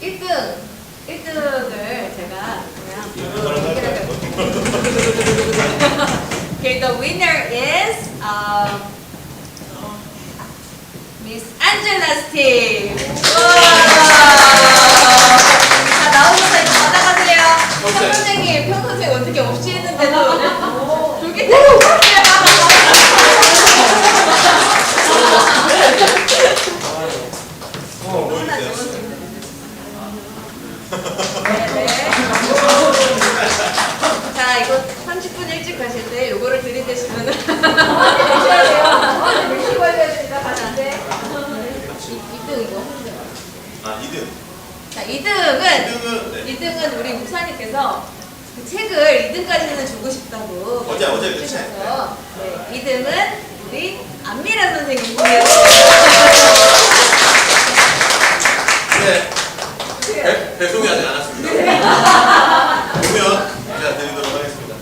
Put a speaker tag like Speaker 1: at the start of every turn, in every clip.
Speaker 1: 1등을 제가 그냥 Okay, the winner is Miss Angela's team. 자, 나오셔서 이거 받아가세요. 평선생님 어떻게 없이 했는데도 저기 자, 이거 30분 일찍 가실 때 요거를 들이대시면 몇시 걸려야 되니까 가면 안 돼. 2등 이거.
Speaker 2: 아, 2등.
Speaker 1: 자, 2등은 우리 목사님께서 그 책을 2등까지는 주고 싶다고
Speaker 2: 어제 그 책.
Speaker 1: 네, 2등은 우리 안미라 선생님이
Speaker 2: 네. 배송이 아직 안 왔습니다. 보면 제가 드리도록 하겠습니다.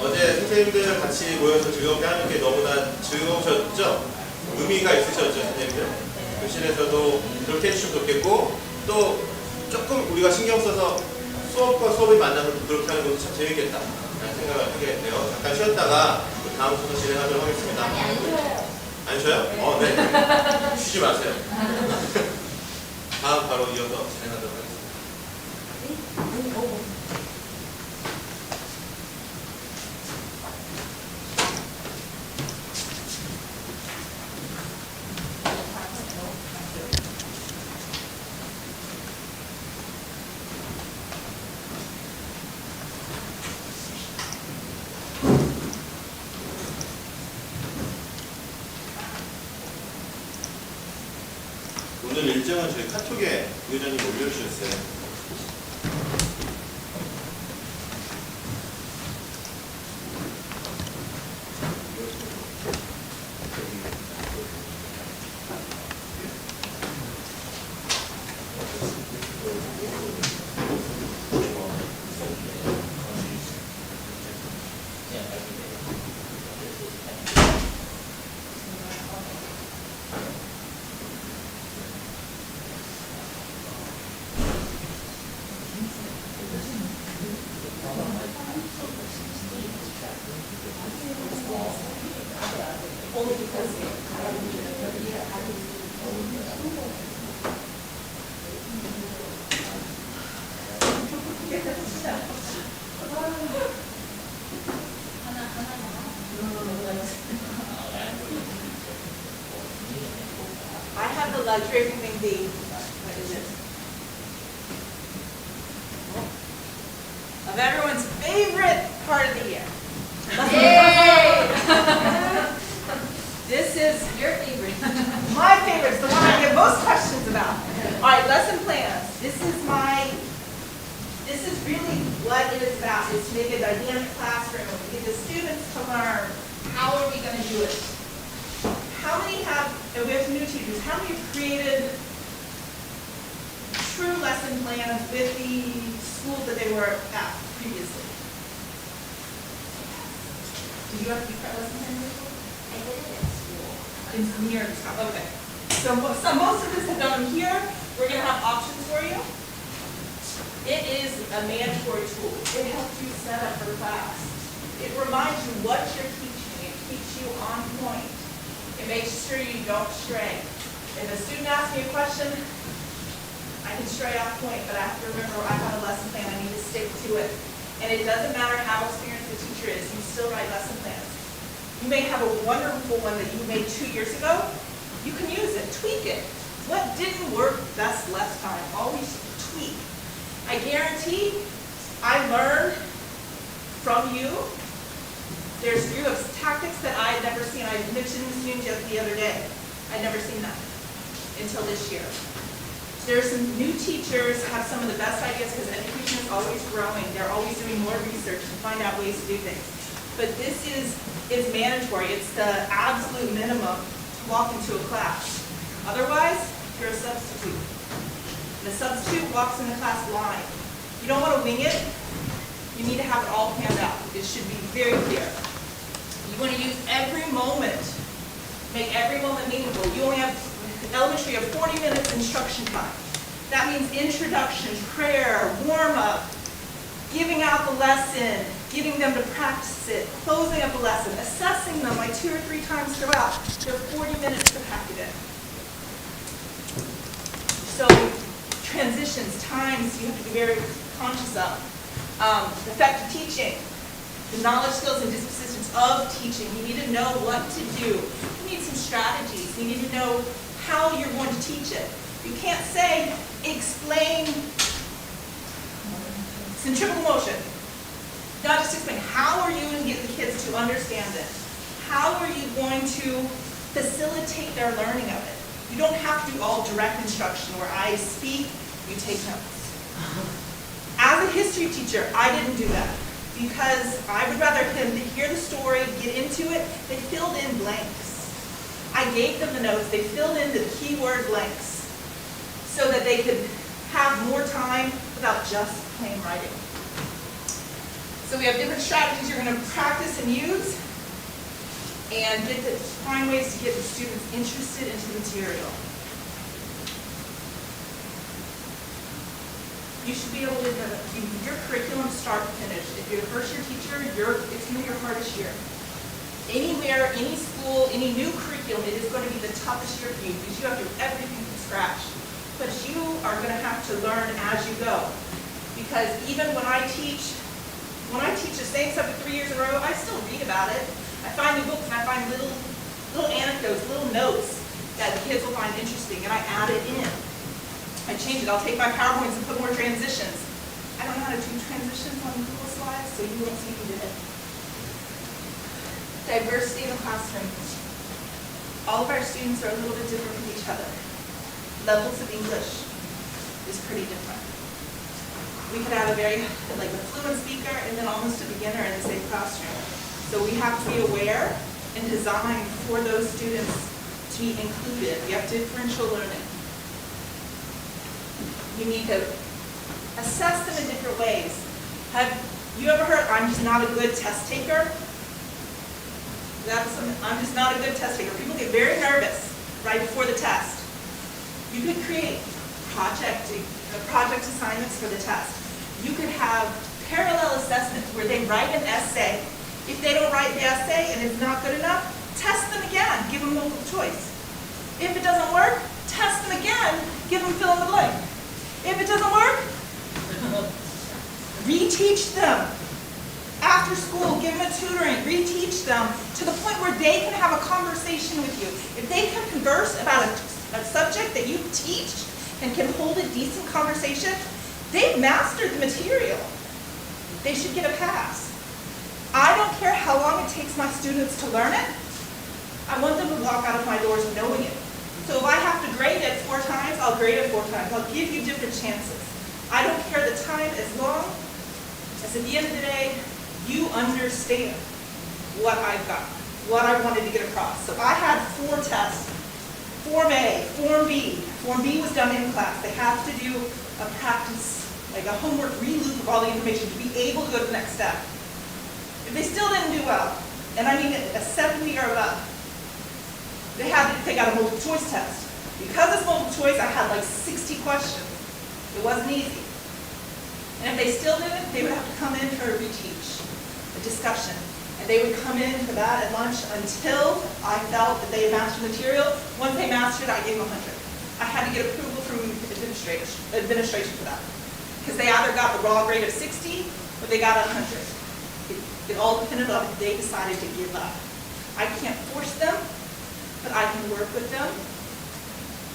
Speaker 2: 어제 선생님들 같이 모여서 즐겁게 하는 게 너무나 즐거우셨죠? 의미가 있으셨죠, 선생님들? 교실에서도 그렇게 해주시면 좋겠고, 또 조금 우리가 신경 써서 수업과 수업이 만나서 그렇게 하는 것도 참 재밌겠다 라는 생각을 하게 돼요. 잠깐 쉬었다가 다음 순서 진행하도록 하겠습니다. 안 쉬어요? 네. 쉬지 마세요. 다음 바로 이어서 진행하도록 하겠습니다. 오늘 일정은 저희 카톡에 의장님 올려주셨어요.
Speaker 3: I have the luxury of having the, what is it? Of everyone's favorite part of the year.
Speaker 1: Yay!
Speaker 3: This is
Speaker 1: Your favorite.
Speaker 3: my favorite, it's the one I get most questions about. All right, lesson plans. This is really what it is about, is to make a dynamic classroom, to get the students to learn. How are we going to do it? How many have, and we have some new teachers, how many have created true lesson plans with the schools that they were at previously? Did you have to be lesson plans?
Speaker 4: I did it at school.
Speaker 3: In New York, okay. So most of us have done them here. We're going to have options for you. It is a mandatory tool. It helps you set up for class. It reminds you what you're teaching. It keeps you on point. It makes sure you don't stray. If a student asks me a question, I can stray off point, but I have to remember I have a lesson plan. I need to stick to it. And it doesn't matter how experienced the teacher is, you still write lesson plans. You may have a wonderful one that you made 2 years ago. You can use it, tweak it. What didn't work best last time? Always tweak. I guarantee I learned from you. You have tactics that I had never seen. I mentioned this news just the other day. I'd never seen that until this year. There's some new teachers have some of the best ideas because education is always growing. They're always doing more research to find out ways to do things. But this is mandatory. It's the absolute minimum to walk into a class. Otherwise, you're a substitute. The substitute walks in the class blind. You don't want to wing it. You need to have it all planned out. It should be very clear. You want to use every moment, make every moment meaningful. You only have elementary of 40 minutes instruction time. That means introduction, prayer, warm-up, giving out the lesson, getting them to practice it, closing up the lesson, assessing them like 2 or 3 times throughout. They're 40 minutes to pack it in. So transitions, times, you have to be very conscious of. Effective teaching, the knowledge, skills, and dispositions of teaching. You need to know what to do. You need some strategies. You need to know how you're going to teach it. You can't say, explain centrifugal motion. Not just explain, how are you going to get the kids to understand it? How are you going to facilitate their learning of it? You don't have to do all direct instruction where I speak, you take notes. As a history teacher, I didn't do that because I would rather him hear the story, get into it. They filled in blanks. I gave them the notes. They filled in the keyword blanks so that they could have more time without just plain writing. So we have different strategies you're going to practice and use and find ways to get the students interested into the material. You should be able to, your curriculum start to finish. If you're a first year teacher, it's going to be your hardest year. Anywhere, any school, any new curriculum, it is going to be the toughest year for you because you have to do everything from scratch. But you are going to have to learn as you go. Because even when I teach the same subject 3 years in a row, I still read about it. I find new books and I find little anecdotes, little notes that the kids will find interesting, and I add it in. I change it. I'll take my PowerPoints and put more transitions. I don't know how to do transitions on Google Slides, so you won't see me do it. Diversity in the classroom. All of our students are a little bit different from each other. Levels of English is pretty different. We could have a very, like a fluent speaker and then almost a beginner in the same classroom. So we have to be aware and design for those students to be included. We have differential learning. You need to assess them in different ways. Have you ever heard, I'm just not a good test taker? I'm just not a good test taker. People get very nervous right before the test. You could create project assignments for the test. You could have parallel assessments where they write an essay. If they don't write the essay and it's not good enough, test them again. Give them multiple choice. If it doesn't work, test them again. Give them fill in the blank. If it doesn't work, reteach them. After school, give them a tutoring, reteach them to the point where they can have a conversation with you. If they can converse about a subject that you teach and can hold a decent conversation, they've mastered the material. They should get a pass. I don't care how long it takes my students to learn it. I want them to walk out of my doors knowing it. So if I have to grade it 4 times, I'll grade it 4 times. I'll give you different chances. I don't care the time as long as at the end of the day, you understand what I've got, what I wanted to get across. So I had 4 tests, Form A, Form B. Form B was done in class. They have to do a practice, like a homework re-loop of all the information to be able to go to the next step. If they still didn't do well, and I mean a 70 or above, they had to take out a multiple choice test. Because it's multiple choice, I had like 60 questions. It wasn't easy. And if they still didn't, they would have to come in for a reteach, a discussion. And they would come in for that at lunch until I felt that they had mastered the material. Once they mastered it, I gave them 100. I had to get approval from administration for that. Because they either got the raw grade of 60 or they got 100. It all depended on if they decided to give up. I can't force them, but I can work with them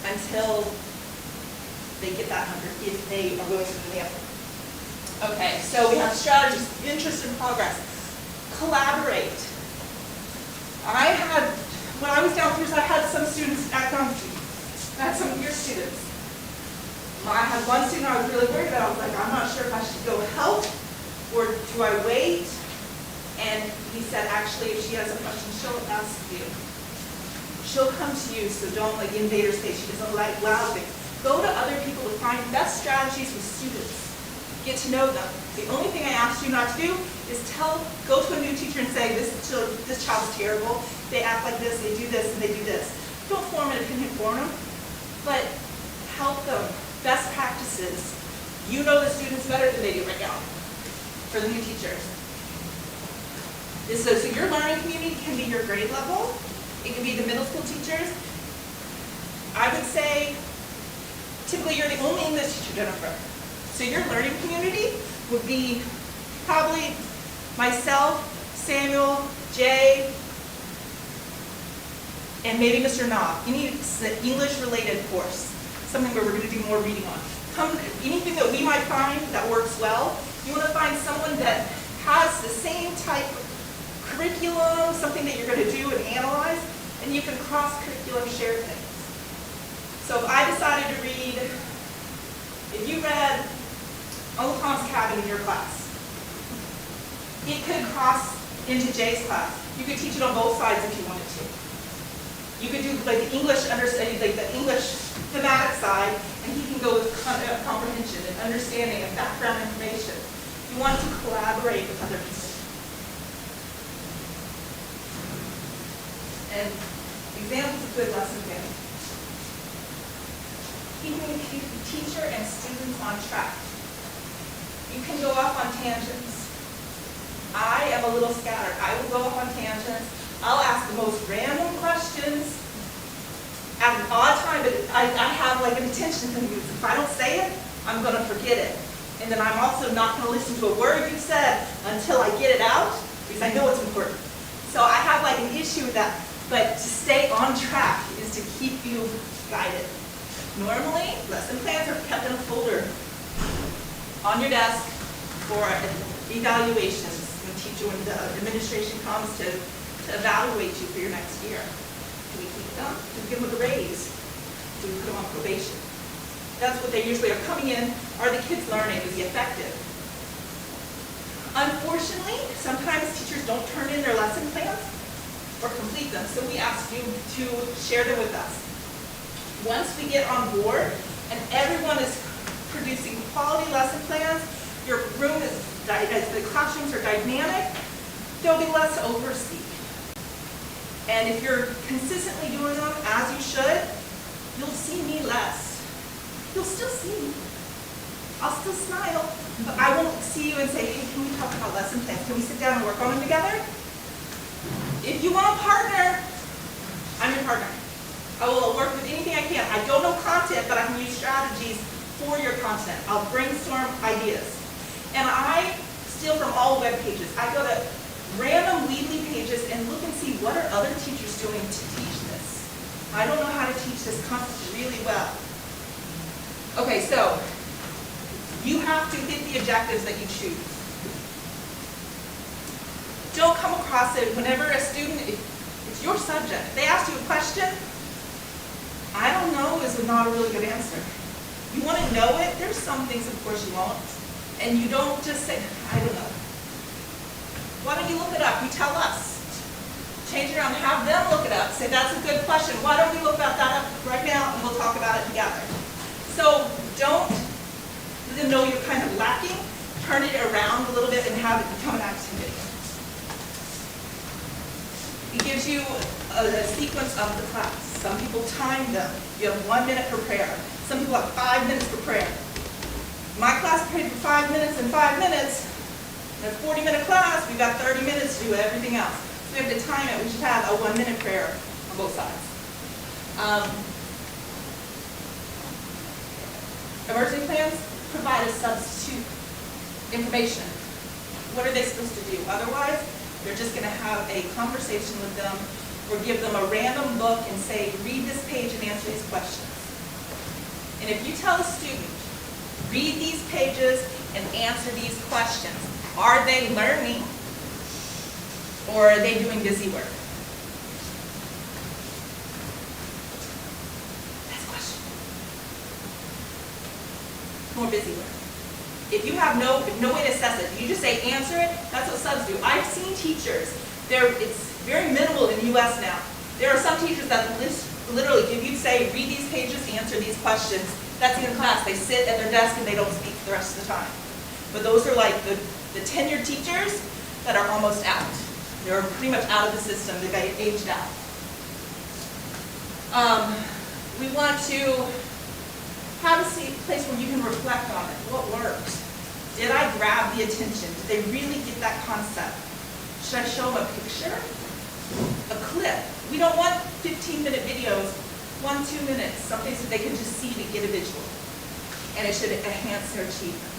Speaker 3: until they get that 100 if they are willing to do the effort. Okay, so we have strategies, interest and progress. Collaborate. When I was downstairs, I had some students act on, I had some of your students. I had one student I was really worried about. I was like, I'm not sure if I should go help or do I wait? And he said, actually, if she has a question, she'll ask you. She'll come to you, so don't like invade her space. She doesn't like loud things. Go to other people to find best strategies with students. Get to know them. The only thing I ask you not to do is go to a new teacher and say, this child's terrible. They act like this, they do this, and they do this. Don't form an opinion for them, but help them. Best practice. You know the students better than they do right now for the new teachers. So your learning community can be your grade level. It can be the middle school teachers. I would say typically you're the only English teacher, Jennifer. So your learning community would be probably myself, Samuel, Jay, and maybe Mr. Knob. You need an English-related course, something where we're going to do more reading on. Anything that we might find that works well, you want to find someone that has the same type of curriculum, something that you're going to do and analyze, and you can cross-curriculum share things. So if I decided to read, if you read Uncle Tom's Cabin in your class, it could cross into Jay's class. You could teach it on both sides if you wanted to. You could do like the English understanding, like the English thematic side, and he can go with comprehension and understanding and background information. You want to collaborate with other people. And examples of good lesson planning. Keeping the teacher and students on track. You can go off on tangents. I am a little scattered. I will go off on tangents. I'll ask the most random questions at an odd time, but I have like an attention thing. If I don't say it, I'm going to forget it. And then I'm also not going to listen to a word you said until I get it out, because I know it's important. So I have like an issue with that, but to stay on track is to keep you guided. Normally, lesson plans are kept in a folder on your desk for evaluations when the administration comes to evaluate you for your next year. Do we keep them? Do we give them a raise? Do we put them on probation? That's what they usually are coming in. Are the kids learning? Is he effective? Unfortunately, sometimes teachers don't turn in their lesson plans or complete them, so we ask you to share them with us. Once we get on board and everyone is producing quality lesson plans, your room is, the classrooms are dynamic, there'll be less overspeak. And if you're consistently doing them as you should, you'll see me less. You'll still see me. I'll still smile, but I won't see you and say, hey, can we talk about lesson plans? Can we sit down and work on them together? If you want a partner, I'm your partner. I will work with anything I can. I don't know content, but I can use strategies for your content. I'll brainstorm ideas. And I steal from all web pages. I go to random Weebly pages and look and see what are other teachers doing to teach this. I don't know how to teach this concept really well. Okay, so you have to hit the objectives that you choose. Don't come across it whenever a student, it's your subject. If they ask you a question, I don't know is not a really good answer. You want to know it, there's some things of course you won't. And you don't just say, I don't know. Why don't you look it up? You tell us. Change it around, have them look it up. Say, that's a good question. Why don't we look about that up right now and we'll talk about it together. So don't let them know you're kind of lacking. Turn it around a little bit and have it become an activity. It gives you a sequence of the class. Some people time them. You have 1 minute for prayer. Some people have 5 minutes for prayer. My class prayed for 5 minutes and 5 minutes. In a 40-minute class, we've got 30 minutes to do everything else. So we have to time it. We should have a 1 minute prayer on both sides. Emergency plans provide a substitute information. What are they supposed to do? Otherwise, they're just going to have a conversation with them or give them a random book and say, read this page and answer these questions. And if you tell a student, read these pages and answer these questions, are they learning or are they doing busy work? That's a question. More busy work. If you have no way to assess it, you just say answer it, that's what subs do. I've seen teachers, it's very minimal in the US now. There are some teachers that literally, if you say read these pages, answer these questions, that's in class. They sit at their desk and they don't speak the rest of the time. But those are like the tenured teachers that are almost out. They're pretty much out of the system. They got aged out. We want to have a seat. place where you can reflect on it. What worked? Did I grab the attention? Did they really get that concept? Should I show them a picture? A clip? We don't want 15-minute videos, 1-2 minutes, something so they can just see to get a visual. And it should enhance their achievement.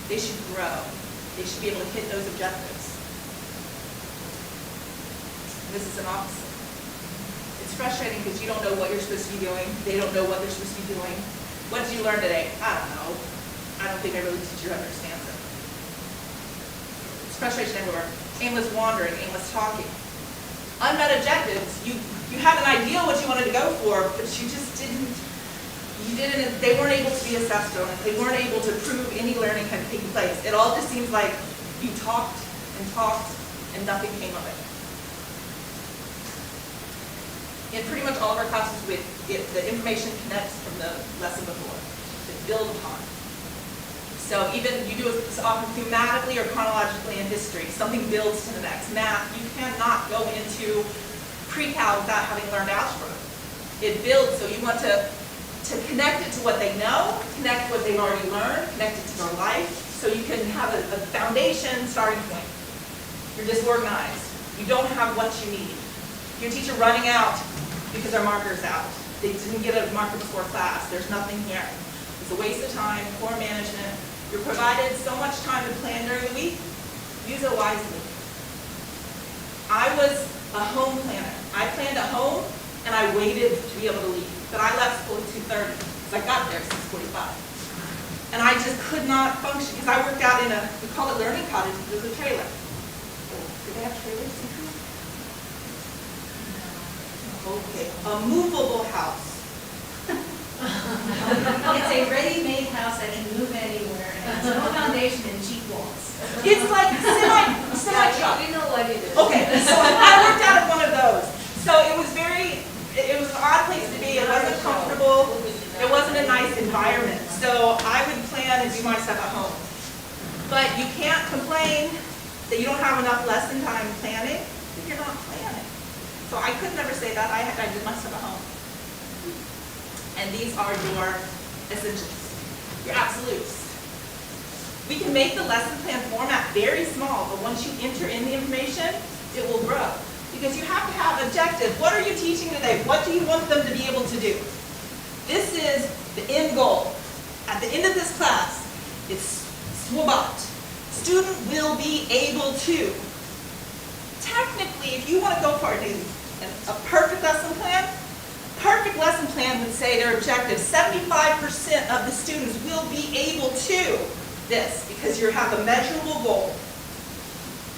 Speaker 3: They should grow. They should be able to hit those objectives. This is an opposite. It's frustrating because you don't know what you're supposed to be doing. They don't know what they're supposed to be doing. What did you learn today? I don't know. I don't think every teacher understands it. It's frustration everywhere. Aimless wandering, aimless talking. Unmet objectives. You had an idea what you wanted to go for, but you just didn't. They weren't able to be assessed on it. They weren't able to prove any learning had taken place. It all just seems like you talked and nothing came of it. In pretty much all of our classes, the information connects from the lesson before. It's built upon. So even you do this often thematically or chronologically in history, something builds to the next. Math, you cannot go into pre-cal without having learned algebra. It builds, so you want to connect it to what they know, connect what they've already learned, connect it to their life, so you can have a foundation starting point. You're disorganized. You don't have what you need. Your teacher running out because our marker's out. They didn't get a marker before class. There's nothing here. It's a waste of time, poor management. You're provided so much time to plan during the week. Use it wisely. I was a home planner. I planned a home, and I waited to be able to leave. But I left school at 2:30 because I got there at 6:45. And I just could not function because I worked out in we call it learning cottage. It was a trailer. Do they have trailers? Okay, a movable house.
Speaker 5: It's a ready-made house that can move anywhere, and has no foundation and cheap walls.
Speaker 3: It's like semi-truck.
Speaker 1: We know what it is.
Speaker 3: Okay, so I worked out of one of those. So it was an odd place to be. It wasn't comfortable. It wasn't a nice environment. So I would plan and do my stuff at home. But you can't complain that you don't have enough lesson time planning if you're not planning. So I could never say that. I did my stuff at home. And these are your essentials, your absolutes. We can make the lesson plan format very small, but once you enter in the information, it will grow. Because you have to have objectives. What are you teaching today? What do you want them to be able to do? This is the end goal. At the end of this class, it's SWOBOT. Student will be able to. Technically, if you want to go for a perfect lesson plan would say their objective, 75% of the students will be able to this because you have a measurable goal.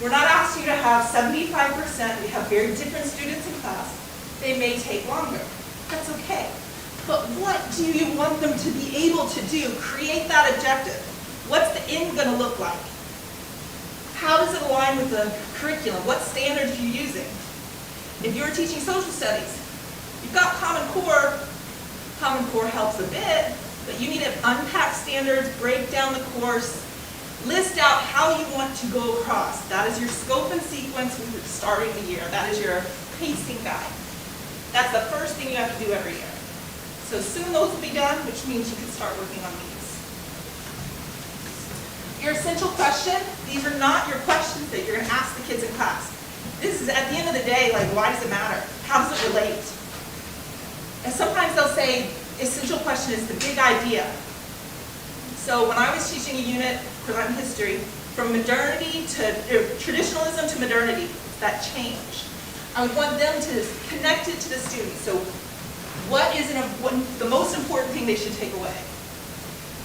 Speaker 3: We're not asking you to have 75%. We have very different students in class. They may take longer. That's okay. But what do you want them to be able to do? Create that objective. What's the end going to look like? How does it align with the curriculum? What standards are you using? If you're teaching social studies, you've got Common Core. Common Core helps a bit, but you need to unpack standards, break down the course, list out how you want to go across. That is your scope and sequence when you're starting the year. That is your pacing guide. That's the first thing you have to do every year. So soon those will be done, which means you can start working on these. Your essential question, these are not your questions that you're going to ask the kids in class. This is, at the end of the day, like, why does it matter? How does it relate? And sometimes they'll say, essential question is the big idea. So when I was teaching a unit, because I'm history, from modernity to traditionalism to modernity, that change. I would want them to connect it to the students. So what is the most important thing they should take away?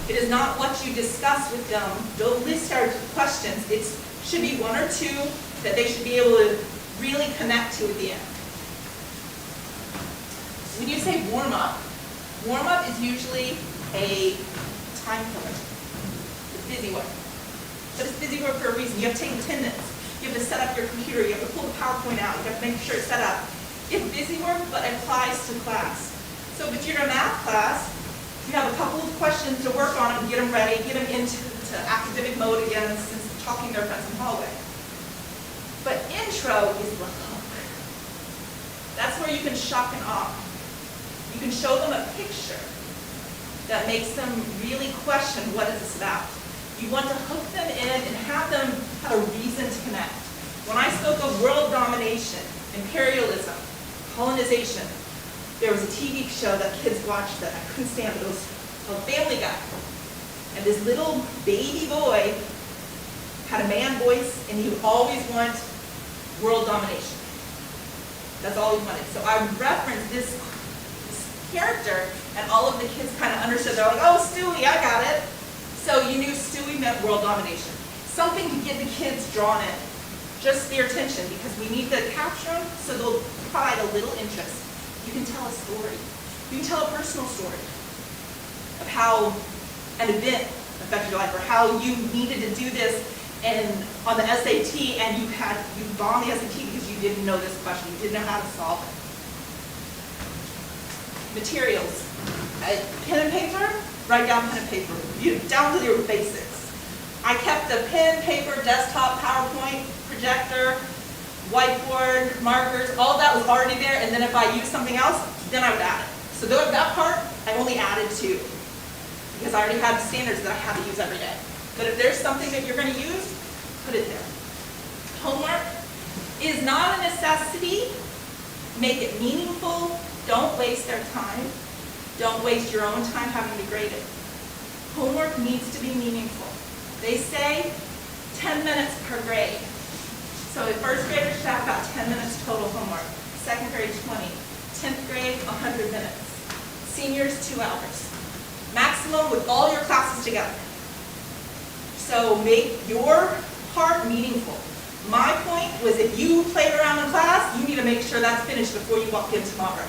Speaker 3: It is not what you discuss with them. Don't list our questions. It should be one or two that they should be able to really connect to at the end. When you say warm-up is usually a time killer. It's busy work. But it's busy work for a reason. You have to take attendance. You have to set up your computer. You have to pull the PowerPoint out. You have to make sure it's set up. It's busy work, but it applies to class. So if you're in a math class, you have a couple of questions to work on them, get them ready, get them into academic mode again, since talking to their friends in the hallway. But intro is the hook. That's where you can shock and awe. You can show them a picture that makes them really question, what is this about? You want to hook them in and have them have a reason to connect. When I spoke of world domination, imperialism, colonization, there was a TV show that kids watched that I couldn't stand. It was called Family Guy. And this little baby boy had a man voice, and he would always want world domination. That's all he wanted. So I referenced this character, and all of the kids kind of understood. They're like, oh, Stewie, I got it. So you knew Stewie meant world domination. Something to get the kids drawn in. Just their attention, because we need to capture them so they'll provide a little interest. You can tell a story. You can tell a personal story of how an event affected your life, or how you needed to do this and on the SAT, and you bombed the SAT because you didn't know this question, you didn't know how to solve it. Materials. Pen and paper, write down pen and paper. Down to your basics. I kept the pen, paper, desktop, PowerPoint, projector, whiteboard, markers, all that was already there, and then if I used something else, then I would add it. So that part, I only added 2, because I already had standards that I have to use every day. But if there's something that you're going to use, put it there. Homework is not a necessity. Make it meaningful. Don't waste their time. Don't waste your own time having to grade it. Homework needs to be meaningful. They say 10 minutes per grade. So a first grader should have about 10 minutes total homework. Second grade, 20. 10th grade, 100 minutes. Seniors, 2 hours. Maximum with all your classes together. So make your part meaningful. My point was, if you played around in class, you need to make sure that's finished before you walk in tomorrow.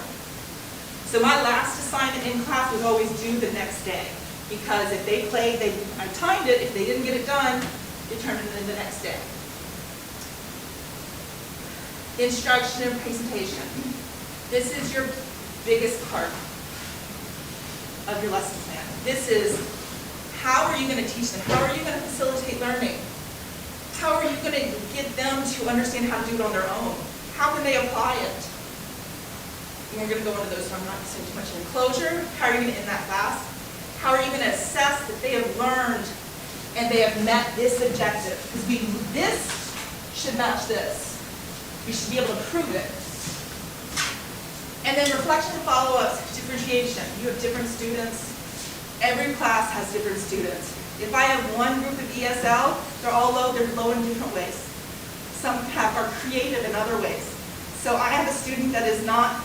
Speaker 3: So my last assignment in class was always due the next day. Because if they played, I timed it. If they didn't get it done, they turned it in the next day. Instruction and presentation. This is your biggest part of your lesson plan. This is, how are you going to teach them? How are you going to facilitate learning? How are you going to get them to understand how to do it on their own? How can they apply it? And we're going to go into those, so I'm not saying too much in closure. How are you going to end that class? How are you going to assess that they have learned and they have met this objective? Because this should match this. We should be able to prove it. And then reflection and follow-ups, differentiation. You have different students. Every class has different students. If I have one group of ESL, they're low in different ways. Some are creative in other ways. So I have a student that is not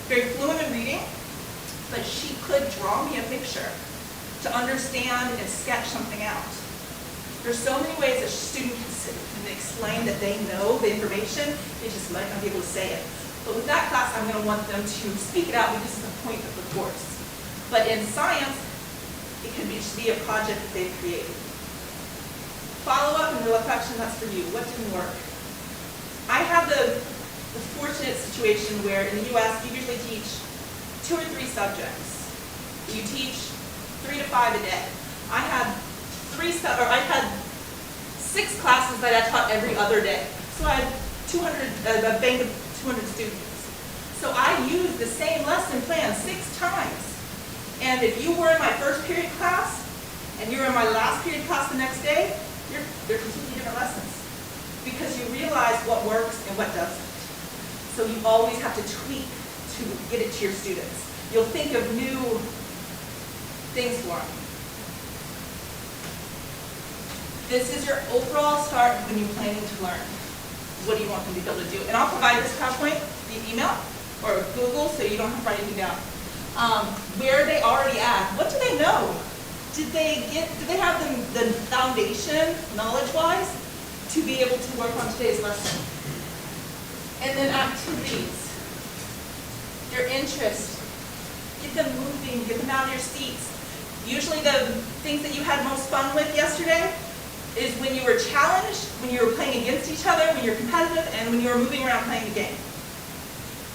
Speaker 3: very fluent in reading, but she could draw me a picture to understand and sketch something out. There's so many ways a student can sit and explain that they know the information, they just might not be able to say it. But with that class, I'm going to want them to speak it out because it's the point of the course. But in science, it could just be a project that they've created. Follow-up and reflection, that's for you. What didn't work? I have the fortunate situation where in the U.S. you usually teach 2 or 3 subjects. You teach 3 to 5 a day. I had 6 classes that I taught every other day. So I had a bank of 200 students. So I used the same lesson plan 6 times. And if you were in my first period class and you were in my last period class the next day, they're completely different lessons. Because you realize what works and what doesn't. So you always have to tweak to get it to your students. You'll think of new things for them. This is your overall start when you're planning to learn. What do you want them to be able to do? And I'll provide this PowerPoint via email or Google so you don't have to write anything down. Where are they already at? What do they know? Did they have the foundation, knowledge-wise, to be able to work on today's lesson? And then activities. Their interest. Get them moving, get them out of their seats. Usually the things that you had most fun with yesterday is when you were challenged, when you were playing against each other, when you're competitive, and when you were moving around playing the game.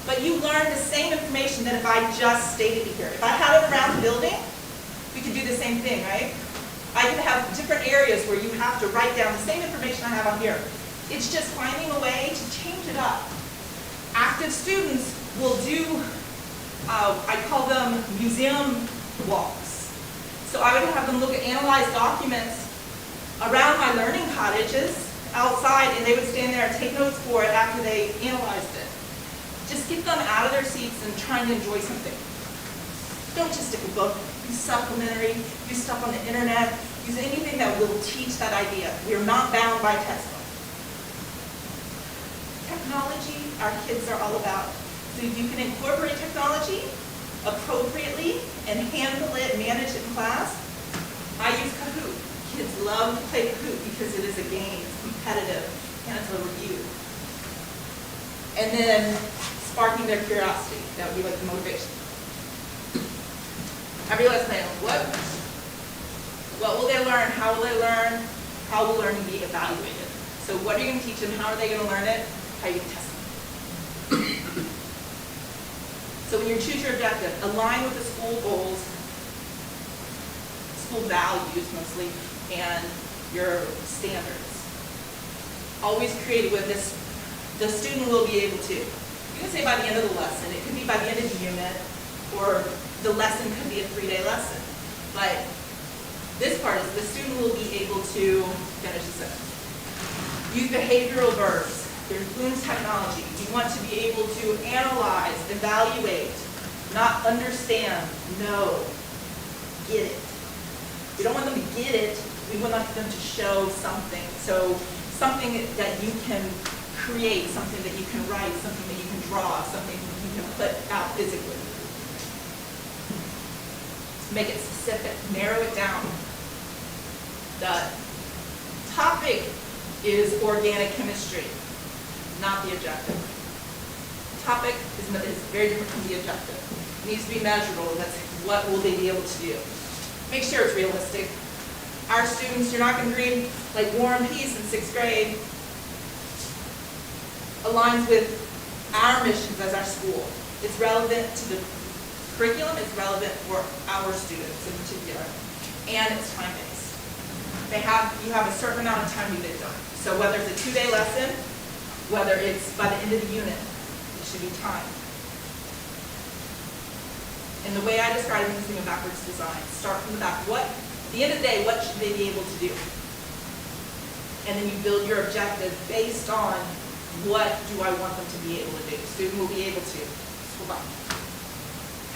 Speaker 3: But you learned the same information that if I just stated it here. If I had it around the building, we could do the same thing, right? I could have different areas where you have to write down the same information I have on here. It's just finding a way to change it up. Active students will do, I call them museum walks. So I would have them look at analyzed documents around my learning cottages outside, and they would stand there and take notes for it after they analyzed it. Just get them out of their seats and trying to enjoy something. Don't just stick a book. Use supplementary, use stuff on the internet, use anything that will teach that idea. We are not bound by a textbook. Technology, our kids are all about. So you can incorporate technology appropriately and handle it, manage it in class. I use Kahoot. Kids love to play Kahoot because it is a game, it's competitive, and it's a review. And then sparking their curiosity, that would be like the motivation. Everyone's saying, what will they learn? How will they learn? How will learning be evaluated? So what are you going to teach them? How are they going to learn it? How are you going to test them? So when you choose your objective, align with the school goals, school values mostly, and your standards. Always create with this, the student will be able to. You can say by the end of the lesson, it could be by the end of the unit, or the lesson could be a 3-day lesson. But this part is the student will be able to finish the sentence. Use behavioral verbs. There influence technology. You want to be able to analyze, evaluate, not understand, know, get it. We don't want them to get it, we want them to show something. So something that you can create, something that you can write, something that you can draw, something that you can put out physically. Make it specific, narrow it down. The topic is organic chemistry, not the objective. Topic is very different from the objective. It needs to be measurable. That's what will they be able to do. Make sure it's realistic. Our students, you're not going to read like War and Peace in 6th grade. Aligns with our missions as our school. It's relevant to the curriculum, it's relevant for our students in particular, and it's time-based. You have a certain amount of time to get it done. So whether it's a 2-day lesson, whether it's by the end of the unit, it should be time. And the way I describe it is using a backwards design. Start from the back. At the end of the day, what should they be able to do? And then you build your objective based on what do I want them to be able to do. Student will be able to.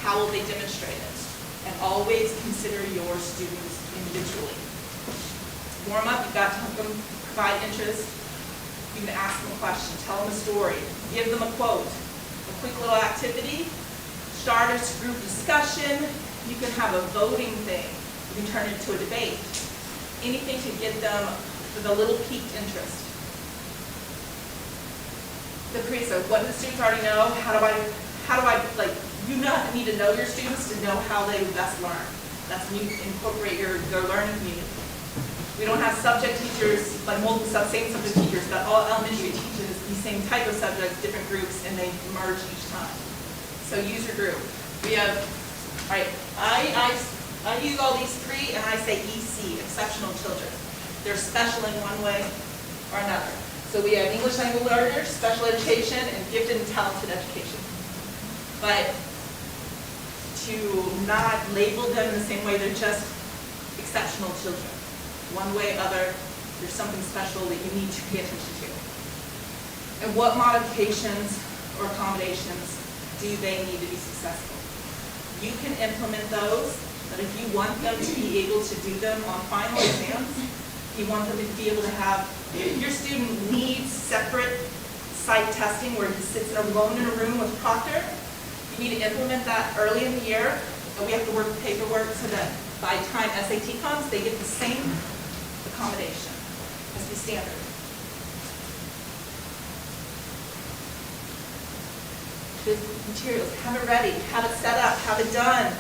Speaker 3: How will they demonstrate it? And always consider your students individually. Warm up, you've got to help them provide interest. You can ask them a question, tell them a story, give them a quote, a quick little activity, start a group discussion. You can have a voting thing. You can turn it into a debate. Anything to get them with a little piqued interest. The pre-so, what do the students already know? How do I you need to know your students to know how they best learn. That's when you incorporate their learning community. We don't have subject teachers, like multiple same subject teachers, but all elementary teaches the same type of subjects, different groups, and they merge each time. So use your group. We have, all right, I use all these 3 and I say EC, exceptional children. They're special in one way or another. So we have English language learners, special education, and gifted and talented education. But to not label them in the same way, they're just exceptional children. One way or other, there's something special that you need to pay attention to. And what modifications or accommodations do they need to be successful? You can implement those, but if you want them to be able to do them on final exams, you want them to be able to have, your student needs separate site testing where he sits alone in a room with proctor. You need to implement that early in the year, and we have to work with paperwork so that by the time SAT comes, they get the same accommodation as the standard. The materials, have it ready, have it set up, have it done.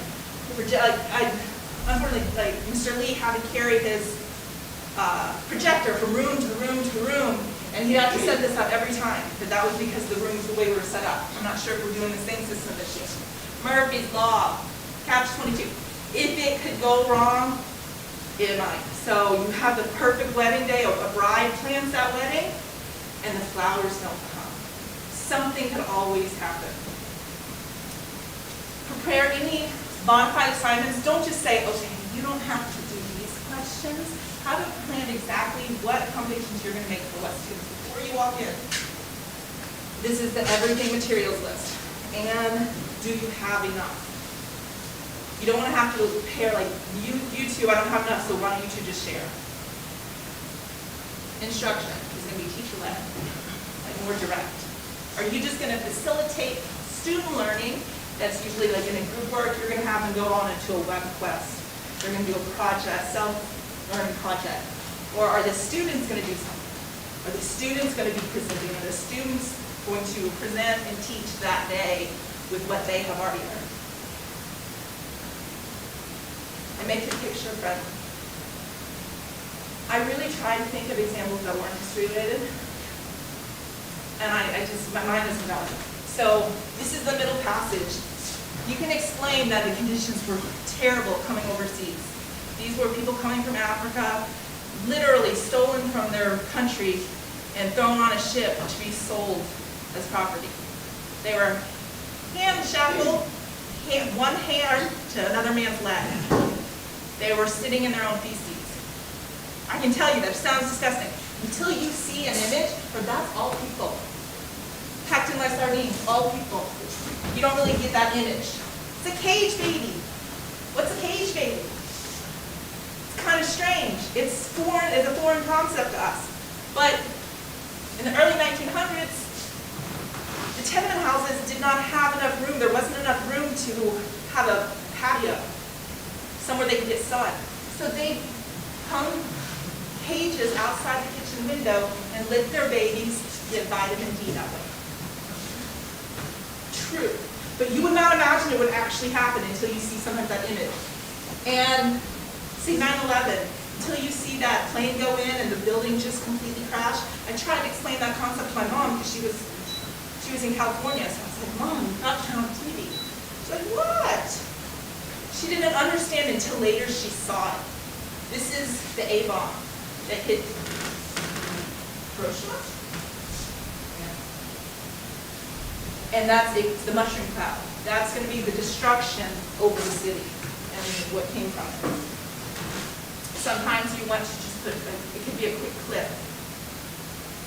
Speaker 3: Unfortunately, Mr. Lee had to carry his projector from room to room to room, and he had to set this up every time, but that was because the rooms, the way we were set up. I'm not sure if we're doing the same system this year. Murphy's Law, Catch-22. If it could go wrong, it might. So you have the perfect wedding day, a bride plans that wedding, and the flowers don't come. Something could always happen. Prepare any modified assignments, don't just say, okay, you don't have to do these questions. Have it planned exactly what accommodations you're gonna make for what students before you walk in. This is the everything materials list. And do you have enough? You don't wanna have to pair like, you two, I don't have enough, so why don't you two just share? Instruction is gonna be teacher-led, like more direct. Are you just gonna facilitate student learning? That's usually like in a group work, you're gonna have them go on into a web quest. They're gonna do a project, self-learning project. Or are the students gonna do something? Are the students gonna be presenting? Are the students going to present and teach that day with what they have already learned? And make it picture friendly. I really try to think of examples that weren't history related. And my mind isn't going. So this is the middle passage. You can explain that the conditions were terrible coming overseas. These were people coming from Africa, literally stolen from their country and thrown on a ship to be sold as property. They were hand shackled, one hand to another man's leg. They were sitting in their own feces. I can tell you that sounds disgusting. Until you see an image, or that's all people. Packed in like sardines, all people. You don't really get that image. It's a cage baby. What's a cage baby? It's kind of strange. It's a foreign concept to us. But in the early 1900s, the tenement houses did not have enough room. There wasn't enough room to have a patio, somewhere they could get sun. So they hung cages outside the kitchen window and let their babies get vitamin D that way. True. But you would not imagine it would actually happen until you see sometimes that image. And see 9/11, until you see that plane go in and the building just completely crash. I tried to explain that concept to my mom because she was in California. So I was like, Mom, you've got to turn on TV. She's like, what? She didn't understand until later she saw it. This is the A-bomb that hit Hiroshima. And it's the mushroom cloud. That's going to be the destruction over the city and what came from it. Sometimes you want to just put, it could be a quick clip.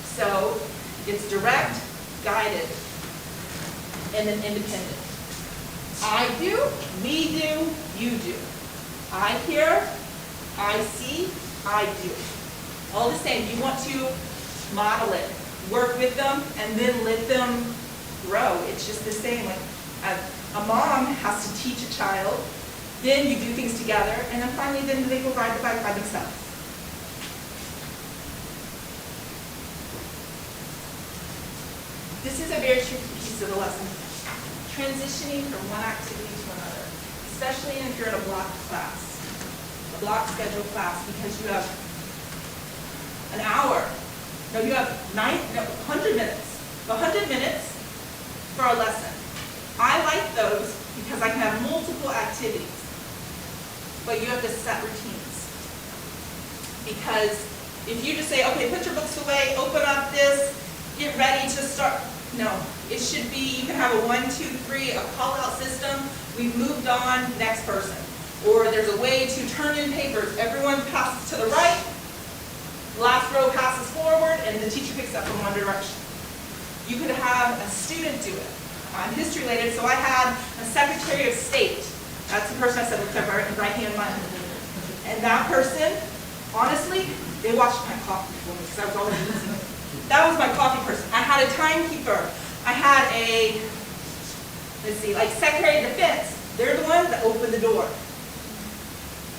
Speaker 3: So it's direct, guided, and then independent. I do, we do, you do. I hear, I see, I do. All the same, you want to model it, work with them, and then let them grow. It's just the same. Like a mom has to teach a child, then you do things together, and then finally then they go ride the bike by themselves. This is a very tricky piece of the lesson. Transitioning from one activity to another, especially if you're in a block class, a block schedule class, because you have an hour. No, you have 100 minutes. 100 minutes for a lesson. I like those because I can have multiple activities, but you have to set routines. Because if you just say, okay, put your books away, open up this, get ready to start. No, it should be, you can have a 1, 2, 3, a call-out system. We've moved on, next person. Or there's a way to turn in papers. Everyone passes to the right, last row passes forward, and the teacher picks up from one direction. You could have a student do it. I'm history related, so I had a Secretary of State. That's the person I said with their right-hand money. And that person, honestly, they watched my coffee for me because I was always using it. That was my coffee person. I had a timekeeper. I had a, like Secretary of Defense. They're the ones that opened the door.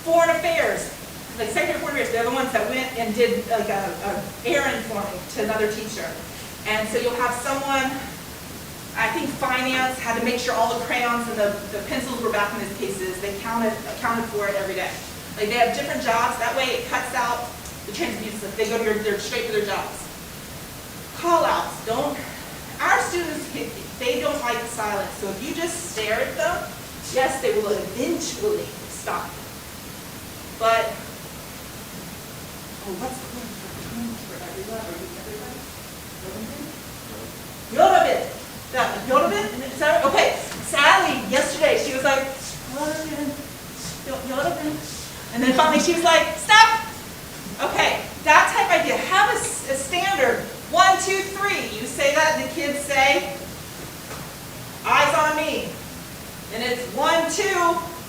Speaker 3: Foreign Affairs, like Secretary of Foreign Affairs, they're the ones that went and did like a errand for me to another teacher. And so you'll have someone, I think finance had to make sure all the crayons and the pencils were back in these cases. They accounted for it every day. Like they have different jobs. That way it cuts out the transmutes. They go to they're straight to their jobs. Call outs. Our students, they don't like silence. So if you just stare at them, yes, they will eventually stop. But, what's cool for everyone? Are you everybody? Yoda bit. Yoda bit? Okay. Sally, yesterday, she was like, And then finally she was like, stop. Okay, that type idea. Have a standard. 1, 2, 3. You say that, and the kids say, eyes on me. And it's 1, 2,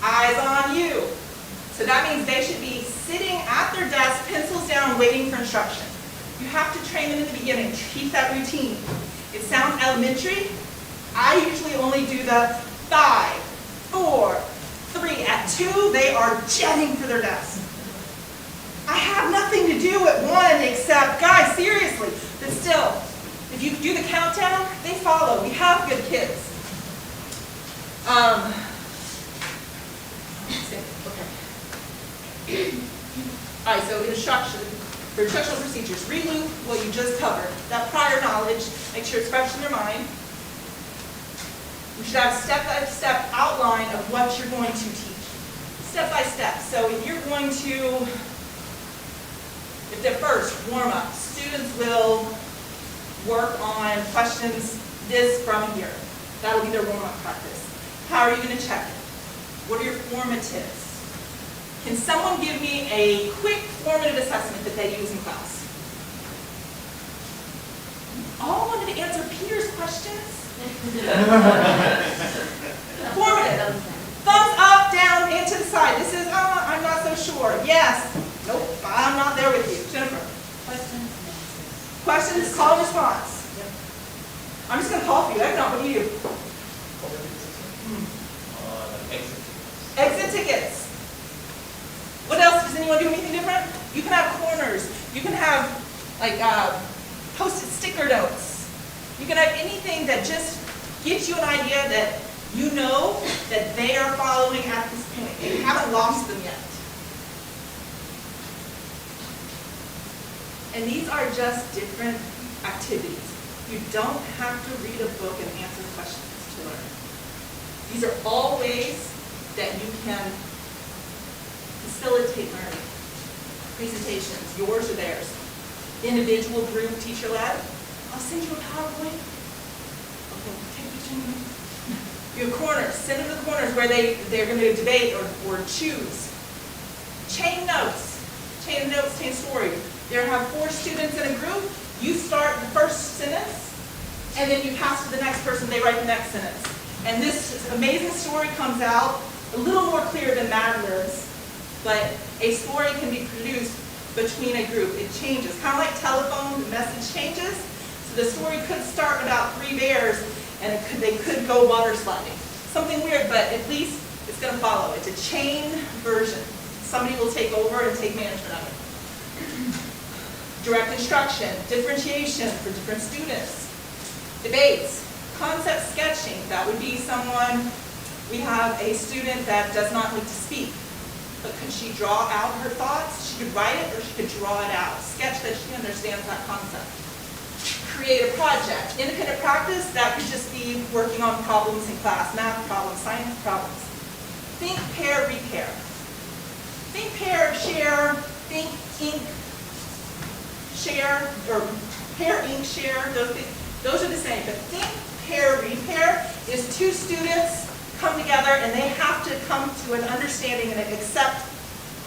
Speaker 3: eyes on you. So that means they should be sitting at their desk, pencils down, waiting for instruction. You have to train them in the beginning. Keep that routine. It sounds elementary. I usually only do the 5, 4, 3. At 2, they are jetting for their desk. I have nothing to do at 1 except, guys, seriously. But still, if you do the countdown, they follow. We have good kids. Okay. All right, so instruction. For instructional procedures, reloop what you just covered. That prior knowledge, make sure it's fresh in your mind. You should have a step-by-step outline of what you're going to teach. Step by step. So if you're going to, if they're first, warm up, students will work on questions this from here. That'll be their warm-up practice. How are you going to check it? What are your formatives? Can someone give me a quick formative assessment that they use in class? All wanted to answer Peter's questions? Formative. Thumbs up, down, and to the side. This is, I'm not so sure. Yes. Nope, I'm not there with you. Jennifer.
Speaker 5: Questions and answers.
Speaker 3: Questions, call and response. I'm just going to call for you. Eggnog, what do you do? Exit tickets. What else? Does anyone do anything different? You can have corners. You can have like post-it sticker notes. You can have anything that just gives you an idea that you know that they are following at this point. You haven't lost them yet. And these are just different activities. You don't have to read a book and answer questions to learn. These are all ways that you can facilitate learning. Presentations, yours or theirs. Individual, group, teacher-led. I'll send you a PowerPoint. Okay, take a picture. You have corners. Send them to the corners where they're going to debate or choose. Chain notes. Chain of notes, chain story. There have 4 students in a group. You start the first sentence, and then you pass to the next person. They write the next sentence. And this amazing story comes out a little more clear than Mad Libs, but a story can be produced between a group. It changes. Kind of like telephone, the message changes. So the story could start about 3 bears, and they could go water sliding. Something weird, but at least it's going to follow. It's a chain version. Somebody will take over and take management of it. Direct instruction, differentiation for different students. Debates, concept sketching. That would be someone, we have a student that does not like to speak. But could she draw out her thoughts? She could write it or she could draw it out. Sketch that she understands that concept. Create a project. Independent practice, that could just be working on problems in class, math problems, science problems. Think, pair, repair. Think, pair, share, think, ink, share, or pair, ink, share. Those are the same. But think, pair, repair is 2 students come together and they have to come to an understanding and accept,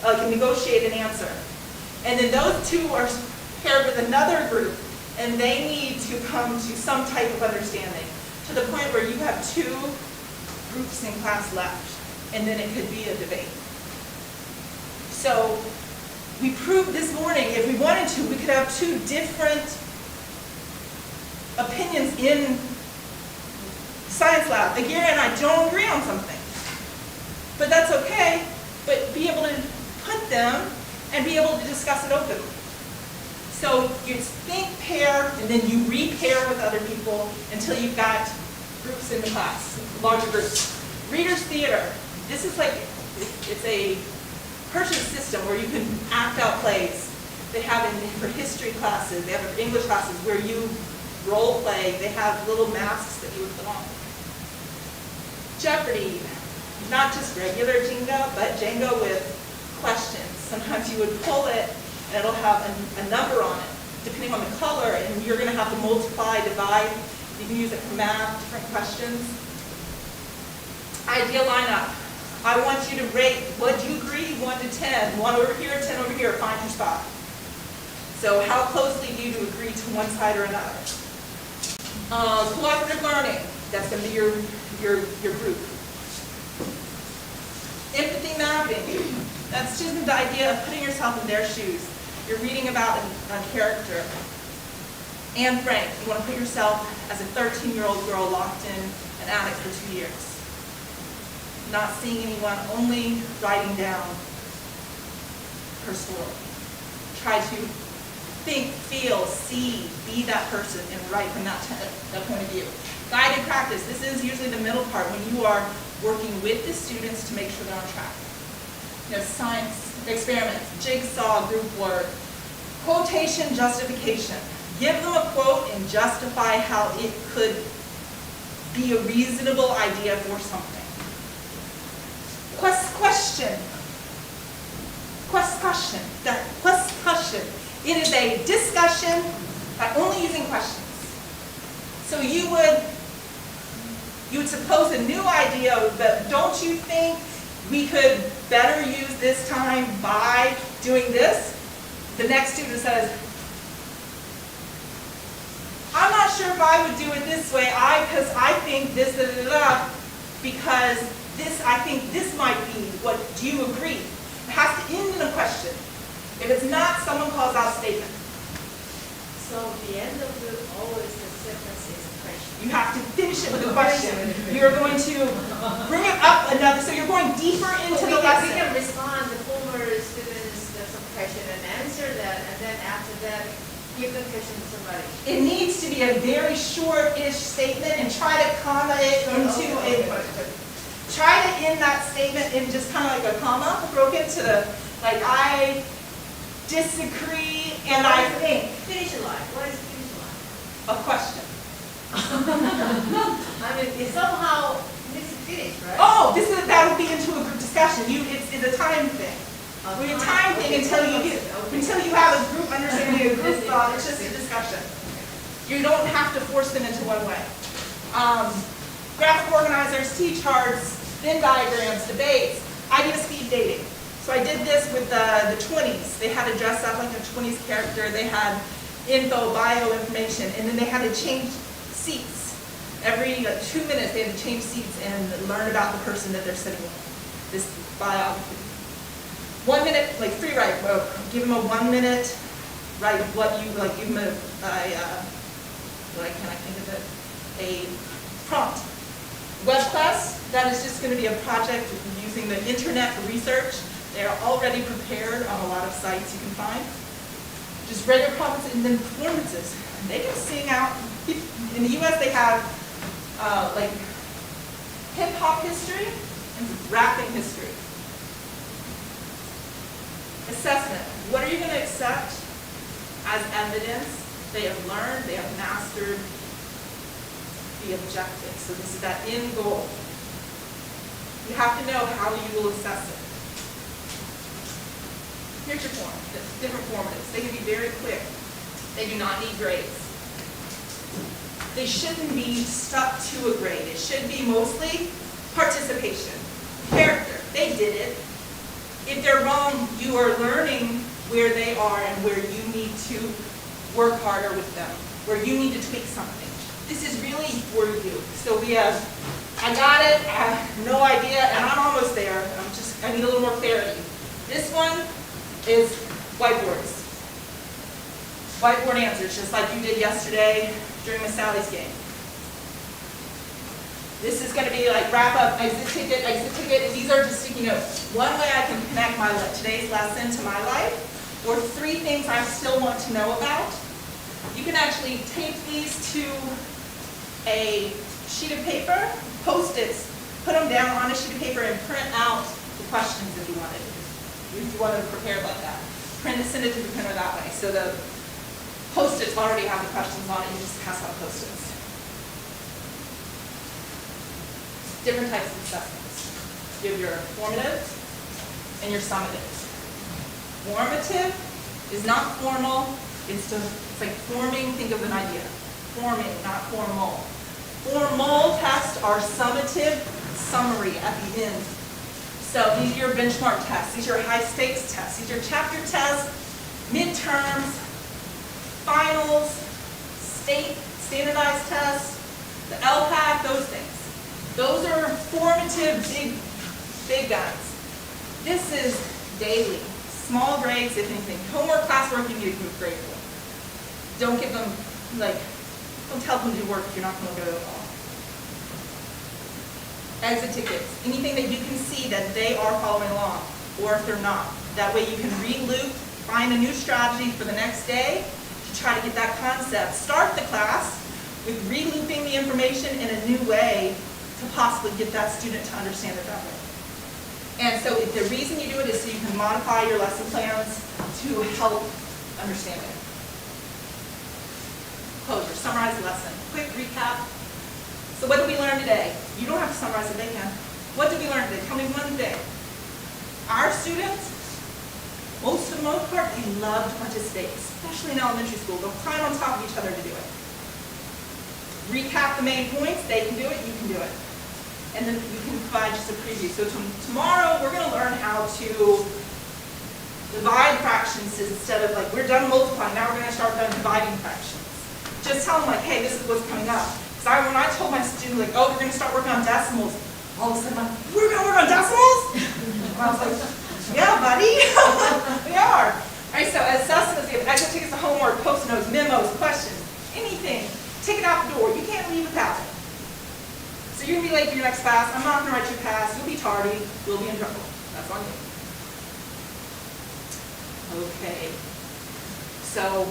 Speaker 3: can negotiate an answer. And then those 2 are paired with another group and they need to come to some type of understanding to the point where you have 2 groups in class left and then it could be a debate. So we proved this morning if we wanted to, we could have 2 different opinions in science lab. Like Gary and I don't agree on something. But that's okay. But be able to put them and be able to discuss it openly. So you think, pair, and then you repair with other people until you've got groups in the class, larger groups. Reader's theater. This is like, it's a purchase system where you can act out plays. They have it for history classes, they have it for English classes where you role play. They have little masks that you would put on. Jeopardy, not just regular Jenga, but Jenga with questions. Sometimes you would pull it and it'll have a number on it, depending on the color, and you're going to have to multiply, divide. You can use it for math, different questions. Idea lineup. I want you to rate, what do you agree, 1 to 10? 1 over here, 10 over here, find your spot. So how closely do you agree to one side or another? Cooperative learning, that's going to be your group. Empathy mapping, that's just the idea of putting yourself in their shoes. You're reading about a character. Anne Frank, you want to put yourself as a 13-year-old girl locked in an attic for 2 years. Not seeing anyone, only writing down her story. Try to think, feel, see, be that person, and write from that point of view. Guided practice, this is usually the middle part when you are working with the students to make sure they're on track. You know, science experiments, jigsaw, group work, quotation, justification. Give them a quote and justify how it could be a reasonable idea for something. Question. It is a discussion by only using questions. So you would suppose a new idea, but don't you think we could better use this time by doing this? The next student says, I'm not sure if I would do it this way, because I think this, because this, I think this might be what, do you agree? It has to end in a question. If it's not, someone calls out a statement.
Speaker 4: So the end of the always the sentence is a question.
Speaker 3: You have to finish it with a question. You're going to bring it up another, so you're going deeper into the lesson.
Speaker 4: We can respond, the former students, there's some question and answer that, and then after that, give the question to somebody.
Speaker 3: It needs to be a very short-ish statement and try to comma it into a question. Try to end that statement in just kind of like a comma, broken to the, like, I disagree and I think.
Speaker 4: Finish line. What is finish line?
Speaker 3: A question.
Speaker 4: I mean, it somehow needs to finish, right?
Speaker 3: Oh, that would be into a group discussion. It's a time thing. We a time thing until you have a group understanding, a group thought. It's just a discussion. You don't have to force them into one way. Graphic organizers, T-charts, Venn diagrams, debates. I did a speed dating. So I did this with the 20s. They had to dress up like a 20s character. They had info, bio information, and then they had to change seats. Every 2 minutes they had to change seats and learn about the person that they're sitting with. This biography. 1 minute, like free write. Give them a 1 minute write of what you like. Give them what can I think of it? A prompt. Web class. That is just going to be a project using the internet for research. They are already prepared on a lot of sites you can find. Just regular problems and then performances. And they can sing out. In the U.S. they have like hip hop history and rapping history. Assessment. What are you going to accept as evidence? They have learned, they have mastered the objective. So this is that end goal. You have to know how you will assess it. Here's your form, different formatives. They can be very quick. They do not need grades. They shouldn't be stuck to a grade. It should be mostly participation. Character, they did it. If they're wrong, you are learning where they are and where you need to work harder with them, where you need to tweak something. This is really for you. So we have, I got it, I have no idea, and I'm almost there. I need a little more clarity. This one is whiteboards. Whiteboard answers, just like you did yesterday during Miss Sally's game. This is going to be like wrap up, exit ticket, and these are just sticky notes. One way I can connect today's lesson to my life, or 3 things I still want to know about. You can actually tape these to a sheet of paper, Post-its, put them down on a sheet of paper and print out the questions if you wanted. If you wanted to prepare like that. Print it, send it to the printer that way. So the Post-its already have the questions on it, you just pass out Post-its. Different types of assessments. You have your formative and your summative. Formative is not formal, it's like forming, think of an idea. Forming, not formal. Formal tests are summative, summary at the end. So these are your benchmark tests. These are your high-stakes tests. These are chapter tests, midterms, finals, state standardized tests, the LPAC, those things. Those are formative, big guns. This is daily. Small grades, if anything. Homework, classwork, you need to move grade for. Don't give them, don't tell them to do work if you're not going to go to it all. Exit tickets. Anything that you can see that they are following along, or if they're not. That way you can re-loop, find a new strategy for the next day to try to get that concept. Start the class with re-looping the information in a new way to possibly get that student to understand it that way. And so the reason you do it is so you can modify your lesson plans to help understand it. Closure, summarize the lesson. Quick recap. So what did we learn today? You don't have to summarize it, they can. What did we learn today? Tell me one thing. Our students, for the most part, they love to participate, especially in elementary school. They'll climb on top of each other to do it. Recap the main points, they can do it, you can do it. And then we can provide just a preview. So tomorrow, we're going to learn how to divide fractions instead of we're done multiplying, now we're going to start dividing fractions. Just tell them hey, this is what's coming up. Because when I told my student oh, we're going to start working on decimals, all of a sudden we're going to work on decimals? And I was like, yeah, buddy, we are. All right, so assessments, we have exit tickets to homework, post notes, memos, questions, anything. Take it out the door. You can't leave without it. So you're going to be late for your next class. I'm not going to write your pass. You'll be tardy. You'll be in trouble. That's on you. Okay. So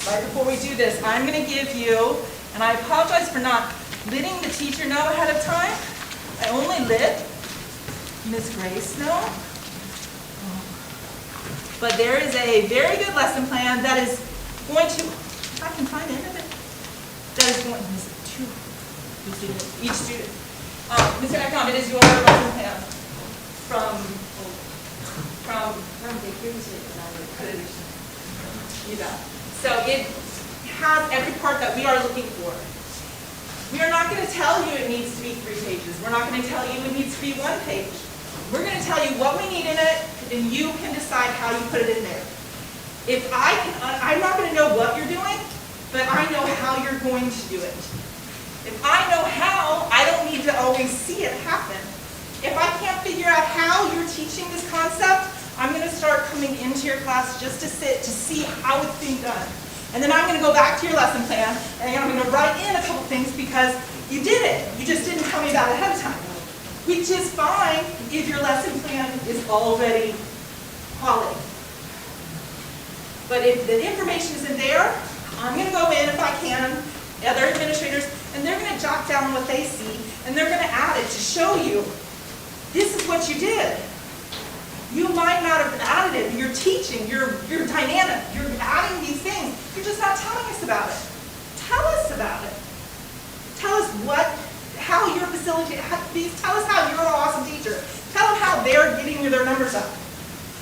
Speaker 3: right before we do this, I'm going to give you, and I apologize for not letting the teacher know ahead of time. I only let Miss Grace know. But there is a very good lesson plan that is going to, if I can find any of it, that is going, each student. Mr. Eckhoff, it is your lesson plan from the accreditation. You know. So it has every part that we are looking for. We are not going to tell you it needs to be 3 pages. We're not going to tell you it needs to be 1 page. We're going to tell you what we need in it, and you can decide how you put it in there. If I'm not going to know what you're doing, but I know how you're going to do it. If I know how, I don't need to always see it happen. If I can't figure out how you're teaching this concept, I'm going to start coming into your class just to sit to see how it's being done. And then I'm going to go back to your lesson plan, and I'm going to write in a couple things because you did it. You just didn't tell me about it ahead of time. Which is fine if your lesson plan is already quality. But if the information isn't there, I'm going to go in if I can, other administrators, and they're going to jot down what they see, and they're going to add it to show you, this is what you did. You might not have added it, but you're teaching, you're dynamic, you're adding these things. You're just not telling us about it. Tell us about it. Tell us how you're facilitating, tell us how you're an awesome teacher. Tell them how they're getting their numbers up.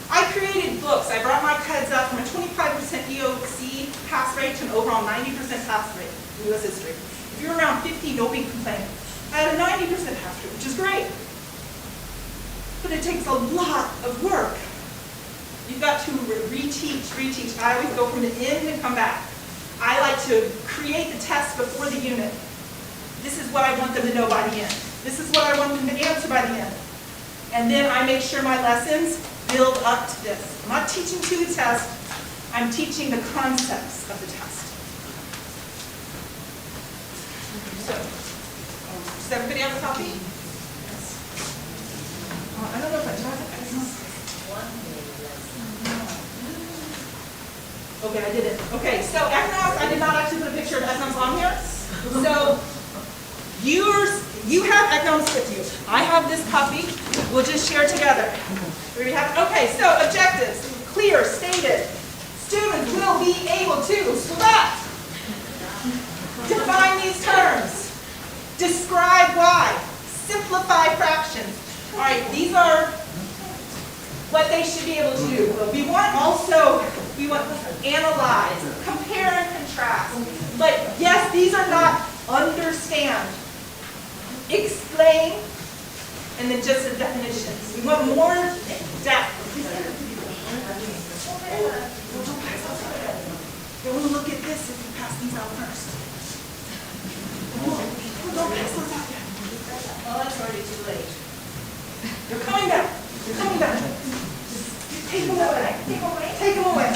Speaker 3: I created books. I brought my kids up from a 25% EOC pass rate to an overall 90% pass rate in U.S. history. If you're around 50, don't be complaining. I had a 90% pass rate, which is great. But it takes a lot of work. You've got to reteach. I always go from the end and come back. I like to create the test before the unit. This is what I want them to know by the end. This is what I want them to answer by the end. And then I make sure my lessons build up to this. I'm not teaching to the test. I'm teaching the concepts of the test. So, does everybody have a copy? Yes. I don't know if I have it. Okay, I did it. Okay, so economics, I did not actually put a picture of economics on here. So, you have economics with you. I have this copy. We'll just share together. Okay, so objectives, clear, stated. Students will be able to select, define these terms, describe why, simplify fractions. All right, these are what they should be able to do. We want analyze, compare and contrast. But yes, these are not understand, explain, and then just the definitions. We want more depth. They want to look at this if you pass these out first. Don't pass those out yet.
Speaker 5: Well, it's already too late.
Speaker 3: They're coming down. They're coming down. Just take them away. Take them away.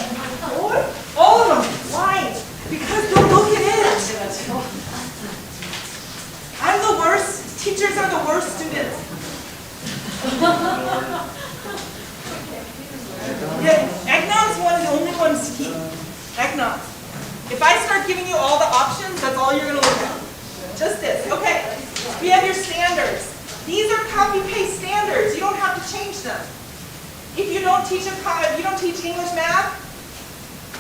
Speaker 3: All of them. Why? Because they're looking in it. I'm the worst. Teachers are the worst students. Yeah, Eggnog is one of the only ones to keep. Eggnog. If I start giving you all the options, that's all you're going to look at. Just this. Okay. We have your standards. These are copy-paste standards. You don't have to change them. If you don't teach English, math,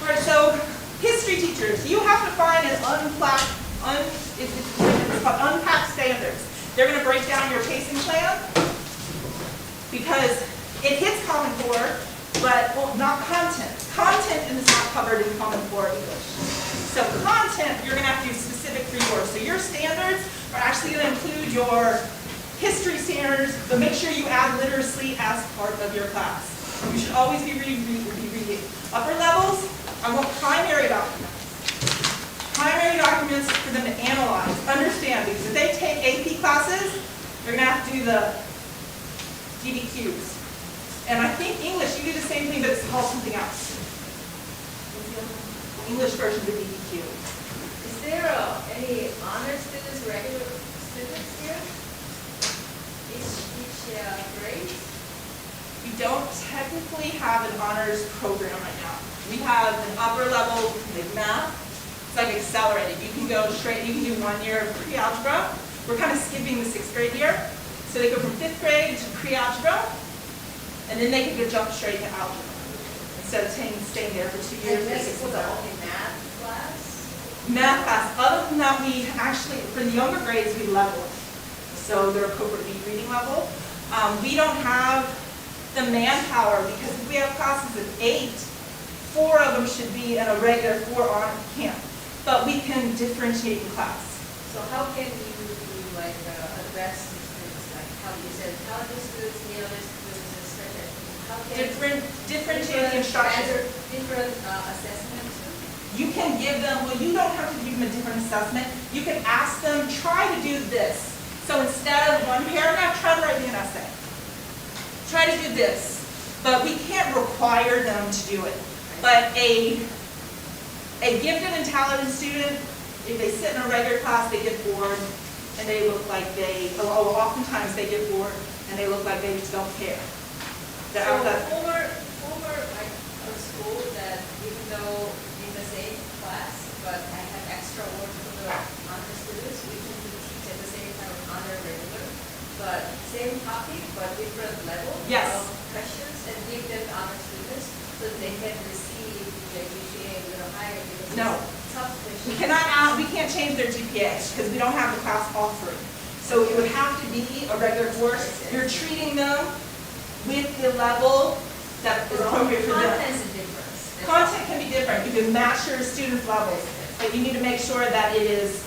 Speaker 3: or so history teachers, you have to find an it's called unpacked standards. They're going to break down your pacing plan because it hits Common Core, but not content. Content is not covered in Common Core English. So content, you're going to have to do specific for yours. So your standards are actually going to include your history standards, but make sure you add literacy as part of your class. You should always be reading. Upper levels, I want primary documents. Primary documents for them to analyze, understand, because if they take AP classes, they're going to have to do the DBQs. And I think English, you do the same thing, but it's called something else. English version of the DBQ.
Speaker 4: Is there any honor students, regular students here? Each grade?
Speaker 3: We don't technically have an honors program right now. We have an upper level like math. It's like accelerated. You can go straight, you can do 1 year of pre-algebra. We're kind of skipping the 6th grade year. So they go from 5th grade to pre-algebra, and then they can go jump straight to algebra. Instead of staying there for 2 years.
Speaker 4: And this is the only math class?
Speaker 3: Math class. Other than that, we actually, for the younger grades, we level it. So they're appropriately reading level. We don't have the manpower because if we have classes of 8, 4 of them should be in a regular 4 on camp. But we can differentiate in class.
Speaker 4: So how can you do like address the students, like how you said, how do students, the other students, etc. How can
Speaker 3: Differentiate instruction.
Speaker 4: different assessments?
Speaker 3: You can give them, well, you don't have to give them a different assessment. You can ask them, try to do this. So instead of 1 paragraph, try to write me an essay. Try to do this. But we can't require them to do it. But a gifted and talented student, if they sit in a regular class, they get bored, and they look like oftentimes they get bored, and they look like they just don't care.
Speaker 4: So former like a school that even though in the same class, but I have extra work for the honor students, we can teach at the same time honor regular, but same topic, but different level of questions, and give them to honor students so they can receive the GPA a little higher because
Speaker 3: No.
Speaker 4: it's tough questions.
Speaker 3: We can't change their GPA because we don't have the class offering. So it would have to be a regular course. You're treating them with the level that is appropriate for them.
Speaker 4: Content's a difference.
Speaker 3: Content can be different. You can match your students' levels, but you need to make sure that it is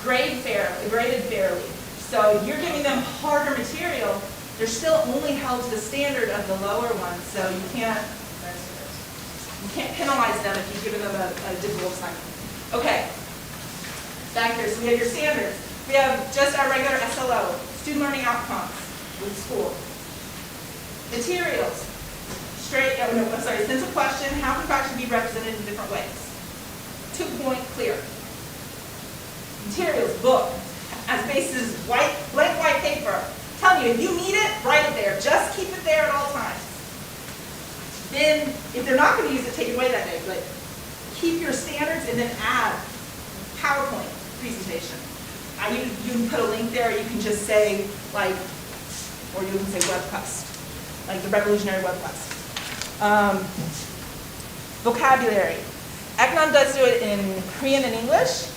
Speaker 3: graded fairly. So you're giving them harder material. They're still only held to the standard of the lower ones, so you can't penalize them if you've given them a difficult assignment. Okay, back here, so we have your standards. We have just our regular SLO, student learning outcomes with school. Materials, sense of question, how can fraction be represented in different ways? 2-point clear. Materials, book, as basis blank white paper. Telling you, if you need it, write it there. Just keep it there at all times. Then, if they're not going to use it, take it away that day. But keep your standards and then add PowerPoint presentation. You can put a link there. You can just say like, or you can say WebQuest, like the revolutionary WebQuest. Vocabulary. Eknon does do it in Korean and English,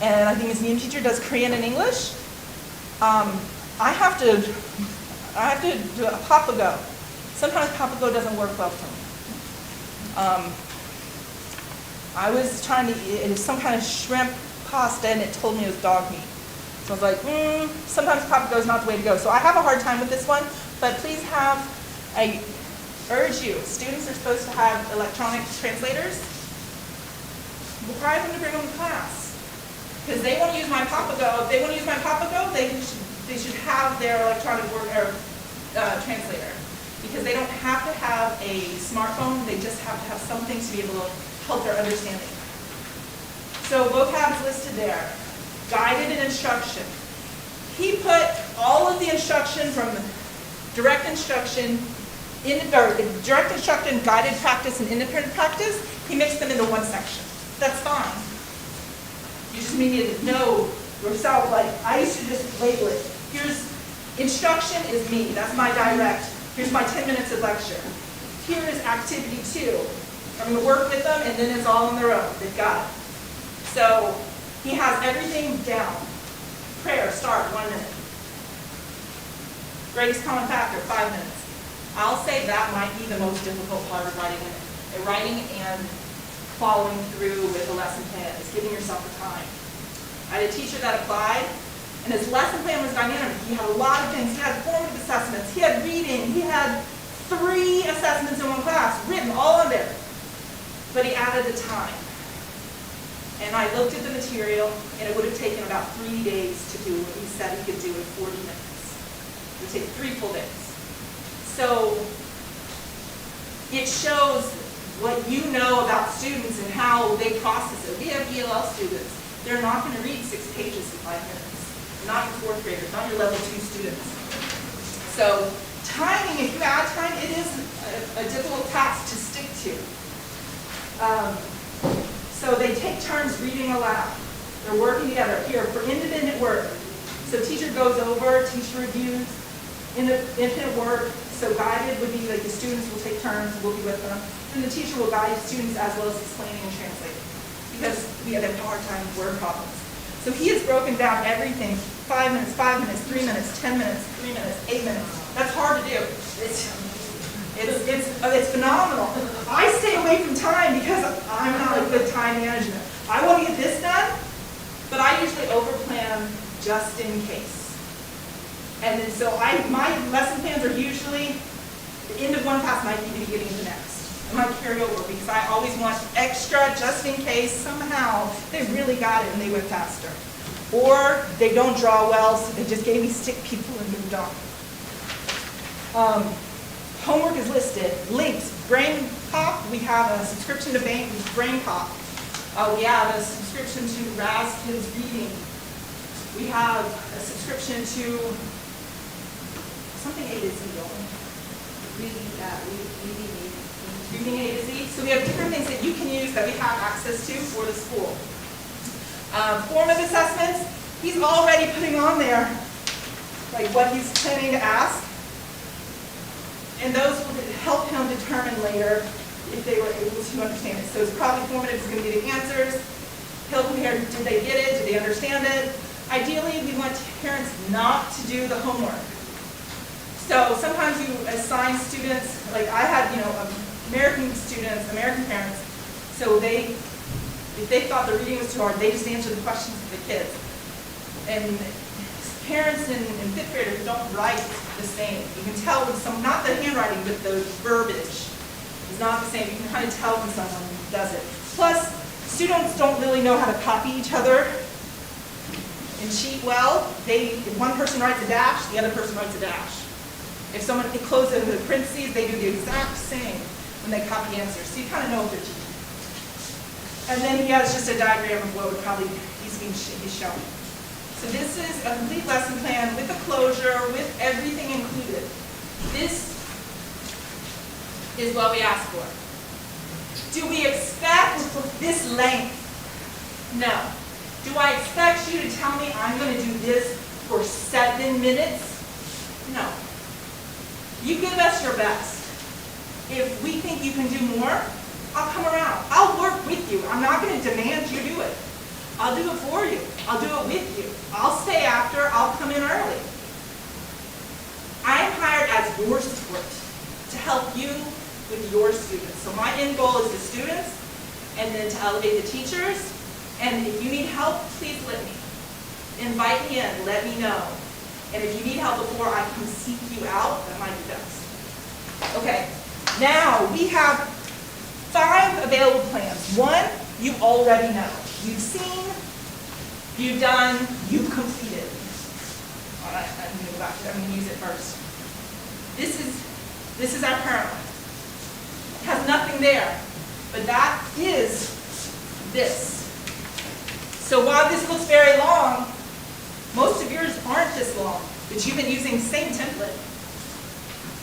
Speaker 3: and I think his new teacher does Korean and English. I have to do a Papago. Sometimes Papago doesn't work well for me. I was trying to eat some kind of shrimp pasta, and it told me it was dog meat. So I was like, sometimes Papago is not the way to go. So I have a hard time with this one, but please I urge you, students are supposed to have electronic translators. Require them to bring them to class. Because they want to use my Papago. If they want to use my Papago, they should have their electronic translator. Because they don't have to have a smartphone, they just have to have something to be able to help their understanding. So vocab is listed there. Guided and instruction. He put all of the instruction from direct instruction, direct instruction, guided practice, and independent practice, he mixed them into one section. That's fine. You just need to know yourself, like, I used to just label it. Here's instruction is me, that's my direct. Here's my 10 minutes of lecture. Here is activity 2. I'm going to work with them, and then it's all on their own. They've got it. So he has everything down. Prayer, start, 1 minute. Greatest common factor, 5 minutes. I'll say that might be the most difficult part of writing and following through with a lesson plan, is giving yourself the time. I had a teacher that applied, and his lesson plan was dynamic. He had a lot of things. He had formative assessments. He had reading. He had 3 assessments in one class, written all on there. But he added the time. And I looked at the material, and it would have taken about 3 days to do what he said he could do in 40 minutes. It would take 3 full days. So it shows what you know about students and how they process it. We have ELL students. They're not going to read 6 pages in 5 minutes. Not your 4th graders, not your level 2 students. So timing, if you add time, it is a difficult task to stick to. So they take turns reading aloud. They're working together here for independent work. So teacher goes over, teacher reviews, independent work. So guided would be like the students will take turns, we'll be with them. And the teacher will guide students as well as explaining and translating. Because we have a hard time with word problems. So he has broken down everything, 5 minutes, 5 minutes, 3 minutes, 10 minutes, 3 minutes, 8 minutes. That's hard to do. It's phenomenal. I stay away from time because I'm not a good time management. I want to get this done, but I usually overplan just in case. And then so my lesson plans are usually the end of one class might be the beginning of the next. I might carry over because I always want extra just in case somehow they really got it and they went faster. Or they don't draw well, so they just gave me stick people and moved on. Homework is listed. Links. Brain Pop, we have a subscription to Brain Pop. We have a subscription to Raz Kids Reading. We have a subscription to something A to Z. Reading A to Z. So we have different things that you can use that we have access to for the school. Formative assessments, he's already putting on there like what he's planning to ask. And those will help him determine later if they were able to understand it. So it's probably formative is going to be the answers. He'll compare, did they get it? Did they understand it? Ideally, we want parents not to do the homework. So sometimes you assign students, like I had, American students, American parents, so if they thought the reading was too hard, they just answered the questions for the kids. And parents and 5th graders don't write the same. You can tell when not the handwriting, but the verbiage is not the same. You can kind of tell when someone does it. Plus, students don't really know how to copy each other and cheat well. If one person writes a dash, the other person writes a dash. If someone closes the parentheses, they do the exact same when they copy answers. So you kind of know if they're cheating. And then he has just a diagram of what would probably he's showing. So this is a complete lesson plan with a closure, with everything included. This is what we ask for. Do we expect this length? No. Do I expect you to tell me I'm going to do this for 7 minutes? No. You give us your best. If we think you can do more, I'll come around. I'll work with you. I'm not going to demand you do it. I'll do it for you. I'll do it with you. I'll stay after. I'll come in early. I'm hired as your support to help you with your students. So my end goal is the students and then to elevate the teachers. And if you need help, please let me. invite me in, let me know. And if you need help before I can seek you out, that might be best. Okay, now we have 5 available plans. 1, you already know. You've seen, you've done, you've completed. All right, I'm going to go back to it. I'm going to use it first. This is our current one. It has nothing there, but that is this. So while this looks very long, most of yours aren't this long, but you've been using the same template.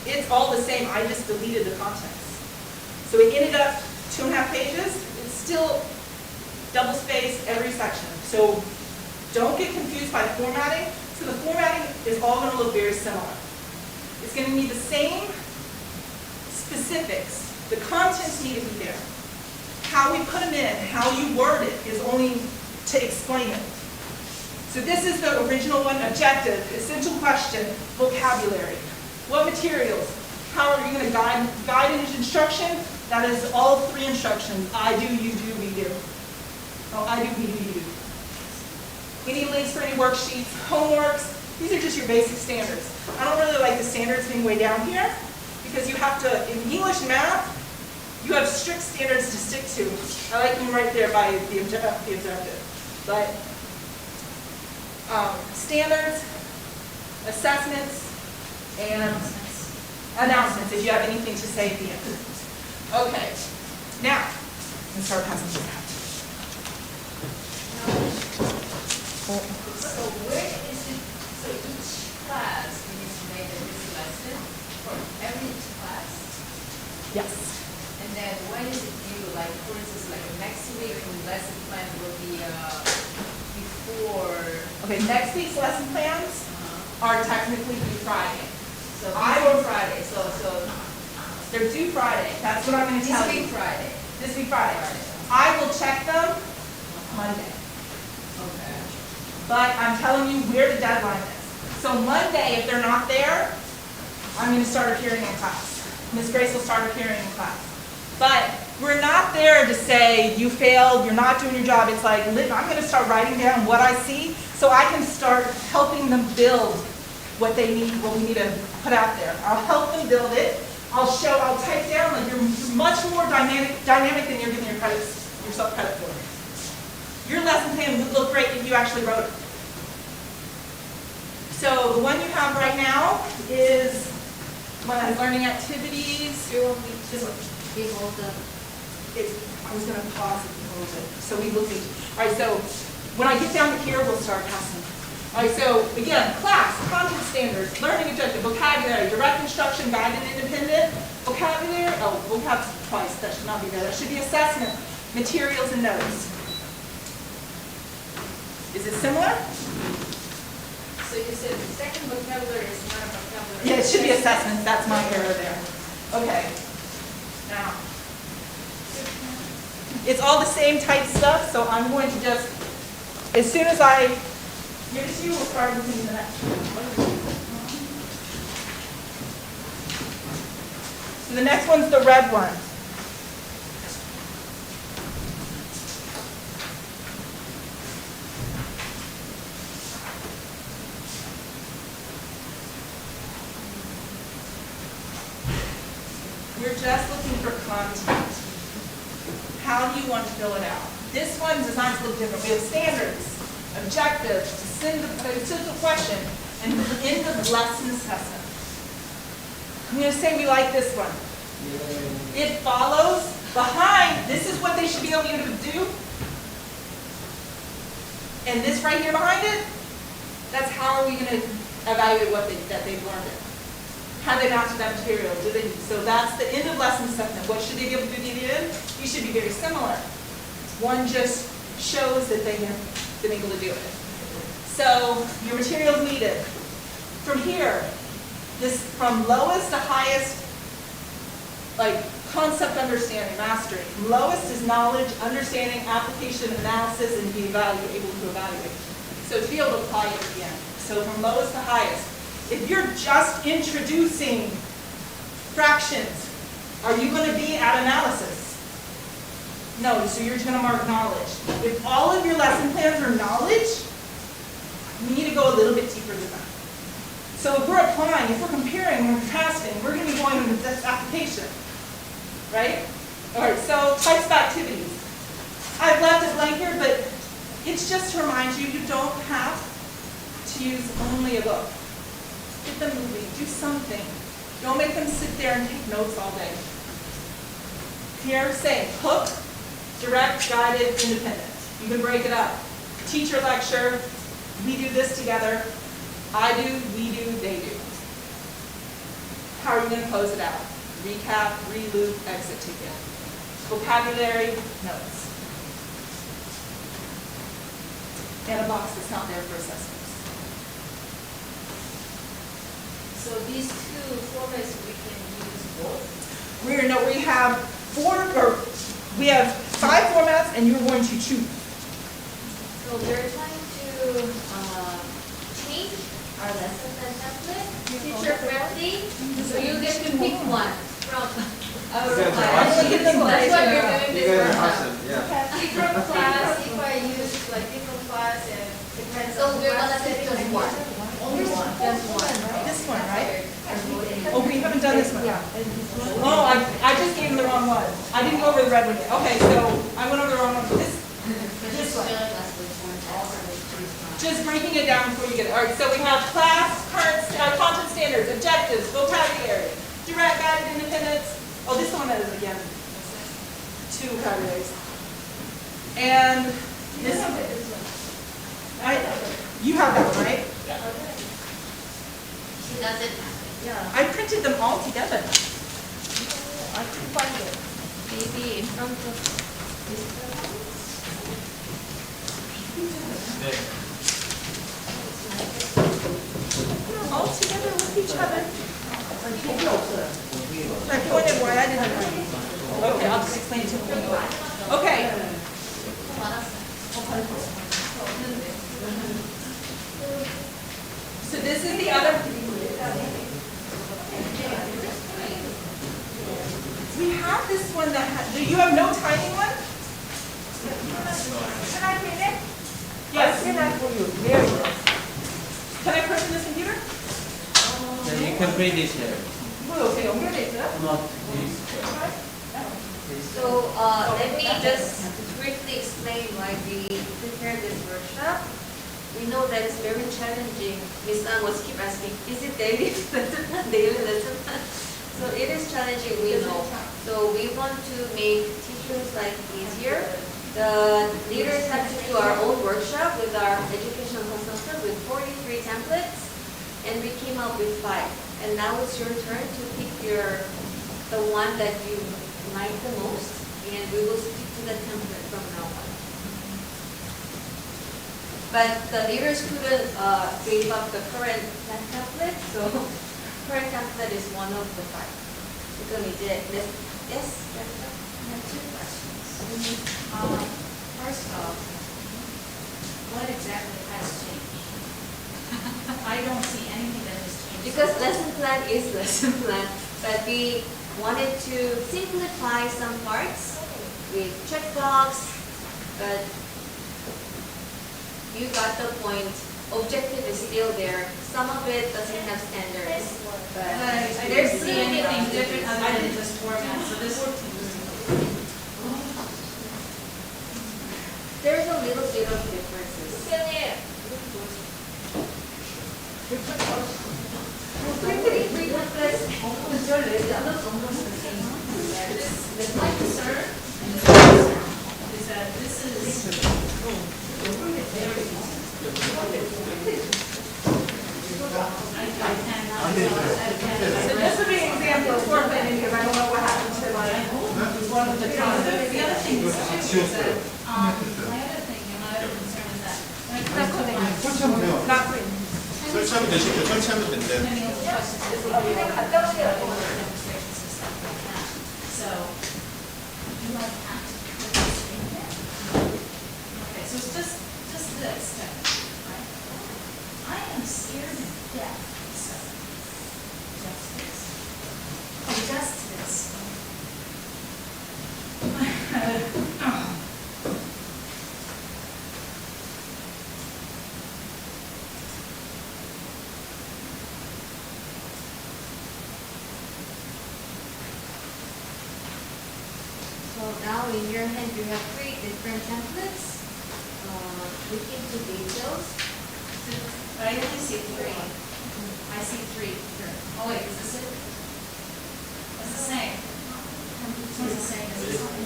Speaker 3: It's all the same, I just deleted the contents. So it ended up 2.5 pages. It's still double-spaced every section. So don't get confused by formatting. So the formatting is all going to look very similar. It's going to need the same specifics. The contents need to be there. How we put them in, how you word it, is only to explain it. So this is the original one, objective, essential question, vocabulary. What materials? How are you going to guide in instruction? That is all 3 instructions. I do, you do, we do. Oh, I do, we do, you do. Any links for any worksheets, homeworks? These are just your basic standards. I don't really like the standards being way down here because you have to, in English and math, you have strict standards to stick to. I like them right there by the objective. But standards, assessments, and announcements if you have anything to say at the end. Okay, now, let's start passing this out.
Speaker 4: So where is it, so each class, we need to make a this lesson for every class?
Speaker 3: Yes.
Speaker 4: And then when is it due? Like, for instance, like next week, the lesson plan will be before.
Speaker 3: Okay, next week's lesson plans are technically due Friday.
Speaker 4: So
Speaker 3: I
Speaker 4: before
Speaker 3: will-
Speaker 4: Friday, so
Speaker 3: They're due Friday. That's what I'm going to
Speaker 4: this
Speaker 3: tell
Speaker 4: week
Speaker 3: you.
Speaker 4: Friday.
Speaker 3: This week Friday. I will check them Monday.
Speaker 4: Okay.
Speaker 3: But I'm telling you where the deadline is. So Monday, if they're not there, I'm going to start appearing in class. Ms. Grace will start appearing in class. But we're not there to say you failed, you're not doing your job. It's like, I'm going to start writing down what I see so I can start helping them build what they need, what we need to put out there. I'll help them build it. I'll type down, like you're much more dynamic than you're giving yourself credit for. Your lesson plan would look great if you actually wrote it. So the one you have right now is one that has learning activities.
Speaker 4: You want me
Speaker 3: This one.
Speaker 4: to give all the,
Speaker 3: I was going to pause it a little bit. So we look at, all right, so when I get down to here, we'll start passing. All right, so again, class, content standards, learning objective, vocabulary, direct instruction, guided independent, vocabulary, vocab twice, that should not be there. That should be assessment, materials and notes. Is it similar?
Speaker 4: so you said the second vocabulary is not a vocabulary.
Speaker 3: Yeah, it should be assessments, that's my error there. Okay, now, it's all the same type stuff, so I'm going to just, as soon as I give it to you, we'll start moving to the next one. So the next one's the red one. We're just looking for content. How do you want to fill it out? This one designed to look different. We have standards, objectives, essential question, and the end of lesson assessment. I'm going to say we like this one. It follows behind, this is what they should be able to do. And this right here behind it, that's how are we going to evaluate that they've learned it. Have they mastered that material? So that's the end of lesson assessment. What should they be able to do at the end? You should be very similar. One just shows that they have been able to do it. So your materials needed. From here, this from lowest to highest, like concept understanding, mastery. From lowest is knowledge, understanding, application, analysis, and be able to evaluate. So to be able to apply it at the end. So from lowest to highest. If you're just introducing fractions, are you going to be at analysis? No, so you're just going to mark knowledge. If all of your lesson plans are knowledge, We need to go a little bit deeper than that. So if we're applying, if we're comparing, we're contrasting, we're going to be going into this application, right? All right, so types of activities. I've left it blank here, but it's just to remind you, you don't have to use only a book. Get them moving, do something. Don't make them sit there and take notes all day. Here, same, hook, direct, guided, independent. You can break it up. Teacher lecture, we do this together. I do, we do, they do. How are you going to close it out? Recap, reloop, exit ticket. Vocabulary, notes. And a box that's not there for assessments.
Speaker 4: So these two formats we can use both?
Speaker 3: We have we have 5 formats and you're going to choose.
Speaker 4: So we're trying to change our lesson and template, teacher friendly. So you get to pick one from our class. That's why we're doing this workshop. Different class, if I use like different class and depends on. So we're gonna pick just one. Only one. Just one.
Speaker 3: This one, right? Oh, we haven't done this one. Oh, I just gave them the wrong one. I didn't go over the red one yet. Okay, so I went over the wrong one. This one. Just breaking it down before you get it. All right, so we have class, current, content standards, objectives, vocabulary, direct, guided, independence. Oh, this one is, again, 2 vocabularies. And this one. You have that one, right?
Speaker 4: She doesn't have it.
Speaker 3: Yeah. I printed them all together. I couldn't find it.
Speaker 4: Maybe in front of this
Speaker 3: All together with each other. I pointed why I didn't write it. Okay, I'll just explain it to you. Okay. So this is the other. We have this one that has, do you have no timing one? Can I print it? Yes. Can I for you? There you go. Can I print in this computer?
Speaker 6: Then you can print it here.
Speaker 3: Okay, 연결돼 있어요?
Speaker 6: Not this.
Speaker 4: So let me just briefly explain why we prepared this workshop. We know that it's very challenging. Ms. Ang was keep asking, is it daily lesson plan, daily lesson plan? So it is challenging, we know. So we want to make teachers' life easier. The leaders had to do our own workshop with our educational consultant with 43 templates, and we came up with 5. And now it's your turn to pick the one that you like the most, and we will stick to the template from now on. But the leaders couldn't give up the current template, so current template is one of the 5. 그럼 이제 yes, I have 2 questions.
Speaker 5: First off, what exactly has changed? I don't see anything that has changed.
Speaker 4: Because lesson plan is lesson plan, but we wanted to simplify some parts with checkbox, but you got the point. Objective is still there. Some of it doesn't have standards, but
Speaker 5: I didn't see anything different other than this format, so this
Speaker 4: there's a little bit of differences.
Speaker 5: My concern is that this is
Speaker 3: So this would be an example of formatting because I don't know what happened to one of the
Speaker 5: The
Speaker 3: times.
Speaker 5: other thing is too, is that, my other thing, and my other concern is that, when it comes to
Speaker 3: Not free.
Speaker 2: 설치하면 되시죠? 설치하면 된대.
Speaker 5: many of the questions, is the demonstrations and stuff like that. So, you might have to put this in there. Okay, so it's just this, right? I am scared to death, so, just this. Oh, just this.
Speaker 1: So now in your hand you have 3 different templates. Look into details.
Speaker 5: But I only see 3. I see 3. Oh wait, is this it? It's the same. This one's the same as this one.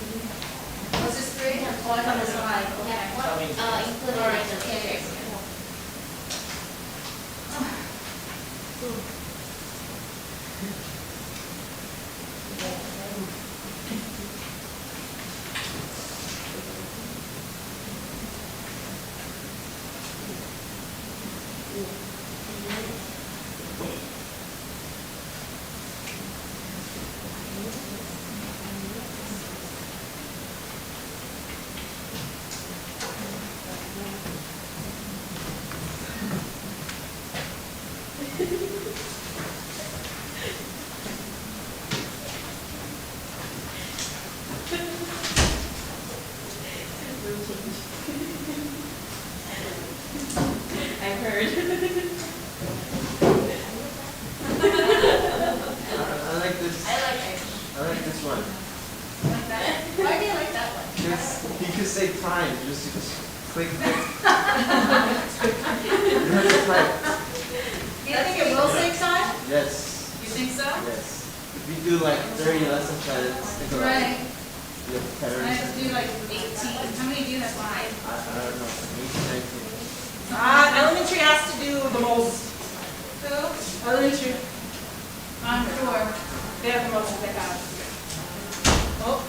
Speaker 1: Was this 3?
Speaker 5: Oh, I thought it was 5. Okay.
Speaker 1: Yeah, one included
Speaker 5: All right,
Speaker 1: in the
Speaker 5: okay.
Speaker 1: picture.
Speaker 5: I've heard.
Speaker 6: I like this. I like this one.
Speaker 5: Like that? Why do you like that one?
Speaker 6: Because you can save time. Just click. You don't have to type.
Speaker 5: You think it will save time?
Speaker 6: Yes.
Speaker 5: You think so?
Speaker 6: Yes. If you do like 30 lesson plans, think about
Speaker 5: Right.
Speaker 6: your
Speaker 5: I
Speaker 6: parents.
Speaker 5: have to do like 18. How many do you have? 5?
Speaker 6: I don't know. 18, 19.
Speaker 3: Elementary has to do the most.
Speaker 5: Who?
Speaker 3: Elementary,
Speaker 5: I'm sure.
Speaker 3: they have the most they have. Oh,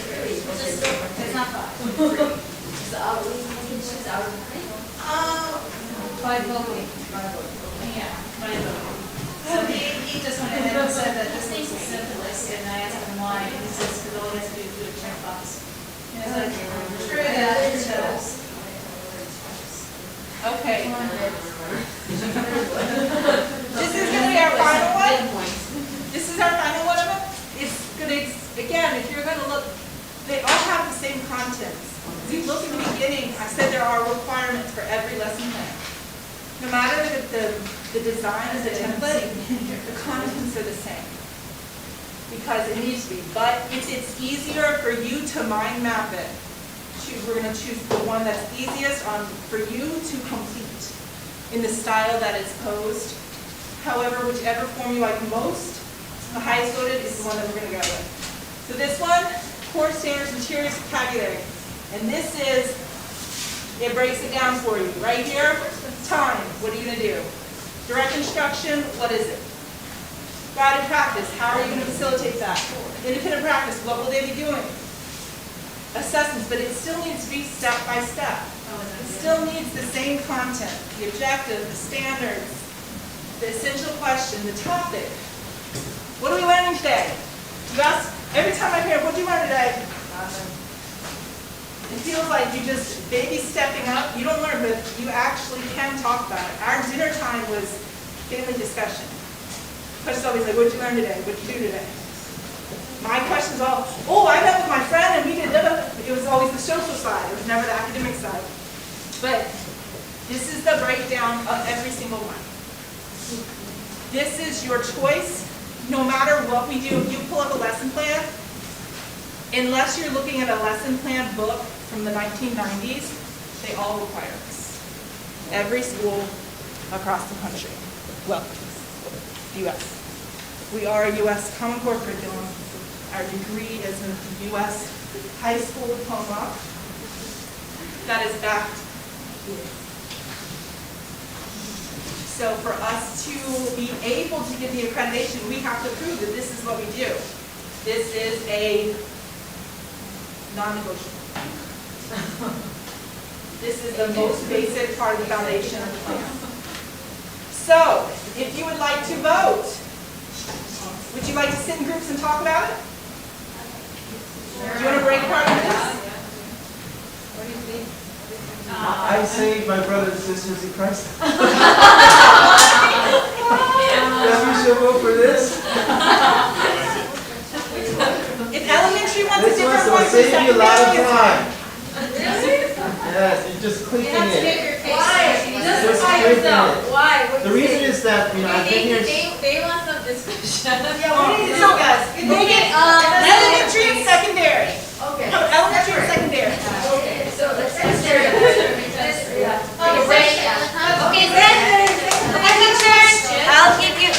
Speaker 5: It's not 5.
Speaker 1: So we can choose our 3.
Speaker 5: 5 voting. Yeah, 5 voting. So he just went ahead and said that this needs a simplest, and I asked him why. He says, because all he has to do is do a checkbox. And it's like, true that, it does.
Speaker 3: okay. This is gonna be our final one. This is our final one of them. It's gonna, again, if you're gonna look, they all have the same contents. If you look in the beginning, I said there are requirements for every lesson plan. No matter the design of the template, the contents are the same. Because it needs to be. But if it's easier for you to mind map it, we're gonna choose the one that's easiest for you to complete in the style that it's posed. However, whichever form you like most, the highest voted is the one that we're gonna go with. So this one, core standards, materials, vocabulary. And this is, it breaks it down for you. Right here, time, what are you gonna do? Direct instruction, what is it? Guided practice, how are you gonna facilitate that? Independent practice, what will they be doing? Assessments, but it still needs to be step by step. It still needs the same content, the objective, the standards, the essential question, the topic. What are we learning today? You ask, every time I hear, what did you learn today? It feels like you just baby stepping up. You don't learn, but you actually can talk about it. Our dinner time was family discussion. Questions always like, what did you learn today? What did you do today? My questions all, oh, I met with my friend and we did da. It was always the social side. It was never the academic side. But this is the breakdown of every single one. This is your choice. No matter what we do, if you pull up a lesson plan, unless you're looking at a lesson plan book from the 1990s, they all require this. Every school across the country. Well, U.S. We are a U.S. Common Core curriculum. Our degree is a U.S. high school diploma that is backed. So for us to be able to get the accreditation, we have to prove that this is what we do. This is a non-negotiable. This is the most basic part of the foundation of the plan. So, if you would like to vote, would you like to sit in groups and talk about it? Do you want to break part of this? What do you think?
Speaker 6: I say my brothers and sisters in Christ. Yes, we should vote for this.
Speaker 3: If elementary wants a
Speaker 6: This
Speaker 3: different
Speaker 6: one's
Speaker 3: one,
Speaker 6: gonna save you a lot of
Speaker 3: secondary,
Speaker 6: time. Yes, you're just clicking
Speaker 5: You have to
Speaker 6: it.
Speaker 5: get your face.
Speaker 1: Why?
Speaker 5: You
Speaker 6: Just
Speaker 1: Justify
Speaker 6: clicking
Speaker 1: yourself.
Speaker 6: it.
Speaker 1: Why? What
Speaker 6: The
Speaker 1: do you
Speaker 6: reason
Speaker 1: think?
Speaker 6: is just that, you know, I've been here.
Speaker 4: They want some discussion.
Speaker 3: Yeah, we need to discuss. Make it, elementary and secondary.
Speaker 1: Okay.
Speaker 3: Elementary and secondary.
Speaker 1: Okay, so let's start.
Speaker 4: Okay, then, teacher, I'll give you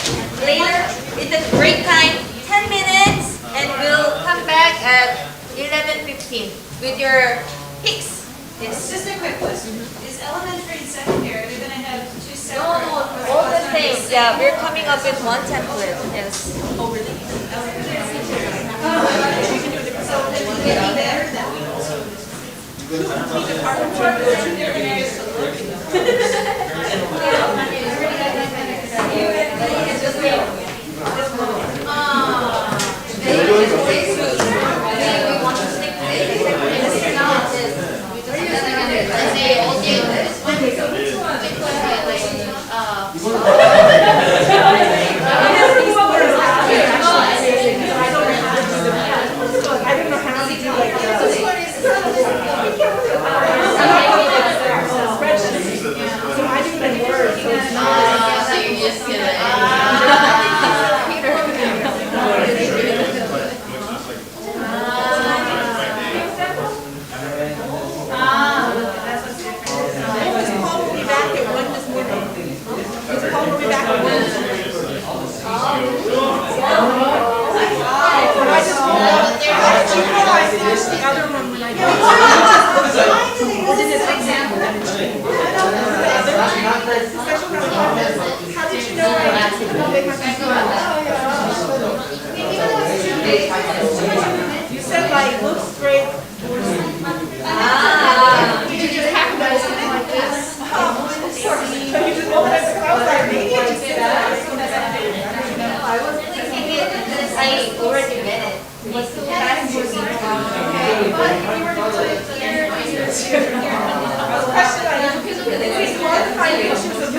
Speaker 4: later, in the break time, 10 minutes, and we'll come back at 11:15 with your picks.
Speaker 5: It's just a quick question. Is elementary and secondary, they're gonna have two separate?
Speaker 4: All the things, yeah, we're coming up with one template, yes.
Speaker 5: So then we get better that we also. Two different areas to look.
Speaker 3: You said like, looks great. Did you just hack that something like this? So you just open it, I was like, maybe I just did that.
Speaker 1: I was thinking it, I already read it. What's the
Speaker 3: Question I have, is what the foundations of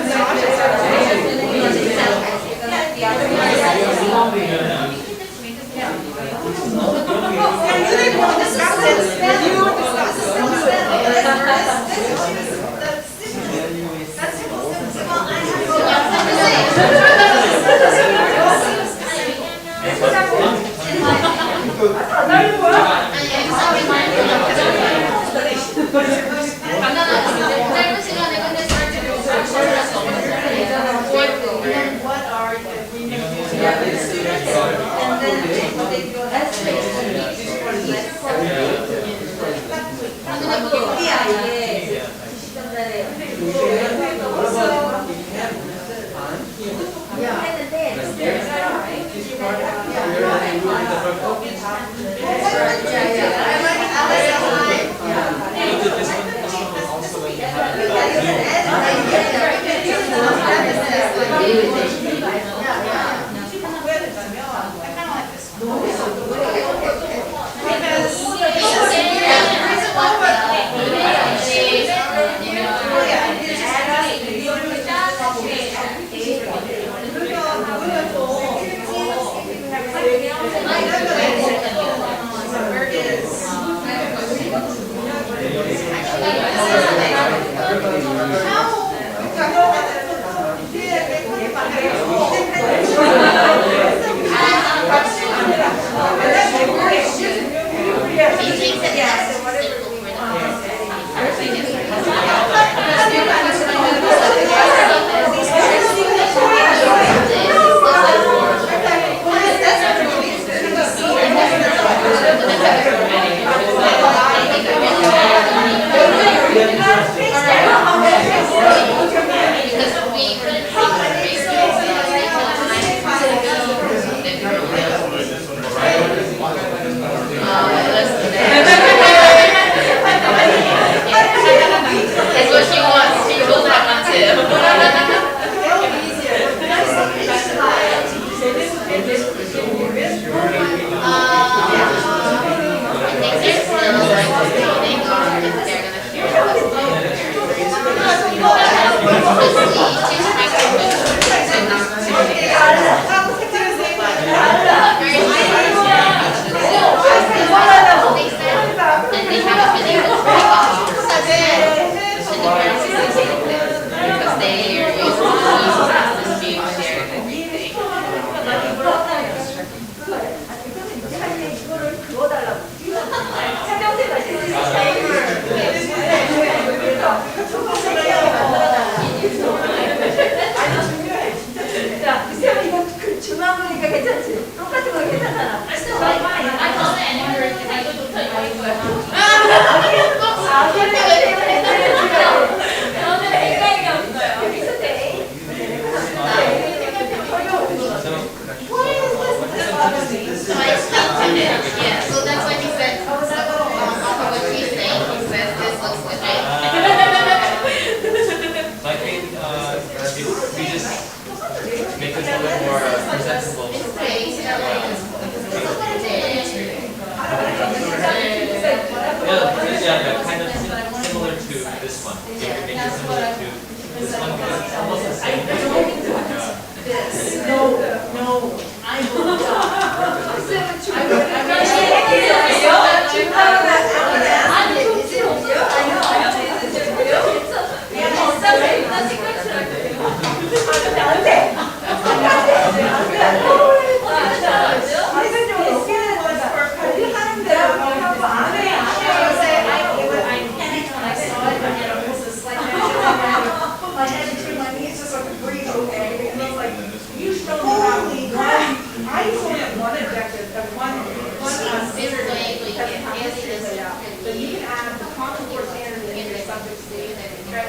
Speaker 3: what are the students and then what they do
Speaker 1: How?
Speaker 5: 그러니까 괜찮지? 똑같은 거 괜찮잖아.
Speaker 4: I still like mine. I love it anywhere. I go to play my foot.
Speaker 5: 아, 그래.
Speaker 4: 저는 생각이 없어요.
Speaker 5: 비슷해.
Speaker 4: So I explained to him, yeah, so that's why he said, off of what she's saying, he says this looks legit.
Speaker 6: So I think if we just make it a little more presentable. Yeah, kind of similar to this one. If we make it similar to this one, because it's almost the same.
Speaker 5: No, I will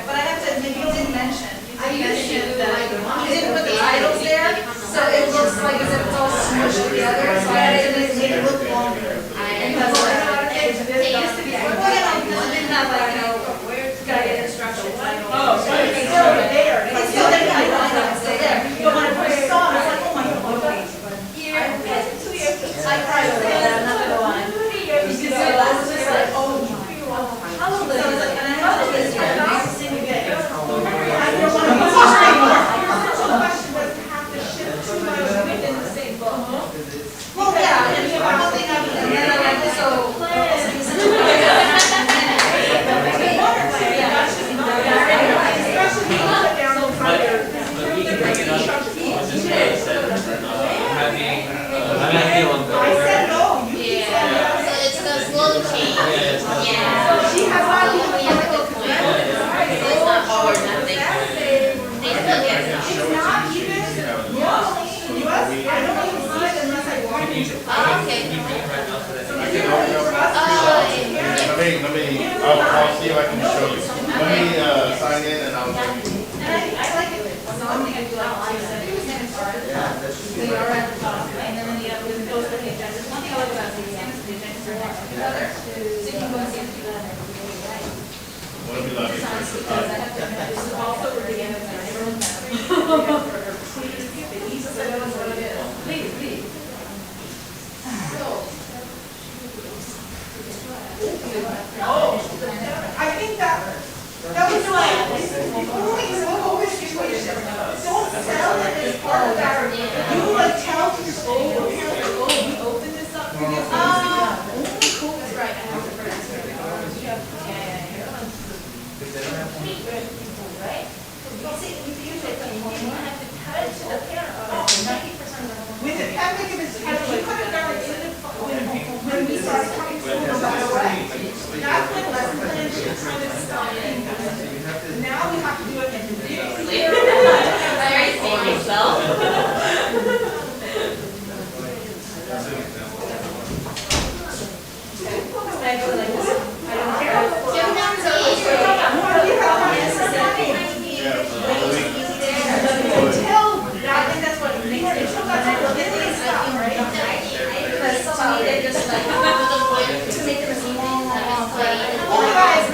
Speaker 7: But I have to admit, you didn't mention that you didn't put the titles there, so it looks like as if it's all smushed together, so I had to make it look longer. Because it used to be, well, this didn't have like, gotta get instructions.
Speaker 3: Oh, so
Speaker 7: It's still there, it's still there, I know it's still there. But when I first saw it, I was like, oh my God. I cried over that, I'm not gonna lie. So I was just like, oh, how old is it? And I know this is nice to see you get. I don't want to be teaching anymore.
Speaker 3: the question was to have to ship too much within the same book.
Speaker 7: Well, yeah, and you have something up, and then I like this, so.
Speaker 6: But we can bring it up with this way instead of having
Speaker 3: I said no, you
Speaker 4: Yeah,
Speaker 3: said no.
Speaker 4: so it's the slow change. Yeah.
Speaker 3: She has not even
Speaker 4: We have to go through it. So it's not all or nothing. They still get it.
Speaker 3: It's not even, normally, US, I don't even see it unless I walk into.
Speaker 4: Oh, okay.
Speaker 6: Can you bring it right now so that
Speaker 3: So
Speaker 6: we
Speaker 3: you
Speaker 6: can
Speaker 3: know, for us,
Speaker 8: Let me, I'll see if I can show you. Let me, sign in and I'll show you.
Speaker 7: I like it. Something I do like, so you are at the top, and then when the other one goes to the agenda. One thing I like about these is the agendas are next to each other. So you can go and see if you got it.
Speaker 8: Let me log in first.
Speaker 3: This is also where the end of the.
Speaker 5: Please, please.
Speaker 3: I think that was like, only in a COVID situation, don't sell it as part of our, you like tell people, oh, here, oh, we opened this up for you. Only cool is right, I have to pronounce it. With the pandemic, it was, you could have done it when we started coming to school right away. That's when lesson plans should kind of stop being done. Now we have to do it in the
Speaker 4: I already see myself.
Speaker 7: I think that's what it makes it. Because to me, they just like, to make them small, oh, guys,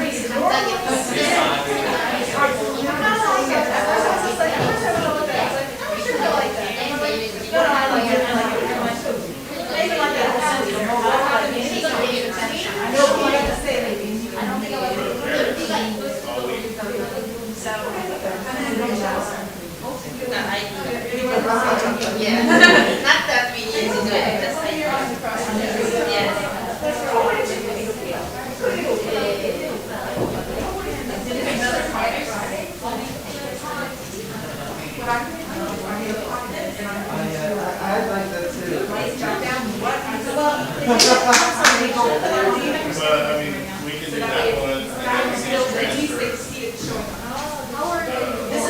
Speaker 4: Yeah, not that we need to do it, just like, yes.
Speaker 6: I'd like that too.
Speaker 8: But, I mean, we can do that one. And then we can just transfer.
Speaker 7: This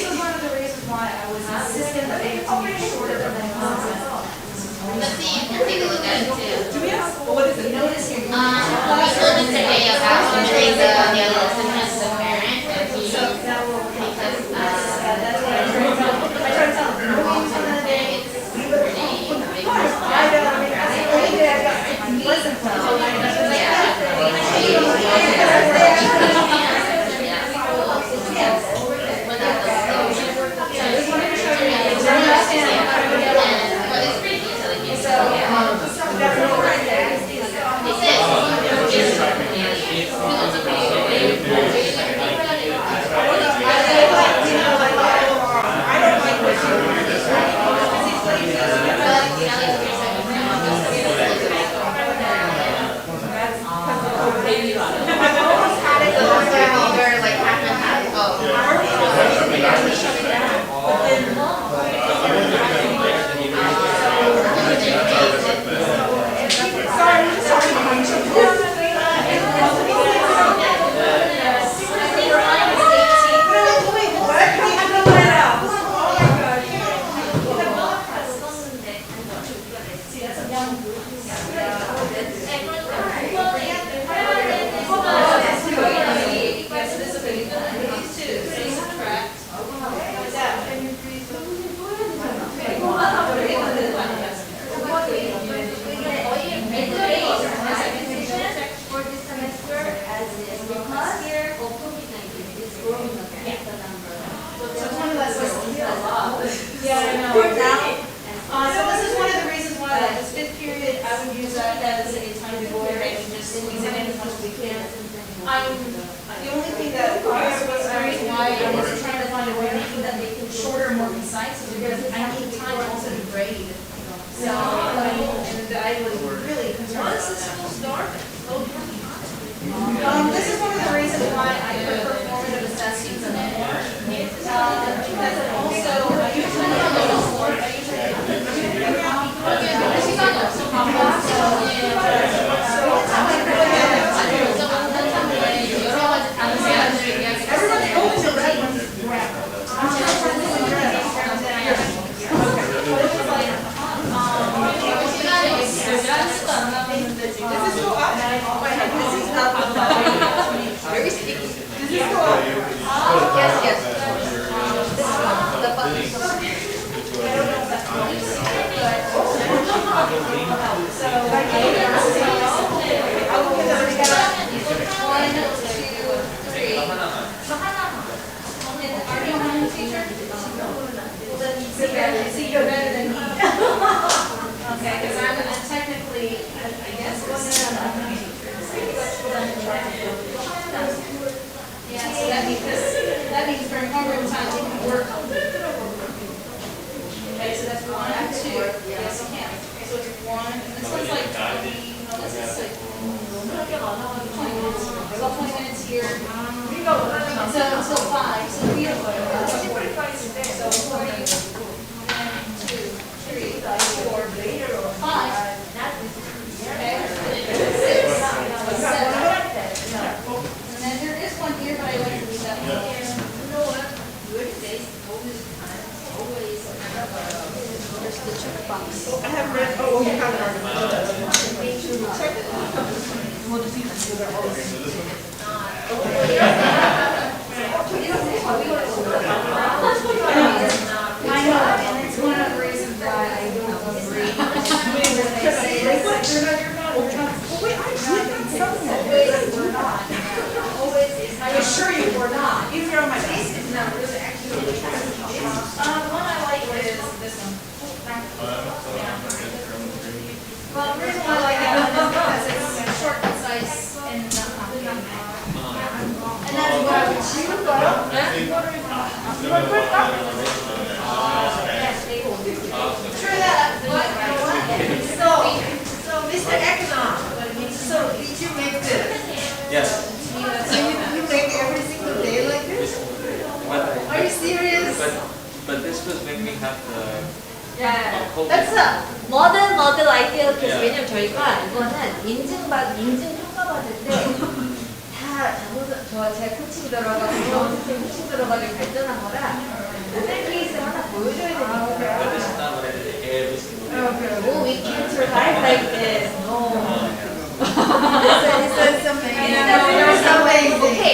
Speaker 7: is one of the reasons why I was just gonna make it to be shorter than the concept.
Speaker 9: Let's see, you can take a look at it too.
Speaker 3: Do we have, what is it?
Speaker 7: Notice here.
Speaker 9: We told him today about something the adolescent has the parent, and he, because,
Speaker 7: That's what I try to tell them. I try to tell them, no, I'm gonna
Speaker 9: it's pretty big.
Speaker 7: I know, I mean, that's the only thing I got, listen to them.
Speaker 1: 코칭 들어가고 코칭 들어가고 발전한 거라 모델 케이스 하나 보여줘야 되니까
Speaker 5: survive like this. No.
Speaker 7: He said something.
Speaker 5: There's something.
Speaker 1: Okay,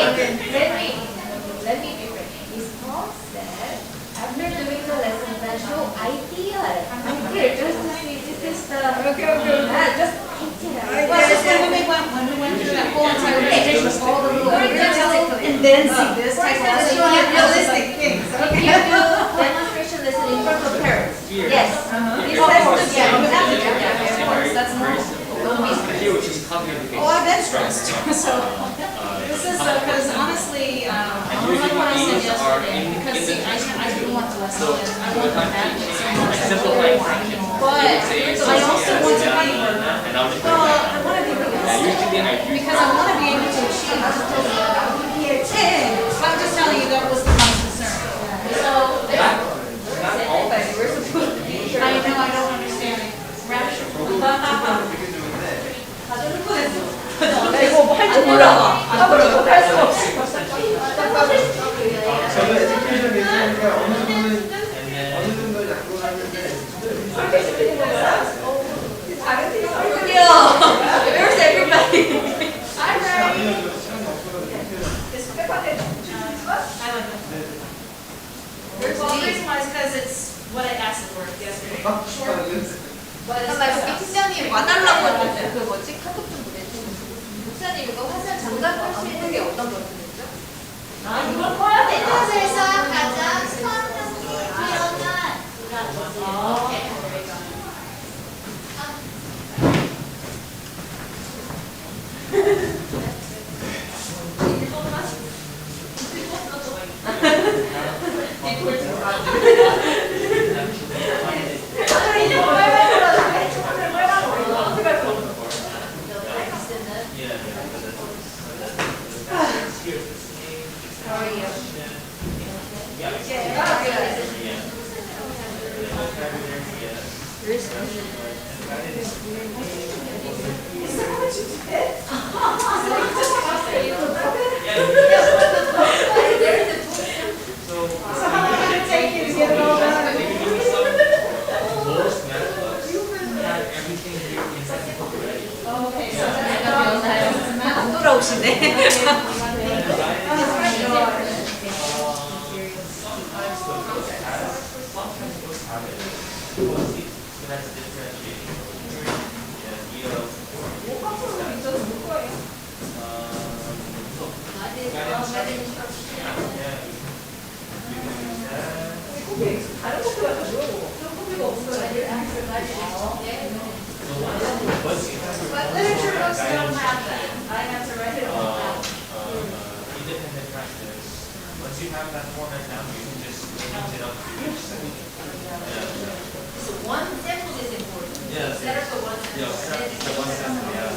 Speaker 1: let me be frank. Miss Paul said, after doing the lesson plan, show ideas. I'm here just to see this is the.
Speaker 7: Okay.
Speaker 1: Just ideas.
Speaker 5: Well, just when we went through that whole entire page, with all the little
Speaker 7: Exactly.
Speaker 5: and then see this type of
Speaker 7: Let's show
Speaker 5: lesson.
Speaker 7: realistic things.
Speaker 1: If you do demonstration lesson in front of parents, yes. This
Speaker 5: Of
Speaker 1: has
Speaker 5: course,
Speaker 1: to be
Speaker 5: yeah, you have to do
Speaker 1: done.
Speaker 5: that, of course, that's normal.
Speaker 6: Here, which is copy of the case.
Speaker 5: Oh, I've been stressed, so, this is, because honestly, I don't know what I said yesterday, because see, I do want the lesson, I want the math,
Speaker 6: Simplifying fraction.
Speaker 5: but I also want to be,
Speaker 6: And I'll just.
Speaker 5: well, I want to be realistic,
Speaker 6: Usually I use.
Speaker 5: because I want to be able to achieve, I'm just telling you, that was the most concern. So,
Speaker 1: Everybody, we're supposed to be here.
Speaker 5: I know, I don't understand it. Rapture. 이거 할줄 몰라. 앞으로 할 수 없어.
Speaker 8: 저는 에듀케이션 예술이니까 어느 정도는 약속을 하는데
Speaker 1: Where's everybody?
Speaker 5: Well, the reason why is because it's what I asked for yesterday.
Speaker 1: 팀장님 와달라고 했는데 그 뭐지 카톡 좀 보내주세요. 목사님 이거 화살 장갑 할 수 있는 게 어떤 버튼이죠?
Speaker 5: 이걸 꺼야 돼.
Speaker 9: 그래서 가장 수학적으로 뛰어난
Speaker 5: 안 돌아오시네. Literature books don't have that. I have to write it all out.
Speaker 6: Independent practice. Once you have that format down, you can just change it up to each section.
Speaker 1: So one sample is important.
Speaker 6: Yeah.
Speaker 1: Set up the one sample.
Speaker 6: Yeah, the one sample, yeah.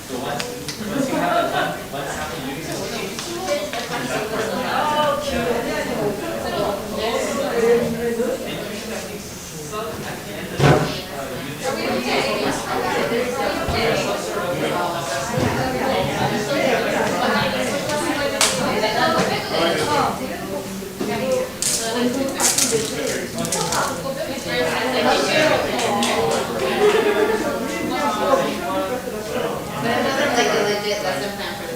Speaker 6: So once you have that one sample, you can just change.
Speaker 9: like a legit lesson plan for the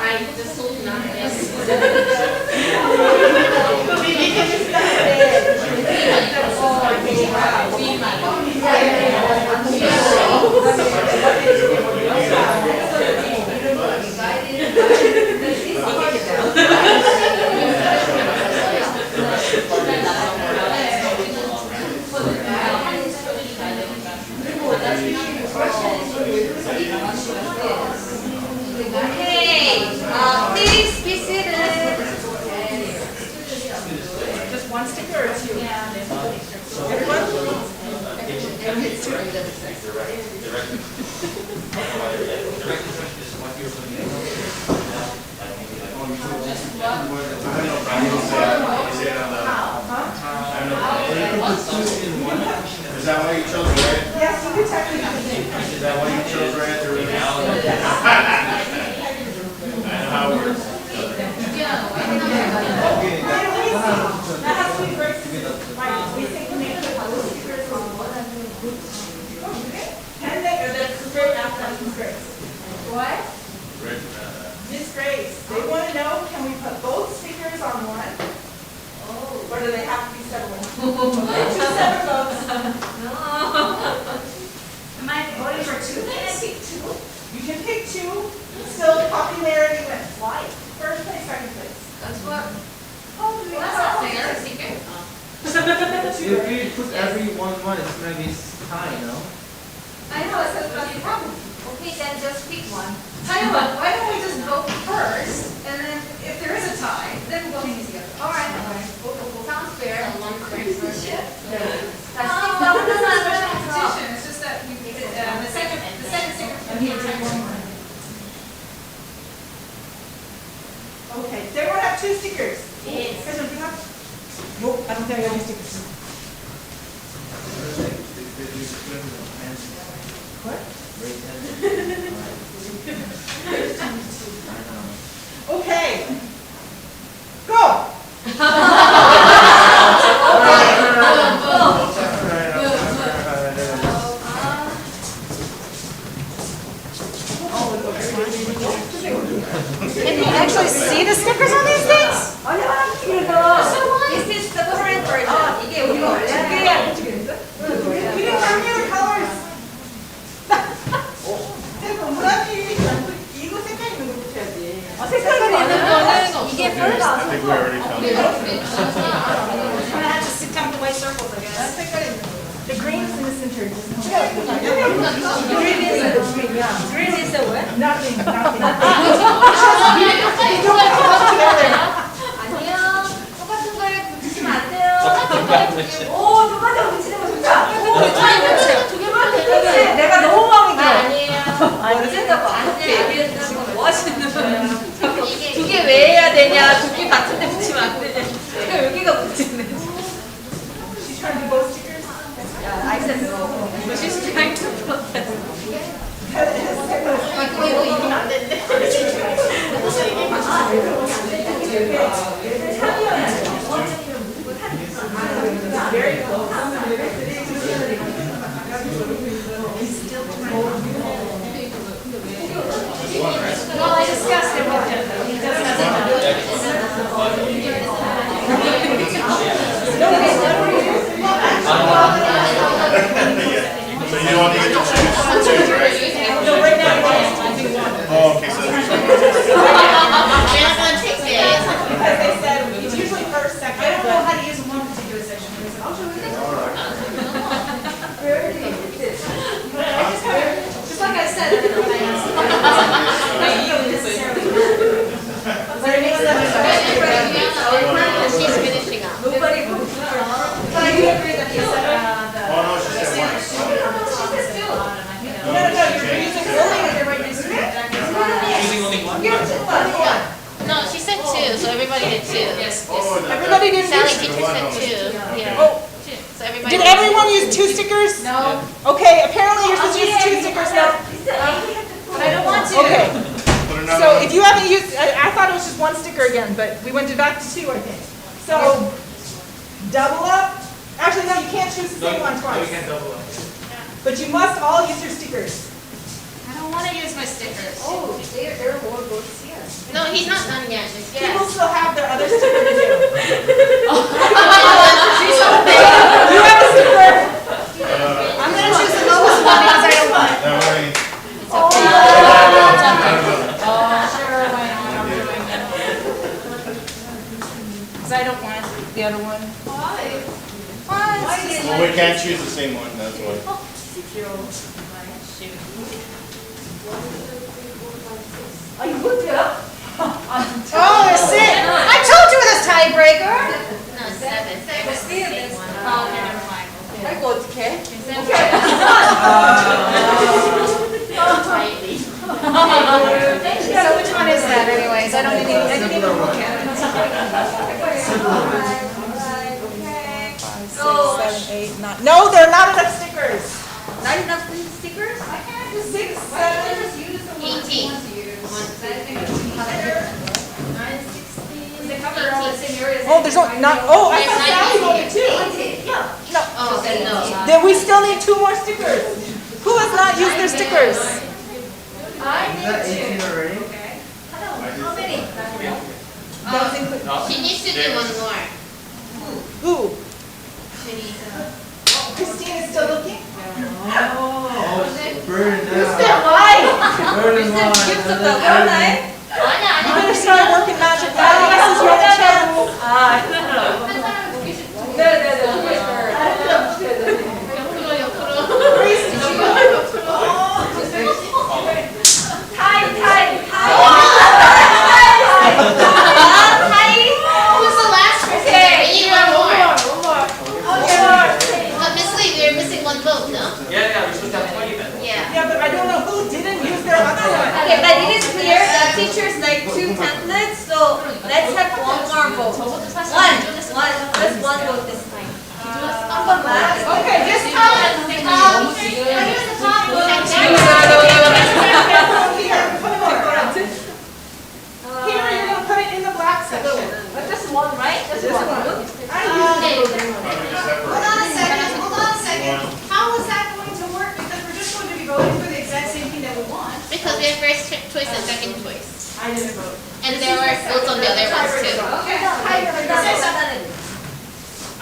Speaker 9: I just told you not to
Speaker 1: Please be seated.
Speaker 5: Just one sticker or two? Everyone?
Speaker 8: Is that why you chose red?
Speaker 3: Yes, you can technically.
Speaker 8: Is that why you chose red or red? I know how it works.
Speaker 3: That has to be very specific. Right, we think we make the color stickers on one. And then, that's straight after Miss Grace.
Speaker 1: What?
Speaker 8: Red,
Speaker 3: Miss Grace, they want to know, can we put both stickers on one?
Speaker 1: Oh.
Speaker 3: Or do they have to be separate? Okay, 2 separate votes.
Speaker 7: Am I voting for two?
Speaker 3: Can I pick 2? You can pick 2. Still popularity wins. Why? First place, second place.
Speaker 1: That's what.
Speaker 3: Oh,
Speaker 1: Well, that's not fair.
Speaker 10: If you put every one, it's gonna be tie, no?
Speaker 1: I know, it's a problem. Okay, then just pick one. Tell you what, why don't we just vote first, and then if there is a tie, then we'll change the other. All right. Sounds fair.
Speaker 5: One correct version.
Speaker 1: That's
Speaker 7: No, it's not a special competition, it's just that we, the second sticker.
Speaker 3: I'm here to take one more. Okay, does everyone have 2 stickers?
Speaker 5: Yes.
Speaker 3: Kristen, do you have? Nope, I don't think I have any stickers. What? Okay. Go!
Speaker 7: Can you actually see the stickers on these things?
Speaker 1: So what? This is the current version. 이게 우리가 원래 하는
Speaker 3: You didn't have any other colors. 동그라미 이거 색깔 있는 거 붙여야지.
Speaker 7: 색깔이 있는 거는 이게
Speaker 8: I think we already found it.
Speaker 7: I have to sit down the white circles, I guess.
Speaker 3: 색깔 있는 거. The green is in the center.
Speaker 1: Green is the what?
Speaker 3: Nothing.
Speaker 1: 아니요. 똑같은 거에 붙이면 안 돼요. 오, 똑같은 거 붙이는 거 좋다. 두개만 되는데 내가 너무 마음에 들어. 아니에요. 어쨌다고 안 돼. 지금 뭐 하시는 거예요? 두 개 왜 해야 되냐? 두 개 같은 데 붙이면 안 되냐? 여기가 붙이네.
Speaker 3: She's trying to do both stickers.
Speaker 1: I said no. But she's trying to protest.
Speaker 7: 이거 입으면 안 되는데.
Speaker 3: Very close.
Speaker 7: Well, I discussed it with him, though. He doesn't have
Speaker 8: So you only get to choose 2, right?
Speaker 3: No, right now,
Speaker 8: Oh, okay, so there's one.
Speaker 3: because they said it's usually first, second.
Speaker 7: I don't know how to use one particular section. I'll show you this. Just like I said, I don't know.
Speaker 9: She's finishing up.
Speaker 1: Nobody voted.
Speaker 7: But I do agree that the
Speaker 8: Oh, no, she said one.
Speaker 3: No, you're using only the right district.
Speaker 6: Using only one?
Speaker 9: No, she said 2, so everybody did 2.
Speaker 7: Yes,
Speaker 8: Oh,
Speaker 7: yes.
Speaker 8: that-
Speaker 3: Everybody did
Speaker 9: Sally
Speaker 3: two.
Speaker 9: teacher said 2. Yeah.
Speaker 3: Oh,
Speaker 9: 2. So everybody.
Speaker 3: did everyone use 2 stickers?
Speaker 7: No,
Speaker 3: Okay, apparently you're supposed to use 2 stickers now.
Speaker 7: but I don't want to.
Speaker 3: Okay,
Speaker 8: Put another
Speaker 3: so
Speaker 8: one.
Speaker 3: if you haven't used, I thought it was just 1 sticker again, but we went back to 2, I think. So, double up. Actually, no, you can't choose the same one
Speaker 6: No, we
Speaker 3: twice.
Speaker 6: can't double up.
Speaker 3: But you must all use your stickers.
Speaker 7: I don't want to use my stickers.
Speaker 1: Oh, there are more votes here.
Speaker 9: No, he's not done yet. Just
Speaker 3: People
Speaker 9: yet.
Speaker 3: still have their other sticker to do.
Speaker 7: She's so big.
Speaker 3: You have a sticker.
Speaker 7: I'm going to choose the lowest one because I don't want it.
Speaker 8: That way.
Speaker 7: Sure, why not? I'm doing it. Because I don't want the other one.
Speaker 1: Why?
Speaker 7: Why?
Speaker 8: Well, we can't choose the same one, that's why.
Speaker 1: Are you good, girl?
Speaker 7: Oh, there's 6. I told you this tiebreaker.
Speaker 9: No, 7.
Speaker 7: Oh, okay, never mind.
Speaker 1: 아이고, 어떡해?
Speaker 9: Quietly.
Speaker 7: So which one is that anyways? I didn't even look at it.
Speaker 3: 5, 6, 7, 8, 8, 9. No, there are not enough stickers.
Speaker 1: Not enough stickers?
Speaker 3: I can't do 6, 7.
Speaker 9: 18.
Speaker 3: Oh, there's not. Oh, I thought Sally wanted 2. No.
Speaker 9: Oh, then no.
Speaker 3: Then we still need 2 more stickers. Who has not used their stickers?
Speaker 10: Is that 18 already?
Speaker 1: How many?
Speaker 3: Doesn't include.
Speaker 9: She needs to do one more.
Speaker 3: Who?
Speaker 9: She needs
Speaker 3: Christine is still looking?
Speaker 10: Oh, it's burning
Speaker 3: Who's
Speaker 10: now.
Speaker 3: that? Why?
Speaker 10: Burning one.
Speaker 1: Gift of the one,
Speaker 3: You better start working magic now. This is your channel.
Speaker 9: Who's the last person? We need one more. But Miss Lee, we're missing one vote, no?
Speaker 6: Yeah, we're supposed to have 20 then.
Speaker 9: Yeah.
Speaker 3: Yeah, but I don't know who didn't use their other one.
Speaker 1: Okay, but it is clear that teachers like 2 templates, so let's have one more vote. Just one vote this time.
Speaker 3: Okay, just count. Here, you're going to put it in the black section.
Speaker 1: But just one, right? Just one.
Speaker 7: Hold on a second. How is that going to work? Because we're just going to be voting for the exact same thing that we want.
Speaker 9: Because we have first choice and second choice.
Speaker 3: I didn't vote.
Speaker 9: And there were votes on the other ones too.
Speaker 7: Okay.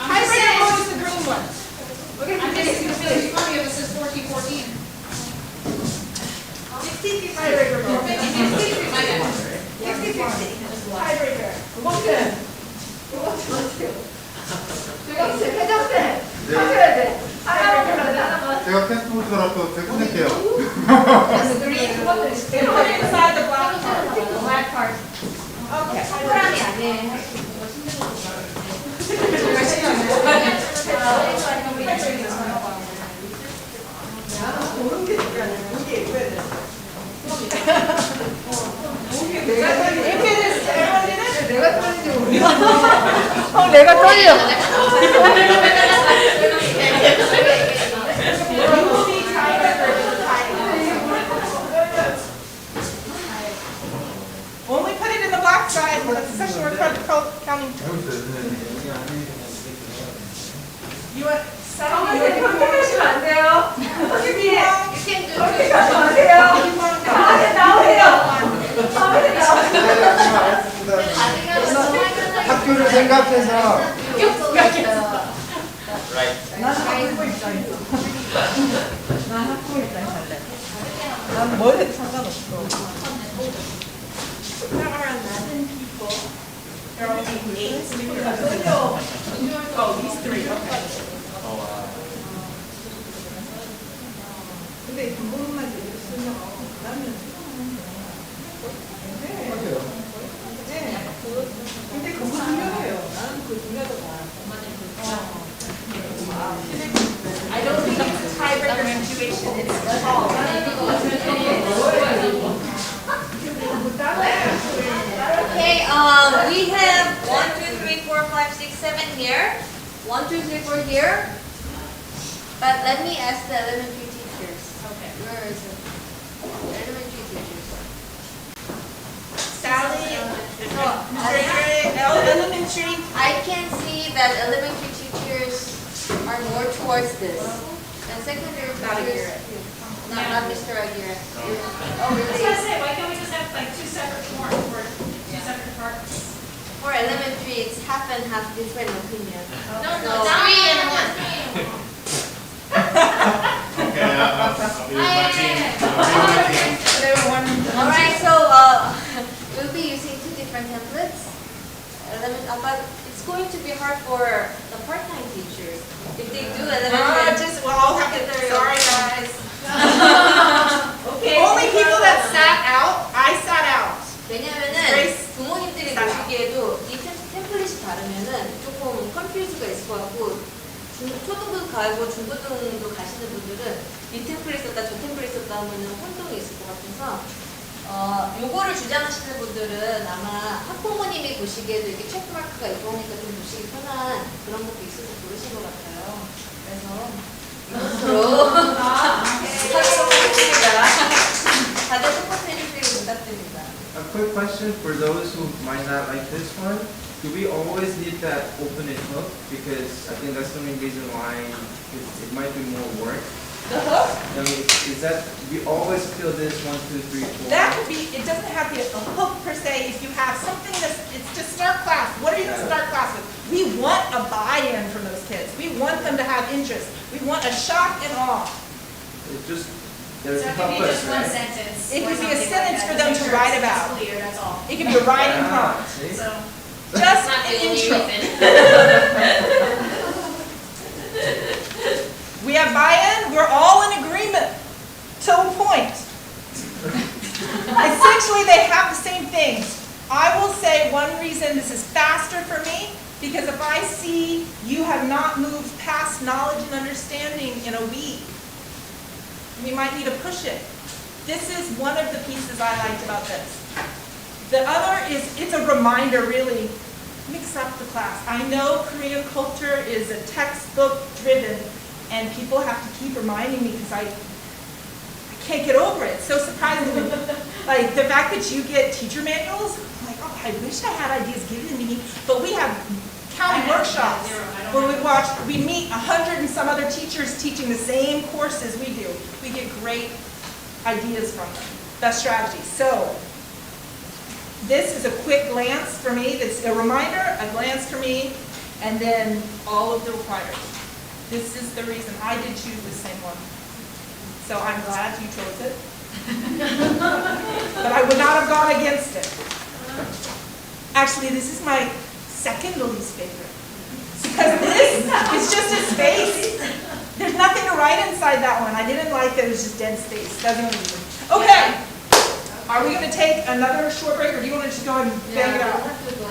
Speaker 3: Tiebreaker vote is the green one.
Speaker 7: I'm just confused. Mommy, it says 14-14.
Speaker 3: Tiebreaker vote.
Speaker 7: 50-50. My bad.
Speaker 3: 50-50. Tiebreaker. Okay.
Speaker 8: 제가 패스트푸드라서 제가 끝낼게요.
Speaker 3: Put it inside the black part. Okay. 내가 떨려. Only put it in the black side, but that's the section we're counting. You want some? You can 안 돼요.
Speaker 10: 학교를 생각해서
Speaker 3: 난 학교 입장에 살래. 난 뭘 해도 상관없어. There are 11 people. There are only 8 speakers. Oh, these 3. Okay. 근데 그 부분만 쓰면 나는 근데 그거 중요해요. 나는 그거 중요하더라. I don't think it's a tiebreaker situation. It's called.
Speaker 1: Okay, we have 1, 2, 3, 4, 5, 6, 7 here. 1, 2, 3, 4 here. But let me ask the elementary teachers. Okay, where is it? The elementary teachers.
Speaker 3: Sally, elementary.
Speaker 1: I can see that elementary teachers are more towards this. And secondary teachers, not Mr. Aguirre. Oh, really?
Speaker 7: Why can't we just have like 2 separate forms for 2 separate departments?
Speaker 1: For elementary, it's half and half different opinion.
Speaker 9: No, 3 and 1.
Speaker 8: Okay, I'll be with my team. I'll be with my team.
Speaker 1: Alright, so we'll be using 2 different templates. But it's going to be hard for the part-time teachers. If they do elementary,
Speaker 3: We'll all have to, sorry guys.
Speaker 1: okay.
Speaker 3: Only people that sat out, I sat out.
Speaker 1: 왜냐면은 부모님들이 보시기에도 이 템플릿이 다르면은 조금 컨퓨즈가 있을 것 같고 초등부 가고 중고등도 가시는 분들은 이 템플릿 썼다 저 템플릿 썼다 하면은 혼동이 있을 것 같아서 요거를 주장하시는 분들은 아마 학부모님이 보시기에도 이렇게 체크마크가 있고 하니까 좀 보시기 편한 그런 것도 있어서 고르신 것 같아요. 이것으로 하도록 하겠습니다. 다들 똑같은 해주시길 부탁드립니다.
Speaker 10: A quick question for those who might not like this one. Do we always need that open and hook? Because I think that's the main reason why it might be more work.
Speaker 3: The hook,
Speaker 10: I mean, is that, we always feel this 1, 2, 3, 4?
Speaker 3: that could be, it doesn't have to be a hook per se. If you have something that's, it's to start class. What are you going to start class with? We want a buy-in from those kids. We want them to have interest. We want a shock and awe.
Speaker 10: It's just,
Speaker 5: So
Speaker 10: there's
Speaker 5: it
Speaker 10: a
Speaker 5: could be just one
Speaker 10: right?
Speaker 5: sentence.
Speaker 3: It
Speaker 5: or
Speaker 3: could be a
Speaker 5: something like
Speaker 3: sentence
Speaker 5: that
Speaker 3: for
Speaker 5: to
Speaker 3: them
Speaker 5: make
Speaker 3: to
Speaker 5: sure
Speaker 3: write
Speaker 5: it's
Speaker 3: about.
Speaker 5: clear, that's all.
Speaker 3: It could be a writing prompt.
Speaker 10: See?
Speaker 5: So,
Speaker 3: Just
Speaker 5: not
Speaker 3: an
Speaker 5: doing
Speaker 3: intro.
Speaker 5: anything.
Speaker 3: We have buy-in, we're all in agreement to a point. Essentially, they have the same things. I will say one reason this is faster for me, because if I see you have not moved past knowledge and understanding in a week, we might need to push it. This is one of the pieces I liked about this. The other is, it's a reminder really, mix up the class. I know Korean culture is a textbook driven, and people have to keep reminding me because I can't get over it. It's so surprising to me. Like the fact that you get teacher manuals, I'm like, oh, I wish I had ideas given to me. But we have county workshops where we meet 100 and some other teachers teaching the same courses we do. We get great ideas from them, best strategies. So this is a quick glance for me. That's a reminder, a glance for me, and then all of the requirements. This is the reason I did choose the same one. So I'm glad you chose it. But I would not have gone against it. Actually, this is my second least favorite. Because this is just a space. There's nothing to write inside that one. I didn't like that it was just dead space. Doesn't even. Okay. Are we going to take another short break, or do you want to just go and bang it out?
Speaker 1: we'll have to go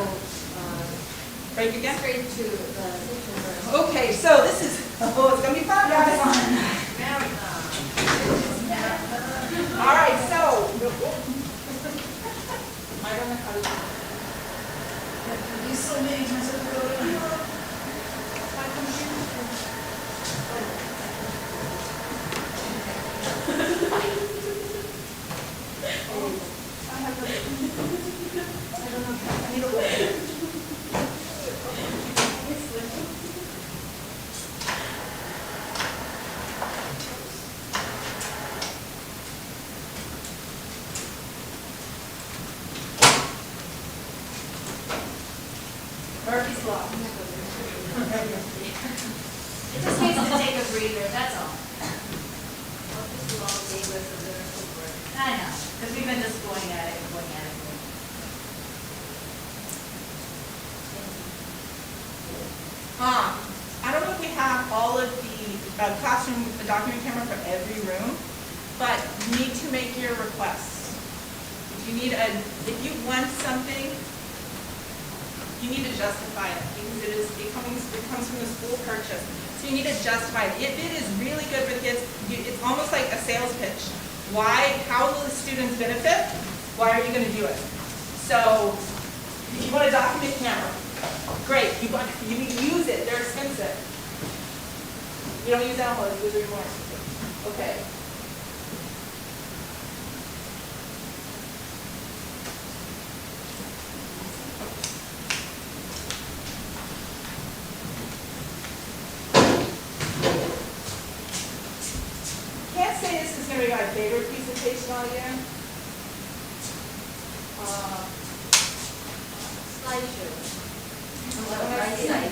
Speaker 3: Break again?
Speaker 1: straight to the picture.
Speaker 3: Okay, so this is, oh, it's going to be fun, guys. All right, so. I don't know how to do it.
Speaker 7: You so many times over the
Speaker 3: Murphy's Law.
Speaker 5: It just needs to take a breather, that's all. I know, because we've been just going at it, going at it.
Speaker 3: I don't know if we have all of the classroom document camera for every room, but you need to make your requests. If you want something, you need to justify it because it comes from the school purchase. So you need to justify it. If it is really good for the kids, it's almost like a sales pitch. How will the students benefit? Why are you going to do it? So if you want a document camera, great. You need to use it. They're expensive. You don't use downloads, those are more expensive. Okay. Can't say this is going to be my favorite presentation all year.
Speaker 1: Slideshow.
Speaker 3: Right
Speaker 1: side.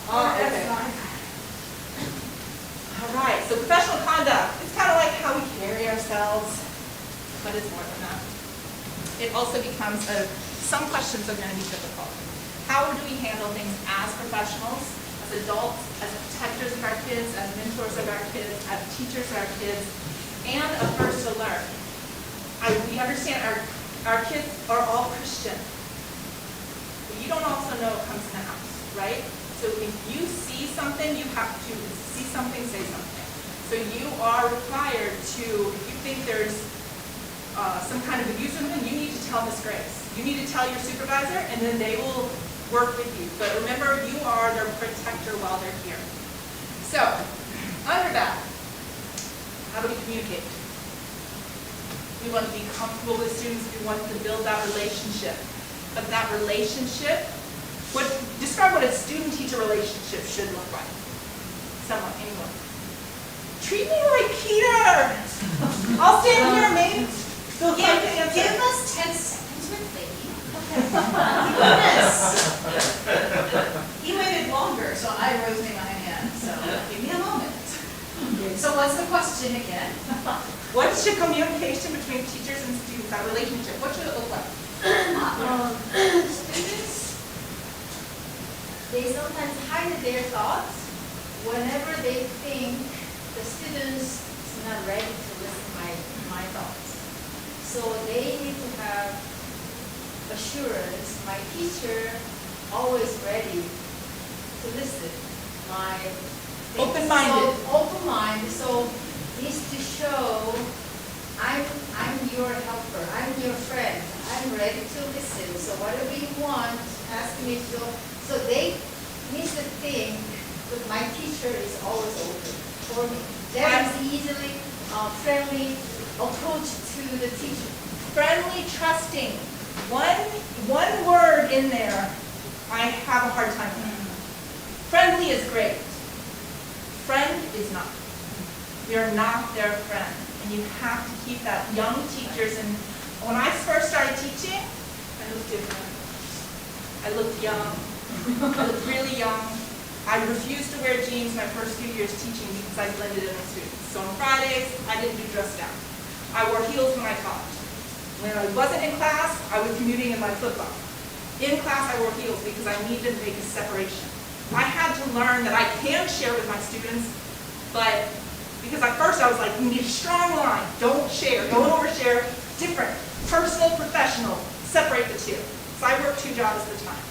Speaker 3: Okay. All right, so professional conduct. It's kind of like how we carry ourselves, but it's more than that. It also becomes some questions are going to be difficult. How do we handle things as professionals, as adults, as protectors of our kids, as mentors of our kids, as teachers of our kids, and a first to learn? We understand our kids are all Christian. But you don't also know what comes in the house, right? So if you see something, you have to see something, say something. So you are required to, if you think there's some kind of abuse or something, you need to tell Miss Grace. You need to tell your supervisor, and then they will work with you. But remember, you are their protector while they're here. So Under that, how do we communicate? We want to be comfortable with students. We want to build that relationship. But that relationship, describe what a student-teacher relationship should look like. Someone, anyone. Treat me like Peter. I'll stand here, maybe.
Speaker 5: Give us 10 seconds with Vicky. Goodness. He waited longer, so I rose my hand, so give me a moment. So what's the question again?
Speaker 3: What's your communication between teachers and students, that relationship? What should it look like?
Speaker 1: Students, they sometimes hide their thoughts whenever they think the students is not ready to listen to my thoughts. So they need to have assurance, my teacher always ready to listen. My
Speaker 3: Open-minded.
Speaker 1: So, open-minded, so needs to show I'm your helper, I'm your friend, I'm ready to listen. So whatever you want, ask me to. So they need to think that my teacher is always open for me. That is easily friendly approach to the teacher.
Speaker 3: Friendly, trusting. One word in there, I have a hard time with. Friendly is great. Friend is not. We are not their friend. And you have to keep that. Young teachers, and when I first started teaching, I looked different. I looked young. I looked really young. I refused to wear jeans my first few years teaching because I blended in with students. So on Fridays, I didn't do dress down. I wore heels when I taught. When I wasn't in class, I was commuting in my flip-flop. In class, I wore heels because I needed to make a separation. I had to learn that I can share with my students, but because at first I was like, you need a strong line. Don't share, don't overshare. Different, personal, professional, separate the two. So I worked 2 jobs at a time.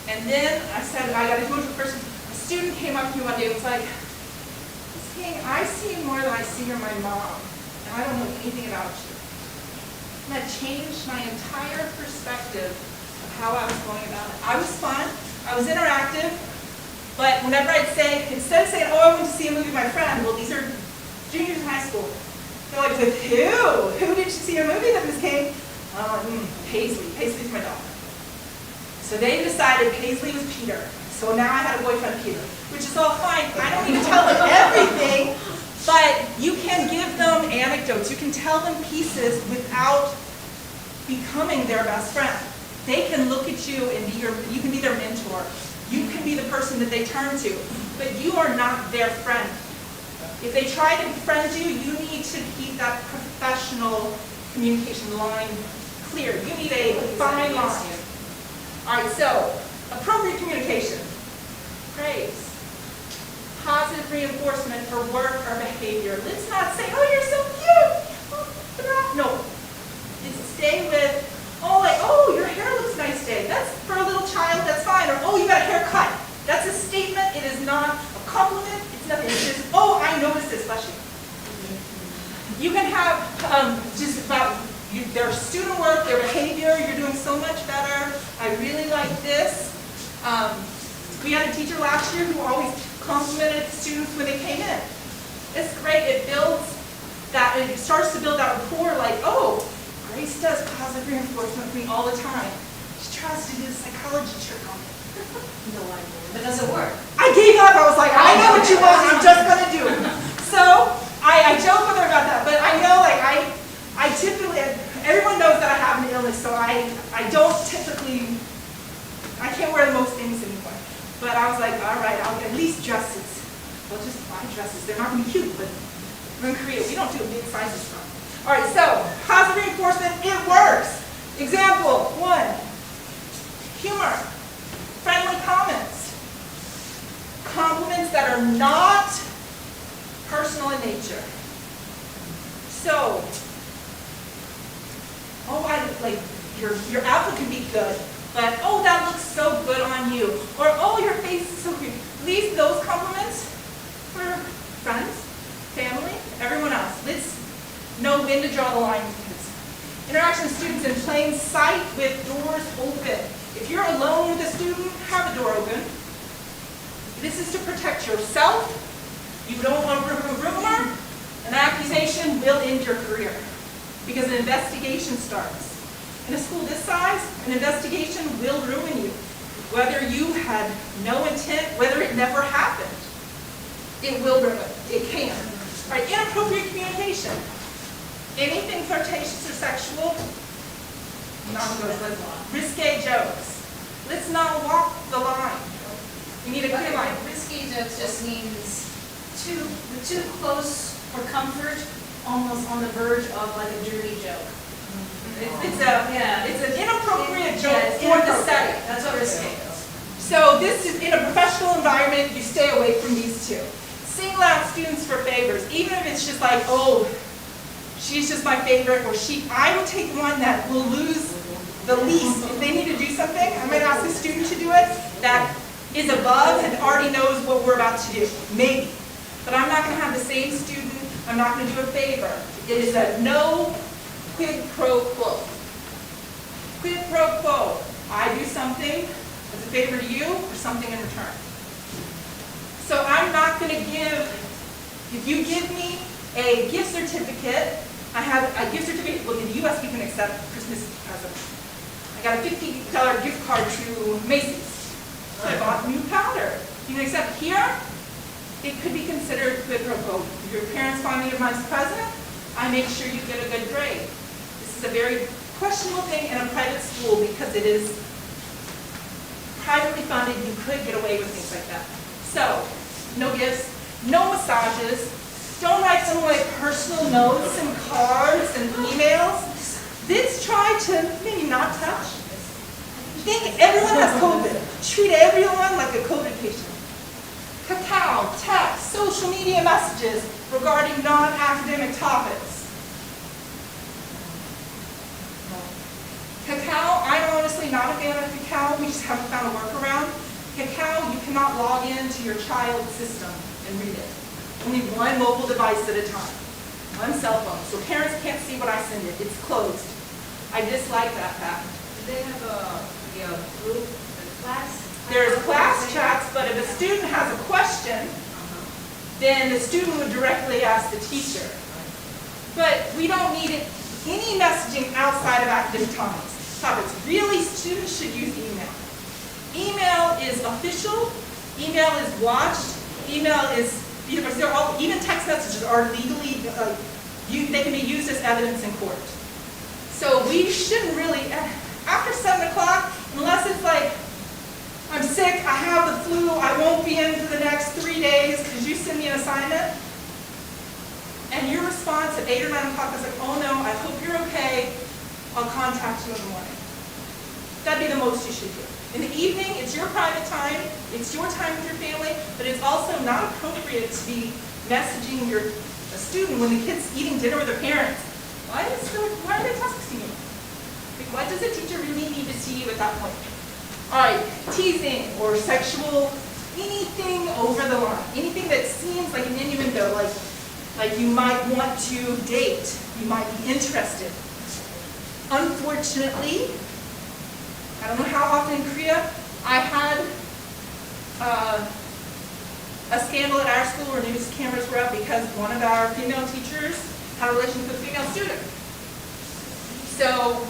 Speaker 3: And then I said, I got to go to a person. A student came up to me one day and was like, Ms. King, I see you more than I see your my mom, and I don't know anything about you. And that changed my entire perspective of how I was going about it. I was fun. I was interactive, but whenever I'd say, instead of saying, oh, I went to see a movie with my friend, well, these are juniors in high school. They're like, with who? Who did you see a movie with, Ms. King? Paisley. Paisley's my daughter. So they decided Paisley was Peter. So now I had a boyfriend, Peter, which is all fine. I don't need to tell them everything, but you can give them anecdotes. You can tell them pieces without becoming their best friend. They can look at you and you can be their mentor. You can be the person that they turn to, but you are not their friend. If they try to befriend you, you need to keep that professional communication line clear. You need a fine line. All right, so appropriate communication. Praise. Positive reinforcement for work or behavior. Let's not say, oh, you're so cute. No. It's stay with, oh, your hair looks nice today. That's for a little child, that's fine. Or, oh, you got a haircut. That's a statement. It is not a compliment. It's nothing. It's just, oh, I noticed this, bless you. You can have just about their student work, their behavior. You're doing so much better. I really like this. We had a teacher last year who always complimented students when they came in. It's great. It builds that, it starts to build that rapport like, oh, Grace does positive reinforcement with me all the time. She tries to do the psychology trick on me.
Speaker 5: No idea. But does it work?
Speaker 3: I gave up. I was like, I know what you want. I'm just going to do it. So I joke with her about that. But I know, like, I typically, everyone knows that I have an illness, so I don't typically, I can't wear most things anymore. But I was like, all right, I'll get at least dresses. We'll just buy dresses. They're not going to be cute, but we're in Korea. We don't do big sizes from. All right, so positive reinforcement, it works. Example 1, humor, friendly comments, compliments that are not personal in nature. So, oh, your outfit can be good, but oh, that looks so good on you, or oh, your face is so cute. Leave those compliments for friends, family, everyone else. Let's know when to draw the line with kids. Interaction with students in plain sight with doors open. If you're alone with a student, have a door open. This is to protect yourself You don't want a rumor, an accusation will end your career because an investigation starts. In a school this size, an investigation will ruin you. Whether you had no intent, whether it never happened, it will ruin. It can. Right? Inappropriate communication. Anything flirtatious or sexual, non-negotiable. Risque jokes. Let's not walk the line. We need a clear line.
Speaker 5: Risky jokes just means too close for comfort, almost on the verge of like a dirty joke.
Speaker 3: It's an inappropriate joke
Speaker 5: Yeah,
Speaker 3: for the
Speaker 5: inappropriate.
Speaker 3: setting.
Speaker 5: That's what risky is.
Speaker 3: So this is in a professional environment, you stay away from these two. Single out students for favors, even if it's just like, oh, she's just my favorite, or I will take one that will lose the least. If they need to do something, I might ask a student to do it that is above and already knows what we're about to do, maybe. But I'm not going to have the same student, I'm not going to do a favor. It is a no quid pro quo. Quid pro quo. I do something as a favor to you or something in return. So I'm not going to give, if you give me a gift certificate, I have a gift certificate, well in the US we can accept Christmas presents. I got a $50 gift card to Macy's. So I bought new powder. You can accept here, it could be considered quid pro quo. If your parents buy me your month's present, I make sure you get a good grade. This is a very questionable thing in a private school because it is privately funded. You could get away with things like that. So, no gifts, no massages. Don't write someone like personal notes and cards and emails. Let's try to maybe not touch. Think everyone has COVID. Treat everyone like a COVID patient. Cacao, text, social media messages regarding non-academic topics. Cacao, I'm honestly not a fan of Cacao. We just haven't found a workaround. Cacao, you cannot log into your child's system and read it. Only one mobile device at a time. One cell phone. So parents can't see what I send it. It's closed. I dislike that fact.
Speaker 4: Do they have a group, a class?
Speaker 3: There's class chats, but if a student has a question, then the student would directly ask the teacher. But we don't need any messaging outside of academic topics. Really, students should use email. Email is official. Email is watched. Email is, even text messages are legally, they can be used as evidence in court. So we shouldn't really, after 7 o'clock, unless it's like, I'm sick, I have the flu, I won't be in for the next 3 days because you send me an assignment. And your response at 8 or 9 o'clock is like, oh no, I hope you're okay, I'll contact you in the morning. That'd be the most you should do. In the evening, it's your private time, it's your time with your family, but it's also not appropriate to be messaging a student when the kid's eating dinner with their parents. Why are they texting you? Like, what does a teacher really need to see you at that point? All right, teasing or sexual, anything over the line, anything that seems like an innuendo, like you might want to date, you might be interested. Unfortunately, I don't know how often in Korea, I had a scandal at our school where news cameras were up because one of our female teachers had a relationship with a female student. So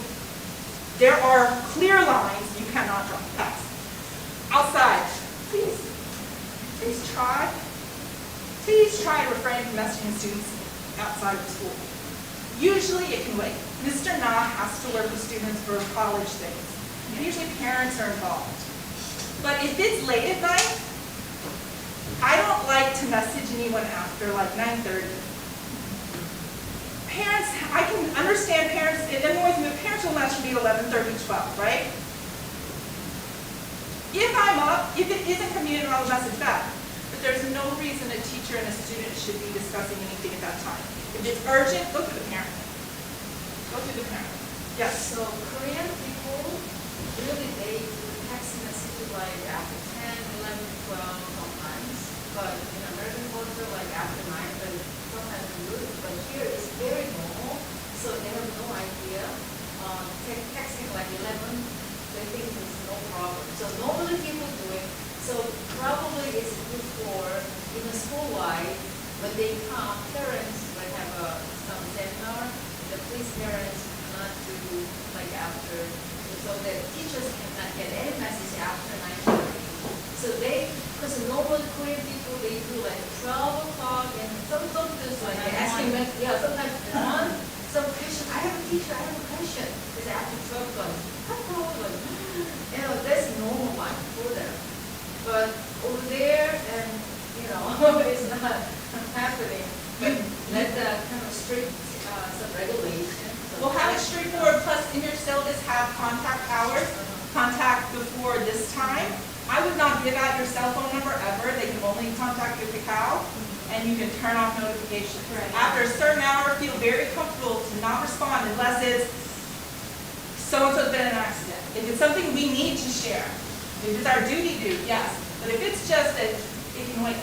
Speaker 3: there are clear lines you cannot drop past. Outside, please try to refrain from messaging students outside of school. Usually it can wait. Mr. Na has to work with students for college things. And usually parents are involved. But if it's late at night, I don't like to message anyone after like 9:30. Parents, I can understand parents, parents will message me at 11:30, 12, right? If I'm up, if it isn't convenient, I'll message back. But there's no reason a teacher and a student should be discussing anything at that time. If it's urgent, go to the parent. Go to the parent. Yes?
Speaker 4: So Korean people, really they text messages like after 10, 11, 12 sometimes. But in American culture, like after 9, but sometimes rude. But here it's very normal, so they have no idea. Texting like 11, they think it's no problem. So normally people do it. So probably it's good for, in a school-wide, parents might have some seminar, please parents not to like after, so that teachers cannot get any message after 9:30. So because normally Korean people, they do like 12 o'clock and some students like they asking me, sometimes 1, some question, I have a teacher, I have a question. It's after 12 o'clock. No problem. That's normal life for them. But over there, and it's not happening. But let the kind of strict some regulation.
Speaker 3: We'll have it straightforward, plus in your syllabus have contact hours, contact before this time. I would not give out your cell phone number ever. They can only contact your Kakao, and you can turn off notifications. After a certain hour, feel very comfortable to not respond unless it's so-and-so's been in an accident. If it's something we need to share, if it's our duty to, yes. But if it's just that it can wait,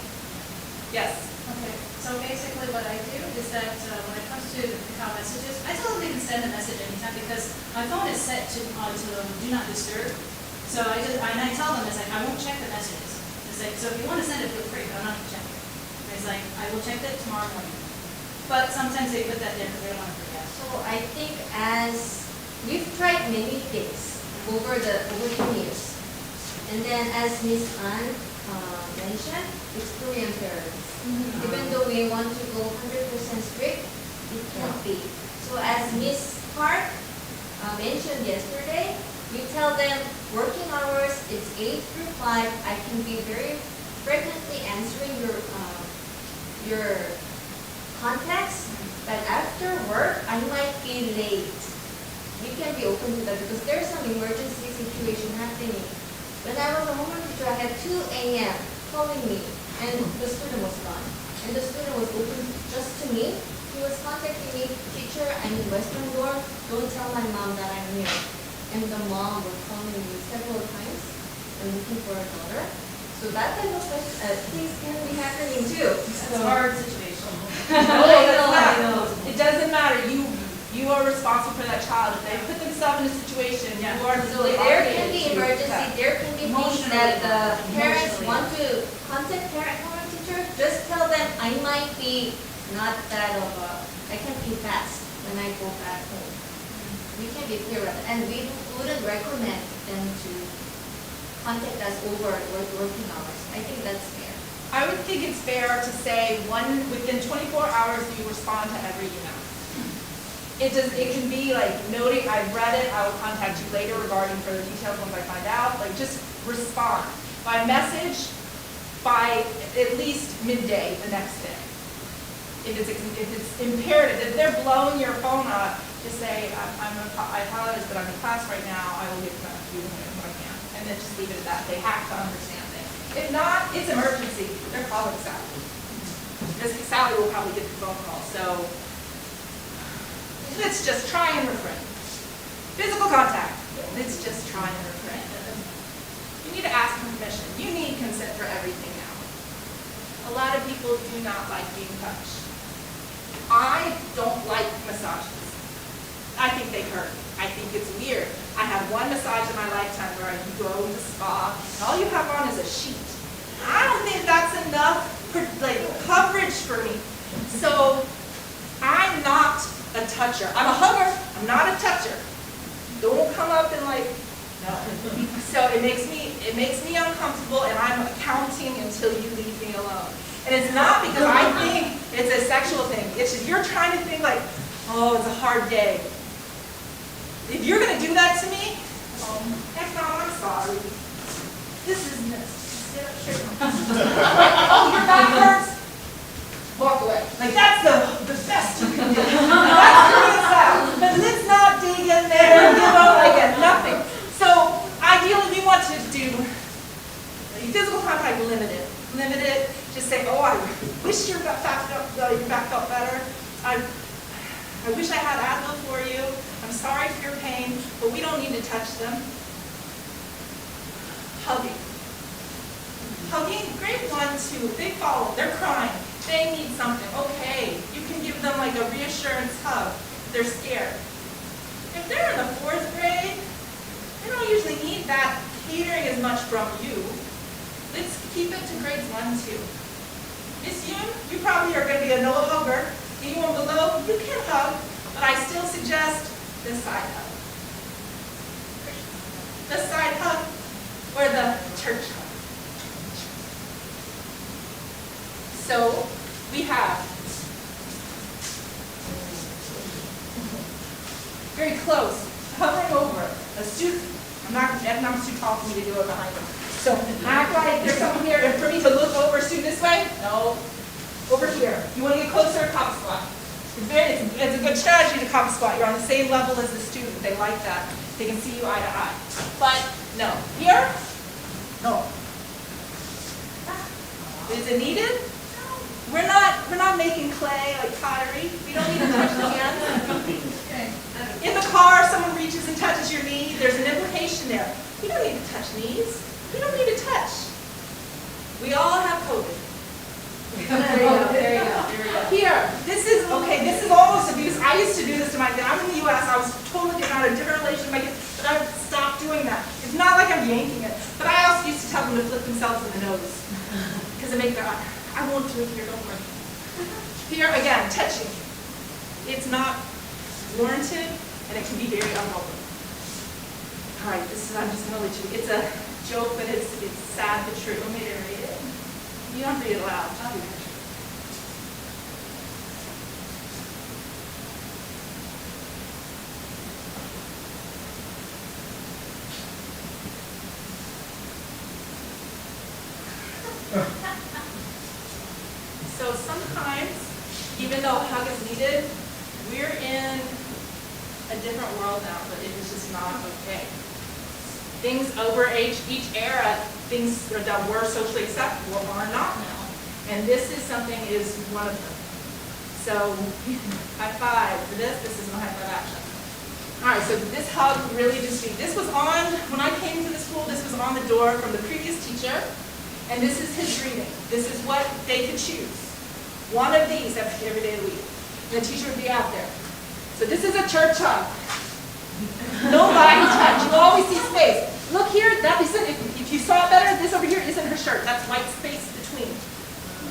Speaker 3: yes.
Speaker 5: Okay, so basically what I do is that when it comes to the Kakao messages, I tell them they can send a message anytime because my phone is set to do not disturb. So I tell them, it's like, I won't check the messages. It's like, so if you want to send it, feel free, but I'm not going to check it. It's like, I will check it tomorrow morning. But sometimes they put that there because they don't want to forget.
Speaker 1: So I think as we've tried many things over 2 years, and then as Ms. An mentioned, it's Korean parents. Even though we want to go 100% strict, it can't be. So as Ms. Park mentioned yesterday, we tell them working hours is 8 through 5. I can be very frequently answering your contacts, but after work I might be late. We can be open to that because there's some emergency situation happening. When I was a homeroom teacher, I had 2 a.m. calling me, and the student was gone. And the student was open just to me. He was contacting me, teacher, I'm in Western dorm. Don't tell my mom that I'm here. And the mom was calling me several times and looking for her daughter. So that type of things can be happening too.
Speaker 5: It's a hard situation.
Speaker 3: I know. It doesn't matter. You are responsible for that child. If they put themselves in a situation, you are
Speaker 1: So there can be emergency, there can be things that the parents want to contact parent teacher. Just tell them I might be not that I can be fast when I go back home. We can be clear about it, and we wouldn't recommend them to contact us over working hours. I think that's fair.
Speaker 3: I would think it's fair to say within 24 hours you respond to every email. It can be like noting, I've read it, I will contact you later regarding further details once I find out. Like just respond by message by at least midday the next day. If it's imperative, if they're blowing your phone up, just say, I apologize, but I'm in class right now. I will get back to you when I can. And then just leave it at that. They have to understand things. If not, it's emergency. They're calling Sally. Sally will probably get the phone call. So let's just try and refrain. Physical contact. Let's just try and refrain. You need to ask for permission. You need consent for everything now. A lot of people do not like being touched. I don't like massages. I think they hurt. I think it's weird. I had one massage in my lifetime where I go to the spa, and all you have on is a sheet. I don't think that's enough for, coverage for me. So I'm not a toucher. I'm a hugger. I'm not a toucher. Don't come up and no. So it makes me uncomfortable, and I'm counting until you leave me alone. And it's not because I think it's a sexual thing. It's just you're trying to think oh, it's a hard day. If you're going to do that to me, heck no, I'm sorry. This is sit up straight. Oh, your back hurts? Walk away. That's the best you can do. That's Korean style. But let's not dig in there and give nothing. So ideally, we want to do physical contact limited. Limited. Just say, oh, I wish your back felt better. I wish I had Advil for you. I'm sorry for your pain, but we don't need to touch them. Hugging. Hugging, grade 1, 2, they follow, they're crying, they need something. Okay, you can give them a reassurance hug. They're scared. If they're in the 4th grade, they don't usually need that catering as much from you. Let's keep it to grades 1, 2. Miss Yoon, you probably are going to be a no hugger. Anyone below, you can hug, but I still suggest the side hug. The side hug or the church hug. So we have very close, hovering over a student. I'm too tall for me to do it behind them. So act like there's someone here, and for me to look over a student this way, no, over here. You want to get closer, cop squat. It's a good strategy to cop squat. You're on the same level as the student. They like that. They can see you eye to eye. But no, here, no. Is it needed? We're not making clay like pottery. We don't need to touch the hands. In the car, someone reaches and touches your knee. There's an implication there. We don't need to touch knees. We don't need to touch. We all have COVID.
Speaker 1: There you go.
Speaker 3: Here, this is almost abuse. I used to do this to my kids. I'm in the U.S. I was totally getting out of a different relation with my kids, but I stopped doing that. It's not like I'm yanking it, but I also used to tell them to flip themselves in the nose because it makes their eye. I won't do it here, don't worry. Here, again, touching. It's not warranted, and it can be very unwelcome. All right, I'm just going to let you, it's a joke, but it's sad but true. Want me to read it? You don't read it loud. I'll do that. So sometimes, even though a hug is needed, we're in a different world now, but it is just not okay. Things over each era, things that were socially acceptable are not now. And this is one of them. So, high five for this is my high five action. All right, so this hug really just, this was on, when I came to the school, this was on the door from the previous teacher, and this is his greeting. This is what they could choose. One of these every day of the week. And the teacher would be out there. So this is a church hug. No body touch. You always see space. Look here, that isn't, if you saw it better, this over here isn't her shirt. That's white space between.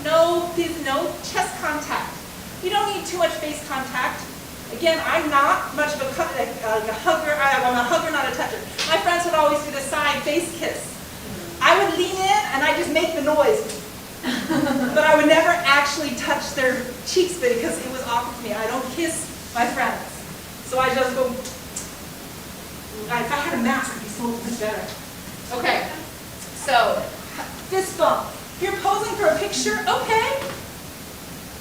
Speaker 3: No chest contact. You don't need too much face contact. Again, I'm not much of a hugger. I'm a hugger, not a toucher. My friends would always do the side face kiss. I would lean in and I just make the noise. But I would never actually touch their cheeks because it was awkward for me. I don't kiss my friends. So I just go, if I had a mask, it'd be so much better. Okay, so fist bump. If you're posing for a picture, okay.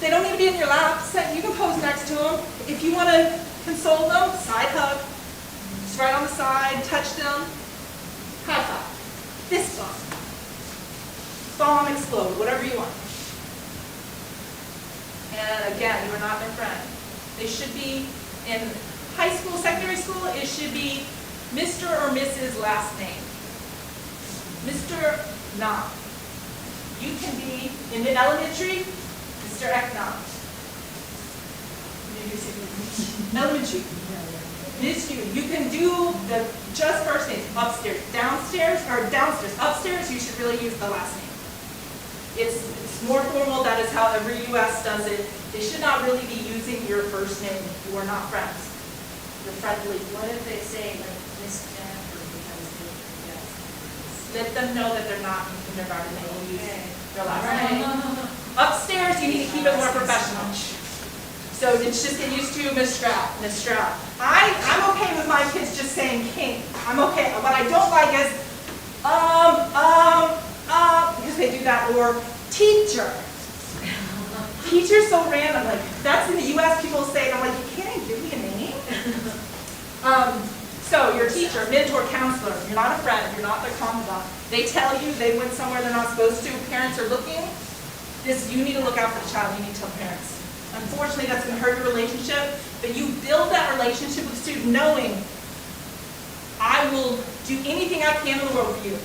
Speaker 3: They don't need to be in your lap. You can pose next to them. If you want to console them, side hug. Just right on the side, touch them. High five. Fist bump. Bomb, explode, whatever you want. And again, you are not their friend. They should be, in high school, secondary school, it should be Mr. or Mrs. last name. Mr. Nam. You can be, in the elementary, Mr. Eknam. Elementary. Miss you can do the just first names, upstairs, downstairs, upstairs, you should really use the last name. It's more formal, that is how every US does it. They should not really be using your first name. You are not friends. You're friendly.
Speaker 4: What if they say, like, Miss Jennifer because they
Speaker 3: Let them know that they're not in kindergarten. They will use their last
Speaker 4: Right.
Speaker 3: name. Upstairs, you need to keep it more professional. So it's just get used to Miss Stroud, Miss Stroud. I'm okay with my kids just saying King. I'm okay. What I don't like is, because they do that, or teacher. Teacher's so random. Like, that's in the US, people say it. I'm like, you can't give me a name? So your teacher, mentor, counselor, you're not a friend, you're not their confidant. They tell you they went somewhere they're not supposed to, parents are looking. You need to look out for the child, you need to tell parents. Unfortunately, that's going to hurt your relationship, but you build that relationship with the student knowing, I will do anything I can in the world for you.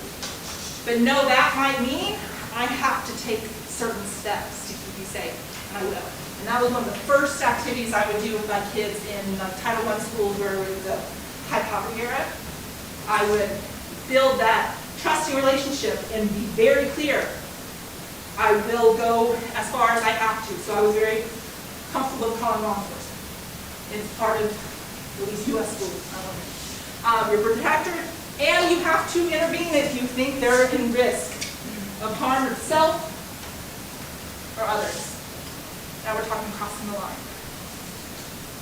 Speaker 3: But no, that might mean I have to take certain steps to keep you safe, and I will. And that was one of the first activities I would do with my kids in Title I schools where it was a high poverty era. I would build that trusting relationship and be very clear. I will go as far as I have to. So I was very comfortable with calling law enforcement. It's part of at least U.S. schools. You're protected, and you have to intervene if you think they're in risk of harm to self or others. Now we're talking crossing the line.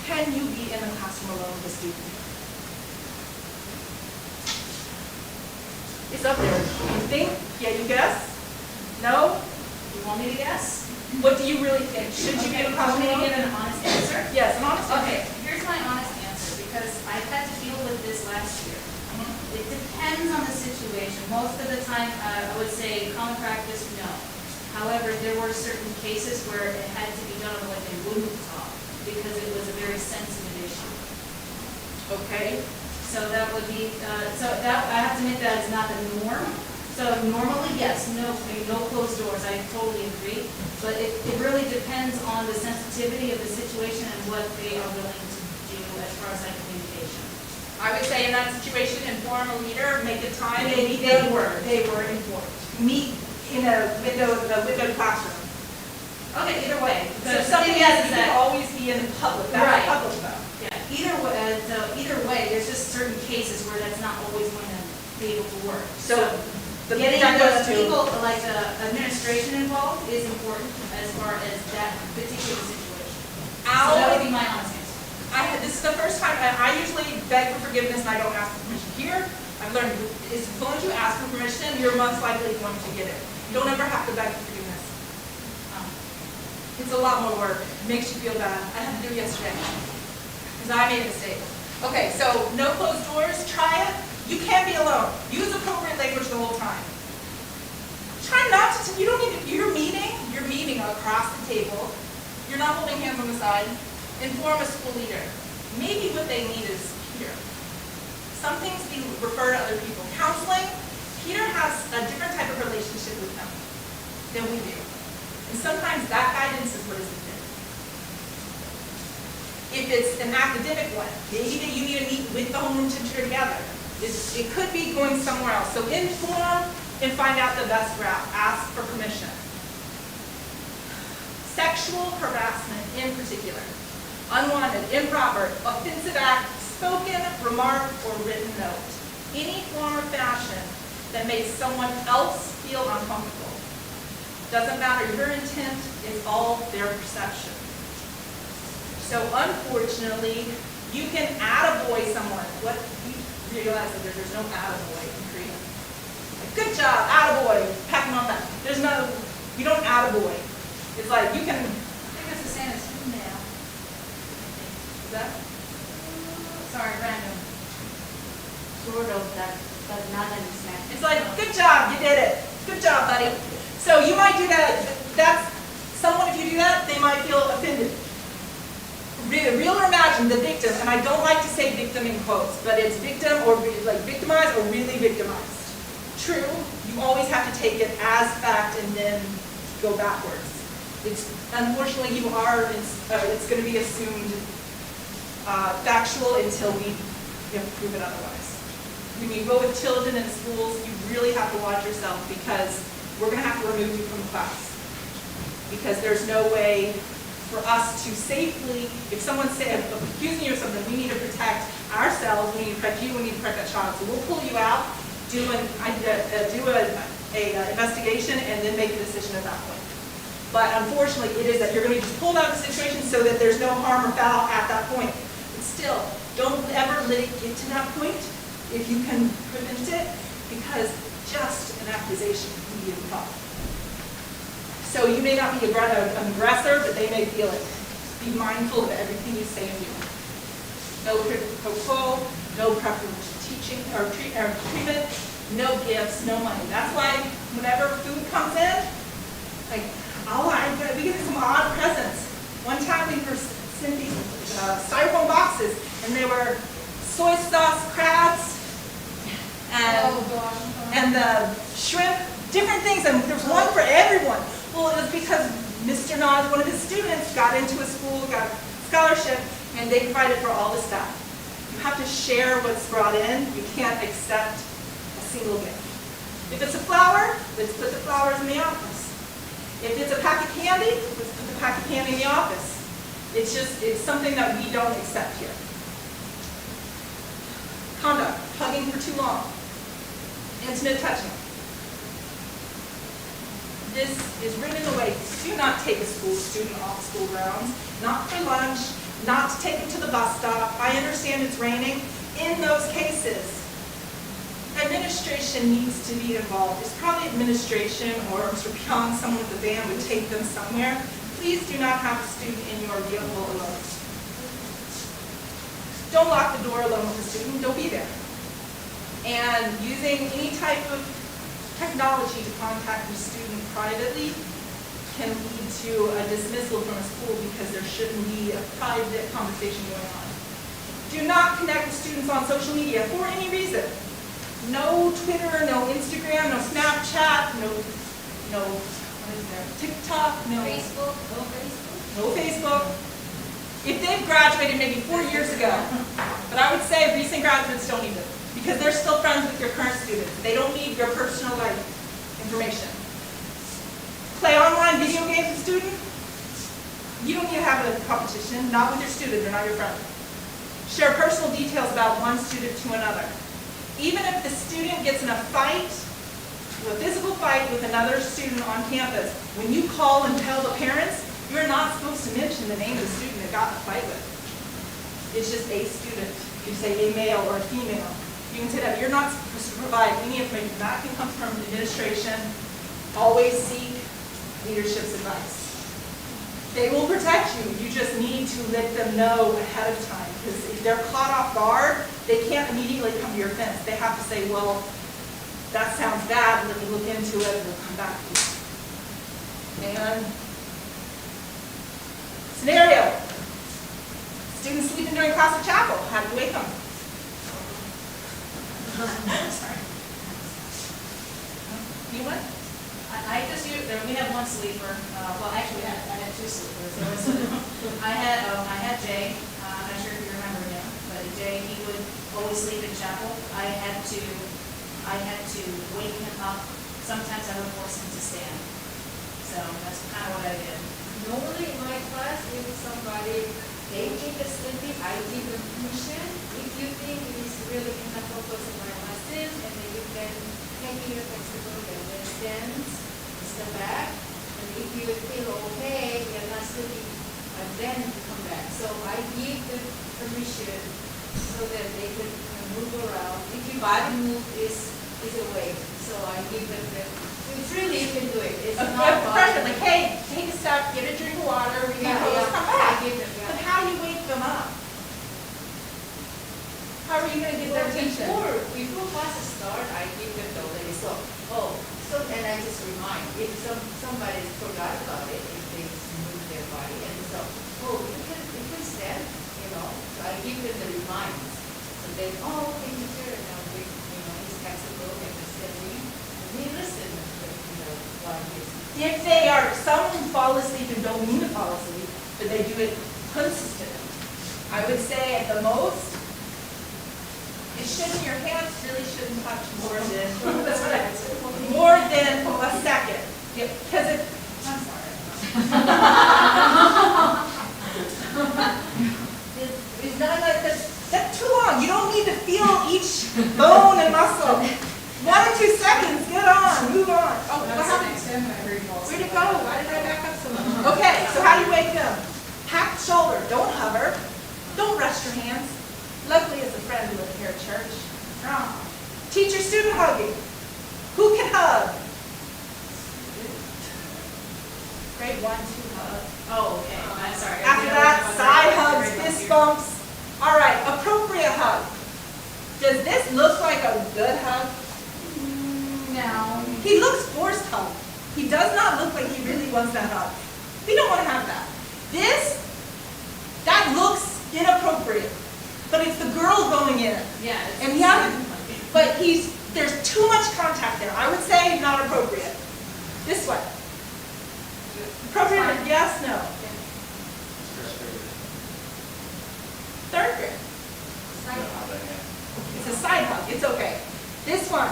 Speaker 3: Can you be in a classroom alone with a student? It's up there. You think? Yeah, you guess? No?
Speaker 5: You want me to guess?
Speaker 3: What do you really think? Should you be in a
Speaker 5: Want
Speaker 3: classroom
Speaker 5: me to
Speaker 3: alone?
Speaker 5: give an honest answer?
Speaker 3: Yes, an honest answer.
Speaker 5: Okay, here's my honest answer, because I've had to deal with this last year. It depends on the situation. Most of the time, I would say common practice, no. However, there were certain cases where it had to be done when they wouldn't talk, because it was a very sensitive issue.
Speaker 3: Okay.
Speaker 5: So that would be, I have to admit that is not the norm. So normally, yes, no closed doors, I totally agree. But it really depends on the sensitivity of the situation and what they are willing to do as far as like communication.
Speaker 3: I would say in that situation, inform a leader, make a time.
Speaker 5: They were
Speaker 3: informed. Meet in a window classroom.
Speaker 5: Okay, either way.
Speaker 3: So
Speaker 5: The
Speaker 3: something
Speaker 5: thing
Speaker 3: that
Speaker 5: is
Speaker 3: you can always be in public. That's
Speaker 5: Right.
Speaker 3: public though.
Speaker 5: Yeah, either way, there's just certain cases where that's not always going to be able to work.
Speaker 3: So the
Speaker 5: Getting
Speaker 3: that goes
Speaker 5: the
Speaker 3: to
Speaker 5: people, like the administration involved is important as far as that particular situation. So that would be my honest answer.
Speaker 3: This is the first time, I usually beg for forgiveness and I don't ask for permission. Here, I've learned, as long as you ask for permission, you're most likely going to get it. You don't ever have to beg for forgiveness. It's a lot more work. It makes you feel bad. I had to do it yesterday because I made a mistake. Okay, so no closed doors. Try it. You can be alone. Use appropriate language the whole time. Try not to, you don't need to, you're meeting across the table. You're not holding hands on the side. Inform a school leader. Maybe what they need is Peter. Some things be refer to other people. Counseling, Peter has a different type of relationship with them than we do. And sometimes that guidance is what is needed. If it's an academic one, maybe that you need to meet with the homeroom teacher together. It could be going somewhere else. So inform and find out the best route. Ask for permission. Sexual harassment in particular. Unwanted, improper, offensive act, spoken, remark, or written note. Any form or fashion that makes someone else feel uncomfortable. Doesn't matter your intent, it's all their perception. So unfortunately, you can attaboy someone. What you realize that there's no attaboy in Korean. Like, good job, attaboy, pat them on that. There's no, you don't attaboy. It's like you can.
Speaker 5: I think it's the same as female.
Speaker 3: Is that?
Speaker 5: Sorry, random.
Speaker 9: Sort of that, but not an exact.
Speaker 3: It's like, good job, you did it. Good job, buddy. So you might do that. That's someone, if you do that, they might feel offended. Real or imagine the victim, and I don't like to say victim in quotes, but it's victim or like victimized or really victimized. True, you always have to take it as fact and then go backwards. It's unfortunately you are. It's going to be assumed factual until we prove it otherwise. When you go with children in schools, you really have to watch yourself because we're going to have to remove you from class because there's no way for us to safely, if someone's accusing you of something, we need to protect ourselves, we need to protect you, we need to protect that child. So we'll pull you out, do an investigation, and then make a decision at that point. But unfortunately, it is that you're going to be just pulled out of the situation so that there's no harm or foul at that point. But still, don't ever let it get to that point if you can prevent it, because just an accusation can be a problem. So you may not be an aggressor, but they may feel it. Be mindful of everything you say and do. No quid pro quo, no preferential teaching or treatment, no gifts, no money. That's why whenever food comes in, like, we get some odd presents. One time we were sent these styrofoam boxes, and they were soy sauce crabs and the shrimp, different things, and there's one for everyone. Well, it was because Mr. Nas, one of his students, got into a school, got a scholarship, and they provided for all the staff. You have to share what's brought in. You can't accept a single gift. If it's a flower, let's put the flowers in the office. If it's a pack of candy, let's put the pack of candy in the office. It's something that we don't accept here. Conduct, hugging for too long. Intimate touching. This is written in the way, do not take a school student off school grounds, not for lunch, not to take them to the bus stop. I understand it's raining. In those cases, administration needs to be involved. It's probably administration or Mr. Pyong, someone with the van would take them somewhere. Please do not have a student in your vehicle alone. Don't lock the door alone with the student. Don't be there. And using any type of technology to contact the student privately can lead to a dismissal from a school because there shouldn't be a private conversation going on. Do not connect with students on social media for any reason. No Twitter, no Instagram, no Snapchat, no what is there? TikTok, no
Speaker 4: Facebook.
Speaker 3: no Facebook. If they've graduated maybe 4 years ago, but I would say recent graduates don't need it because they're still friends with your current students. They don't need your personal life information. Play online video games with students. You don't need to have a competition, not with your student, they're not your friend. Share personal details about one student to another. Even if the student gets in a fight, a physical fight with another student on campus, when you call and tell the parents, you're not supposed to mention the name of the student that got in a fight with. It's just a student. You say a male or a female. You can say that you're not supposed to provide any information. That can come from administration. Always seek leadership's advice. They will protect you. You just need to let them know ahead of time. Because if they're caught off guard, they can't immediately come to your fence. They have to say, well, that sounds bad. Let me look into it and we'll come back to you. And scenario. Students sleeping during class or chapel. How do you wake them? Sorry. Anyone?
Speaker 5: I just use, we have one sleeper, well, actually, I had two sleepers. There was I had Jay, I'm not sure if you remember him, but Jay, he would always sleep in chapel. I had to wake him up. Sometimes I would force him to stand. So that's kind of what I did.
Speaker 4: Normally in my class, if somebody, they need a sleeping, I give them permission. If you think it is really cannot focus on my lessons, and then you can take your textbook and then stand, step back. And if you feel okay, you're not sleeping, and then you come back. So I give them permission so that they can move around. If your body move is awake, so I give them the. It's really, you can do it. It's not
Speaker 3: Pressure, like, hey, take a step, get a drink of water, we can come back. But how do you wake them up? How are you going to get their attention?
Speaker 4: Before classes start, I give them the already. So and I just remind, if somebody forgot about it, if they move their body, and so, you can stand, So I give them the reminders. So then, okay, teacher, now he's textbook and the standing, and we listen.
Speaker 3: If they are, some fall asleep and don't mean to fall asleep, but they do it consistently. I would say at the most, your hands really shouldn't touch more than, that's what I would say, more than a second. Because I'm sorry. It's not like that's too long. You don't need to feel each bone and muscle. 1 or 2 seconds, get on, move on. Oh, what happened? Where'd it go? Why did I back up so much? Okay, so how do you wake them? Pat the shoulder, don't hover. Don't rest your hands. Luckily, as a friend, we live here at church. Teacher-student hugging. Who can hug? Grade 1, 2 hug.
Speaker 5: Oh, okay, I'm sorry.
Speaker 3: After that, side hugs, fist bumps. All right, appropriate hug. Does this look like a good hug? No. He looks forced hug. He does not look like he really wants that hug. We don't want to have that. That looks inappropriate. But it's the girl going in.
Speaker 5: Yeah.
Speaker 3: And he hasn't, but there's too much contact there. I would say not appropriate. This way. Appropriate, yes, no. Third grade. It's a side hug, it's okay. This one,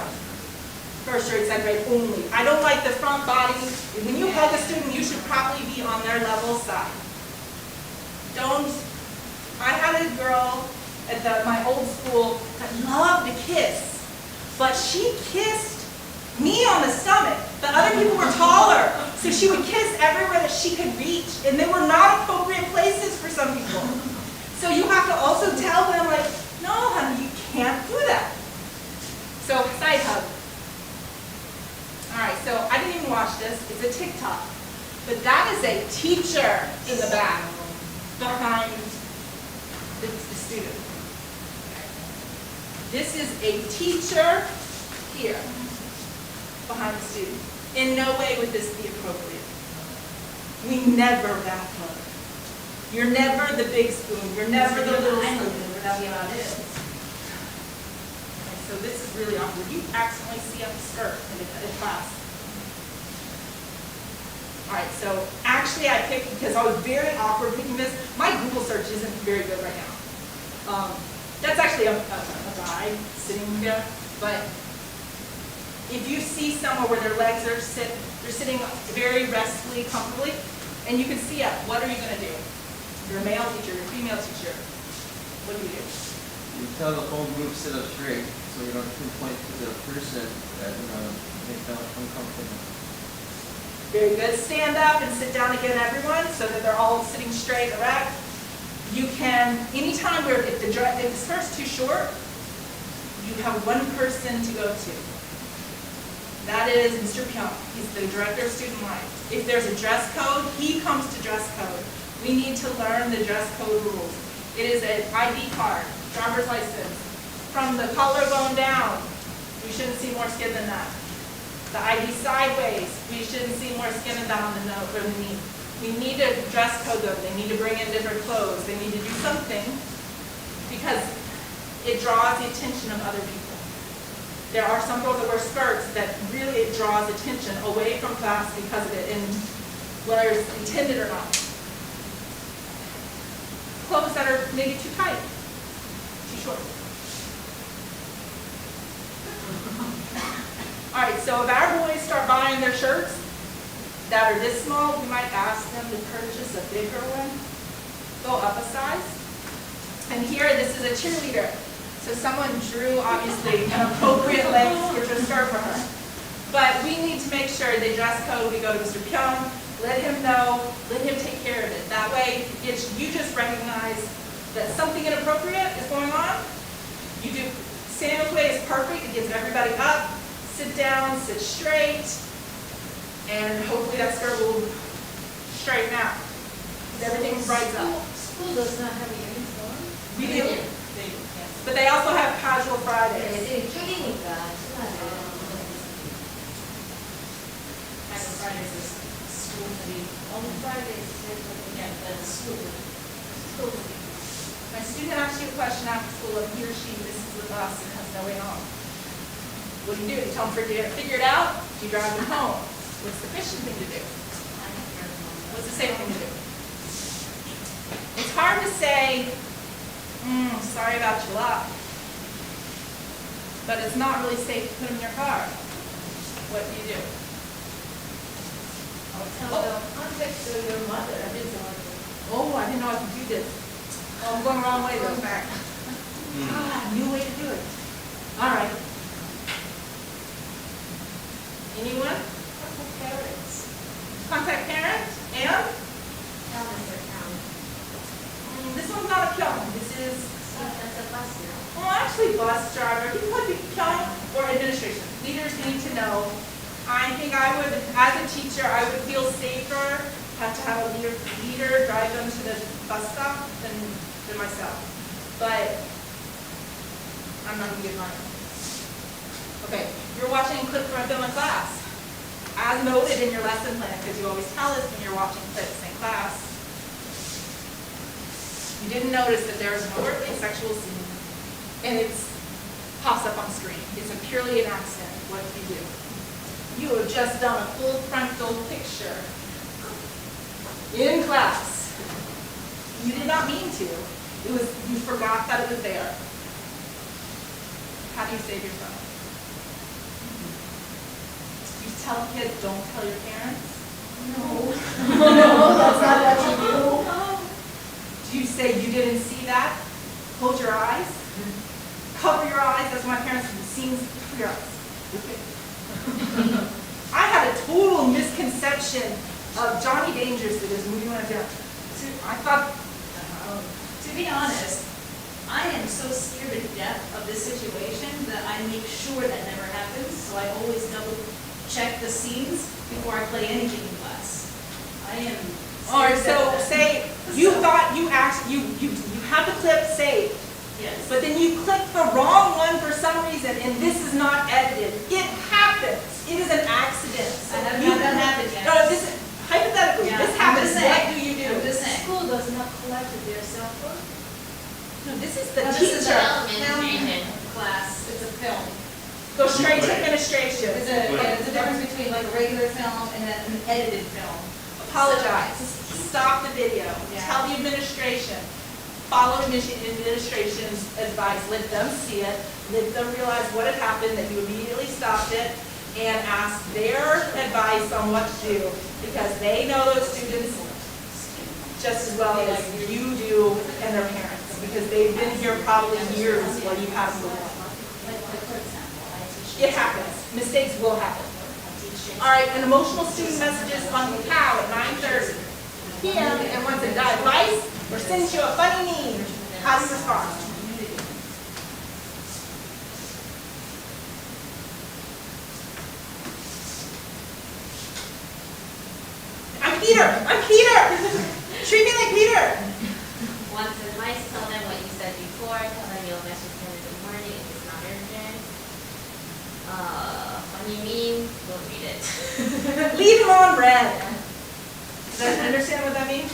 Speaker 3: first grade, second grade only. I don't like the front body. When you hug a student, you should probably be on their level side. I had a girl at my old school that loved to kiss, but she kissed me on the stomach. The other people were taller, so she would kiss everywhere that she could reach, and they were not appropriate places for some people. So you have to also tell them, like, no, honey, you can't do that. So, side hug. All right, so I didn't even watch this. It's a TikTok. But that is a teacher in the back behind the student. This is a teacher here behind the student. In no way would this be appropriate. We never back hug. You're never the big spoon. You're never the little spoon.
Speaker 5: We're talking about it.
Speaker 3: So this is really awkward. You accidentally see up the skirt in class. All right, so actually I picked, because I was very awkward picking this, my Google search isn't very good right now. That's actually a guy sitting there, but if you see somewhere where their legs are they're sitting very restfully, comfortably, and you can see up, what are you going to do? You're a male teacher, you're a female teacher. What do?
Speaker 10: You tell the whole group sit up straight, so you don't pinpoint to the person that make them uncomfortable.
Speaker 3: Very good. Stand up and sit down again, everyone, so that they're all sitting straight, erect. You can, anytime where if the skirt's too short, you have one person to go to. That is Mr. Pyong. He's the director of student life. If there's a dress code, he comes to dress code. We need to learn the dress code rules. It is an ID card, driver's license. From the collarbone down, we shouldn't see more skin than that. The ID sideways, we shouldn't see more skin than that on the nose or the knee. We need to dress code them. They need to bring in different clothes. They need to do something because it draws the attention of other people. There are some girls that wear skirts that really it draws attention away from class because of it, and whether it's intended or not. Clothes that are maybe too tight, too short. All right, so if our boys start buying their shirts that are this small, we might ask them to purchase a bigger one, go up a size. And here, this is a cheerleader. So someone drew, obviously, an appropriate length skirt for her. But we need to make sure they dress code. We go to Mr. Pyong, let him know, let him take care of it. That way, you just recognize that something inappropriate is going on. You do, Samuel's way is perfect. It gets everybody up. Sit down, sit straight, and hopefully that skirt will straighten out. Everything brightens up.
Speaker 5: School does not have a uniform.
Speaker 3: We do. They do, yes. But they also have casual Fridays.
Speaker 5: 애들이 줄이니까 심하죠.
Speaker 3: Casual Fridays is school to be.
Speaker 5: On Fridays,
Speaker 3: Yeah, that's school.
Speaker 5: school.
Speaker 3: My student asks you a question after school, and he or she misses the bus and has no way home. What do? You tell them to figure it out? Do you drive them home? What's the efficient thing to do? What's the safe thing to do? It's hard to say, sorry about your luck, but it's not really safe to put them in your car. What do you do?
Speaker 5: I'll tell them, context of your mother. I didn't know it.
Speaker 3: Oh, I didn't know I could do this. Oh, I'm going the wrong way though. Back. New way to do it. All right. Anyone?
Speaker 5: Contact parents.
Speaker 3: Contact parents and?
Speaker 5: Parents are counted.
Speaker 3: This one's not a Pyong. This is,
Speaker 5: That's a bus now.
Speaker 3: well, actually bus driver. He could be Pyong or administration. Leaders need to know. I think I would, as a teacher, I would feel safer have to have a leader drive them to the bus stop than myself. But I'm not going to get mine. Okay, you're watching a clip from a film in class. As noted in your lesson plan, because you always tell us when you're watching clips in class, you didn't notice that there is an overtly sexual scene, and it pops up on screen. It's purely an accident. What do? You have just done a full frontal picture in class. You did not mean to. It was, you forgot that it was there. How do you save yourself? You tell kids, don't tell your parents.
Speaker 7: No, that's not what you do.
Speaker 3: Do you say you didn't see that? Close your eyes. Cover your eyes. That's what my parents do. Scenes, cover your eyes. I had a total misconception of Johnny Dangerous that is moving on down. I thought,
Speaker 5: To be honest, I am so scared to death of this situation that I make sure that never happens, so I always double check the scenes before I play anything in class. I am
Speaker 3: all right,
Speaker 5: scared
Speaker 3: so
Speaker 5: to death.
Speaker 3: say you thought you have the clip saved,
Speaker 5: Yes.
Speaker 3: but then you clicked the wrong one for some reason, and this is not edited. It happens. It is an accident.
Speaker 5: I haven't had that happen yet.
Speaker 3: No, this is, hypothetically,
Speaker 5: Yeah,
Speaker 3: this
Speaker 5: I'm
Speaker 3: happens.
Speaker 5: just saying.
Speaker 3: What do you do?
Speaker 5: I'm just saying.
Speaker 1: School does not collect their cell phone.
Speaker 3: No, this is the
Speaker 5: Well, this is
Speaker 3: teacher.
Speaker 5: Administration class, it's a film.
Speaker 3: Go straight to administration.
Speaker 5: There's a difference between like a regular film and then an edited film.
Speaker 3: Apologize. Stop the video.
Speaker 5: Yeah.
Speaker 3: Tell the administration. Follow administration's advice. Let them see it. Let them realize what had happened, that you immediately stopped it, and ask their advice on what to do, because they know those students just as well as you do and their parents, because they've been here probably years while you have them.
Speaker 5: Like for example, I teach.
Speaker 3: It happens. Mistakes will happen. All right, and emotional student messages on Cow at 9:30 p.m. and wants advice or sends you a funny meme. How do you respond? I'm Peter. I'm Peter. Treat me like Peter.
Speaker 9: Once advice, tell them what you said before, tell them you'll message them in the morning if it's not urgent. Funny meme, don't read it.
Speaker 3: Leave them on red. Does that understand what that means?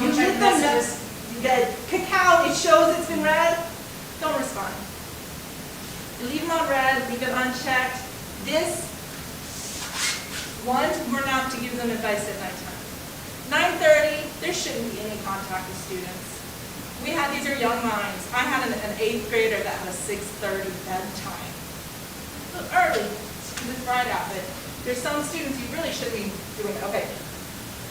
Speaker 3: You
Speaker 5: Don't check
Speaker 3: let them know
Speaker 5: messages.
Speaker 3: that cacao, it shows it's been read. Don't respond. You leave them on red, leave it unchecked. This, one, we're not to give them advice at nighttime. 9:30, there shouldn't be any contact with students. These are young minds. I had an 8th grader that had a 6:30 bedtime. A little early, because it's bright out, but there's some students you really shouldn't be doing it. Okay.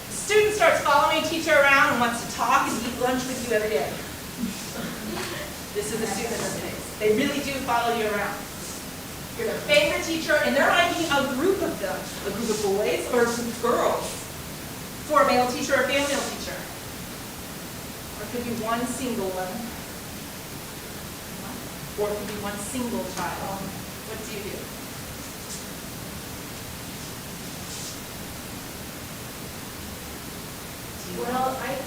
Speaker 3: Student starts following a teacher around and wants to talk and eat lunch with you every day. This is a student in this case. They really do follow you around. You're their favorite teacher, and there might be a group of them, a group of boys or some girls, for a male teacher or a female teacher. Or it could be one single one. Or it could be one single child. What do you do?
Speaker 1: Well, I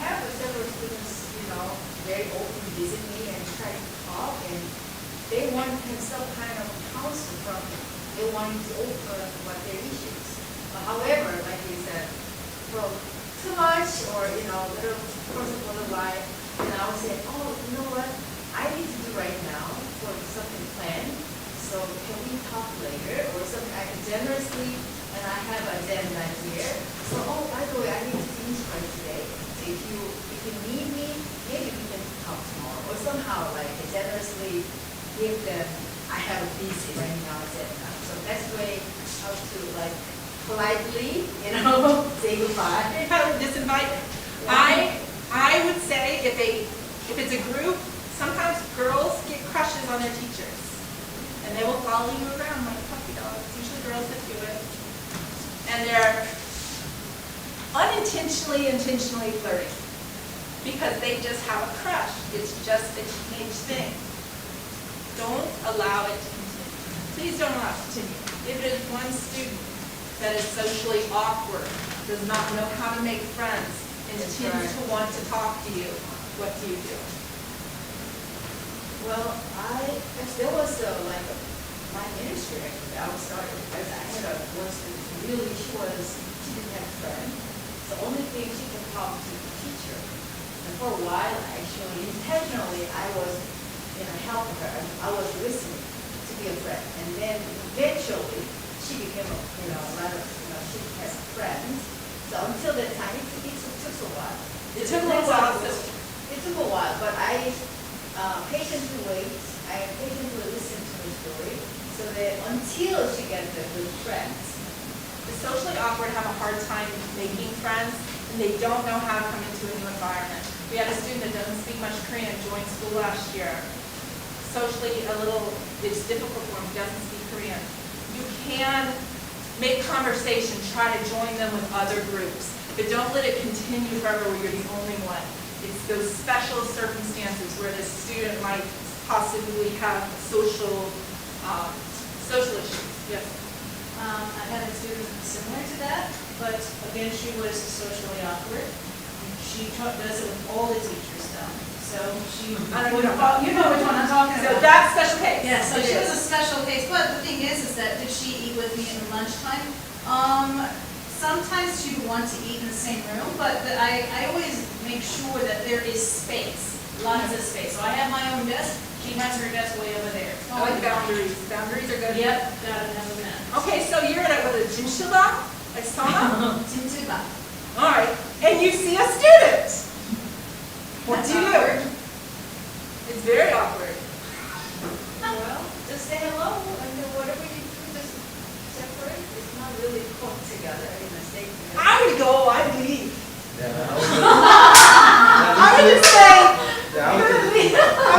Speaker 1: have several students, very open visit me and try to talk, and they want some kind of counsel from, they want to open what their issues. However, like you said, well, too much or, little person for a while, and I would say, oh, you know what, I need to do right now for something planned, so can we talk later, or something I can generously, and I have a deadline here. So, oh, by the way, I need to finish by today. So if you need me, maybe we can talk tomorrow. Or somehow, like, generously give them, I have a busy right now, etc. So that's the way how to, like, politely, say goodbye.
Speaker 3: They kind of disinvite. I would say if it's a group, sometimes girls get crushes on their teachers. And they will follow you around like puppy dogs. It's usually girls that do it. And they're unintentionally, intentionally flirting because they just have a crush. It's just a teenage thing. Don't allow it to continue. Please don't allow it to continue. If it is one student that is socially awkward, does not know how to make friends, and tends to want to talk to you, what do you do?
Speaker 1: Well, there was my ministry actually. I was starting because I had one student really, she didn't have a friend. The only thing she could talk to the teacher. And for a while, actually, intentionally, I was, helping her. I was listening to be a friend. And then eventually, she became she has friends. So until that time, it took a while.
Speaker 3: It took a little while.
Speaker 1: It took a while, but I patiently wait. I patiently listen to her story, so that until she gets the good friends,
Speaker 3: The socially awkward have a hard time making friends, and they don't know how to come into a new environment. We had a student that doesn't speak much Korean join school last year. Socially it's difficult for him, he doesn't speak Korean. You can make conversation, try to join them with other groups, but don't let it continue forever where you're the only one. It's those special circumstances where the student might possibly have social issues. Yes.
Speaker 5: I had a student similar to that, but again, she was socially awkward. She does it with all the teachers though. So she,
Speaker 3: I don't know.
Speaker 5: you know which one I'm talking
Speaker 3: So
Speaker 5: about.
Speaker 3: that's special case.
Speaker 7: Yeah, so she was a special case, but the thing is that did she eat with me in the lunchtime? Sometimes she would want to eat in the same room, but I always make sure that there is space, lots of space. So I have my own desk, she has her desk way over there.
Speaker 3: I like boundaries. Boundaries are good.
Speaker 5: Yep, gotta have a man.
Speaker 3: Okay, so you're in a, with a jinshila, like sauna?
Speaker 7: Jintuba.
Speaker 3: All right, and you see a student. What do you do? It's very awkward.
Speaker 4: Well, just say hello, and then whatever you do, just separate. It's not really put together in the same together.
Speaker 3: I would go, I'd leave.
Speaker 10: Yeah,
Speaker 3: I would just say, I'm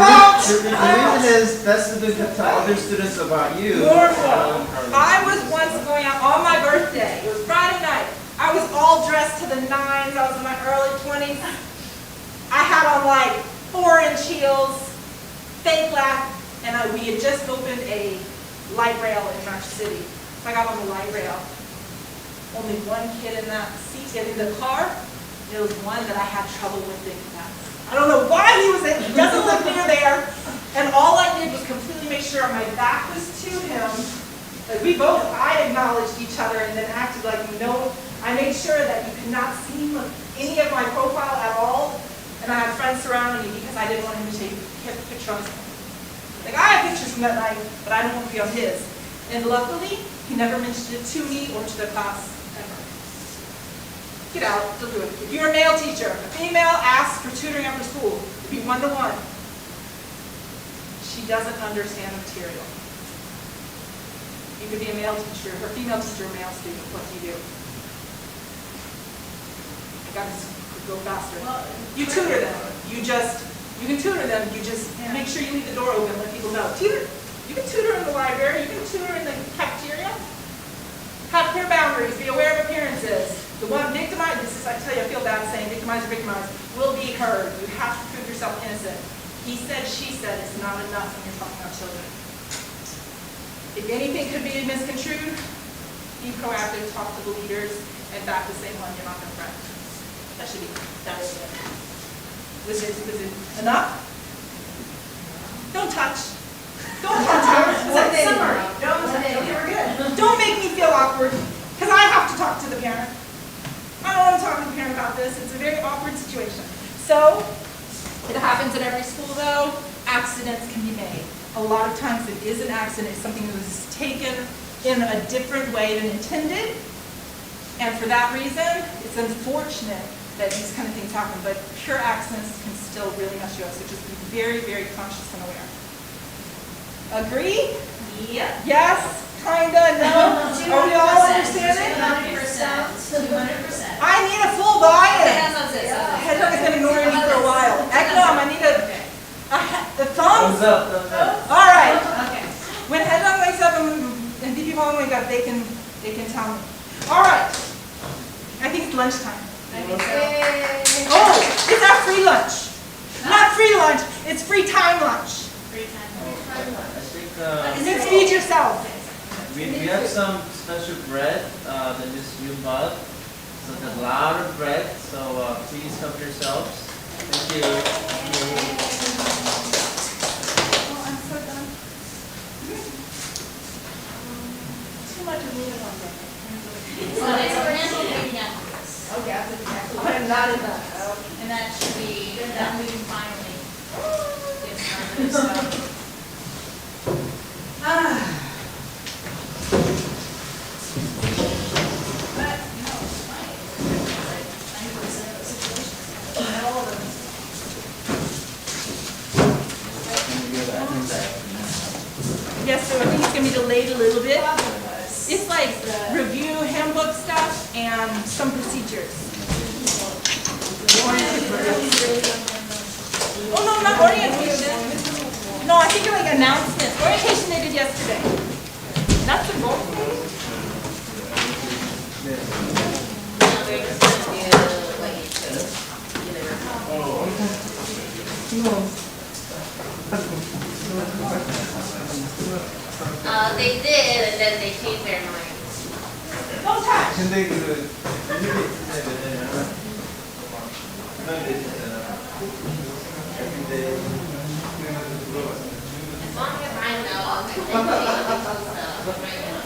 Speaker 3: out.
Speaker 10: The reason is that's the good to tell other students about you.
Speaker 3: I was once going out on my birthday. It was Friday night. I was all dressed to the nines. I was in my early 20s. I had on like 4-inch heels, fake laugh, and we had just opened a light rail in March City. So I got on the light rail. Only one kid in that seat in the car. There was one that I had trouble with thinking about. I don't know why he was in. He doesn't live near there. And all I did was completely make sure my back was to him. Like I acknowledged each other and then acted like I made sure that you could not see any of my profile at all. And I had friends surrounding me because I didn't want him to take a picture of him. Like I have pictures from that night, but I don't want to be on his. And luckily, he never mentioned it to me or to the class ever. Get out, don't do it. If you're a male teacher, a female asks for tutoring after school, it'd be 1-to-1. She doesn't understand the material. You could be a male teacher, or female teacher, or male student. What do you do? I got to go faster. You tutor them. You can tutor them. You just make sure you leave the door open, let people know. Tutor. You can tutor in the library. You can tutor in the cafeteria. Have clear boundaries. Be aware of appearances. The one victimized, I tell you, I feel bad saying victimized or victimized, will be heard. You have to prove yourself innocent. He said, she said, is not enough when you're talking about children. If anything could be misconstrued, be proactive, talk to the leaders, and back the same one, you're not going to fret. That should be, that is it. Was it enough? Don't touch. Don't touch her.
Speaker 7: Summary. We're good.
Speaker 3: Don't make me feel awkward, because I have to talk to the parent. I don't want to talk to the parent about this. It's a very awkward situation. So, it happens at every school though. Accidents can be made. A lot of times it is an accident. It's something that was taken in a different way than intended. And for that reason, it's unfortunate that these kind of things happen, but pure accidents can still really mess you up. So just be very, very conscious and aware. Agree?
Speaker 5: Yep.
Speaker 3: Yes? Kinda? No? Are we all understanding?
Speaker 5: 200%. 200%.
Speaker 3: I need a full buy-in.
Speaker 7: Yeah.
Speaker 3: Hedgehog has been ignoring me for a while. Eggnom, I need the thumbs?
Speaker 10: Thumbs up, thumbs up.
Speaker 3: All right.
Speaker 5: Okay.
Speaker 3: When Hedgehog wakes up and DP Pong wake up, they can tell me. All right. I think it's lunchtime. Oh, it's our free lunch. Not free lunch, it's free time lunch.
Speaker 5: Free time.
Speaker 10: I think
Speaker 3: Just feed yourself.
Speaker 10: we have some special bread that is yubal. So there's a lot of bread. So please help yourselves. Thank you.
Speaker 3: Oh, I'm so done. Too much of moving on there.
Speaker 5: So it's a handle candles.
Speaker 3: Okay, I'm not in that.
Speaker 5: And that should be, that we can finally get started. So. But, you know, it's funny. 90% of the situations, not all of them.
Speaker 3: Yes, so I think it's going to be delayed a little bit.
Speaker 5: Probably was.
Speaker 3: It's like review handbook and some procedures. Oh no, not orientation. No, I think like announcements. Orientation they did yesterday. That's the goal.
Speaker 9: They did, and then they changed their minds.
Speaker 3: Don't touch.
Speaker 10: 근데 그 일일이 있어야 되잖아. 그다음에 있잖아. 근데 그래서 물어봤어.
Speaker 9: As long as I know, then they do stuff right now.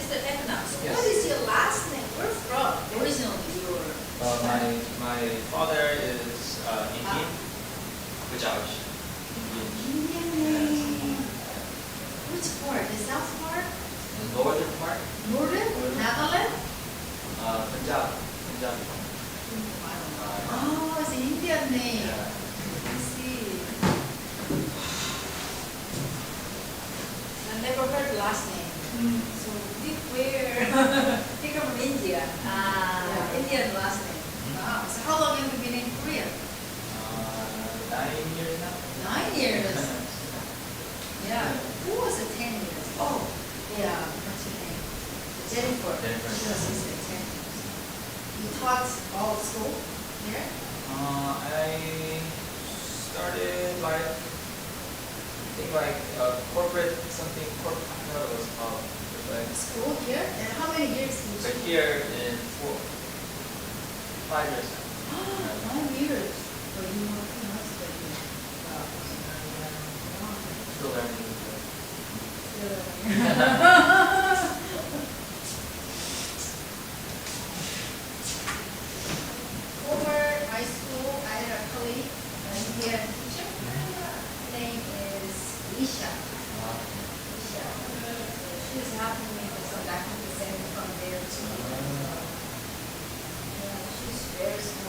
Speaker 5: Mr. Edna, so
Speaker 6: Yes.
Speaker 5: what is your last name? Where from? Originally, you were.
Speaker 6: My father is Indian. Gujarat. Indian.
Speaker 5: Indian name. Which part? The south part?
Speaker 6: The northern part.
Speaker 5: Northern? Nagaland?
Speaker 6: Punjab. Punjab.
Speaker 5: Oh, it's an Indian name.
Speaker 6: Yeah.
Speaker 5: I see. I never heard the last name. So where? He come from India. Yeah, Indian last name. Wow. So how long have you been in Korea?
Speaker 6: 9 years now.
Speaker 5: 9 years. Yeah. Who was it 10 years? Oh, yeah. What's your name? Jennifer.
Speaker 6: Jennifer.
Speaker 5: She was 10 years. You taught all school here?
Speaker 6: I started corporate something corporate. I don't know what it was called. Like,
Speaker 5: School here? And how many years did you
Speaker 6: but
Speaker 5: teach?
Speaker 6: here in 5 years now.
Speaker 5: 5 years. So you must have been.
Speaker 6: Still learning.
Speaker 5: Over high school, I had a colleague, an Indian teacher. Her name is Isha. Isha. She was helping me with some documentation from there too. Yeah, she's very smart.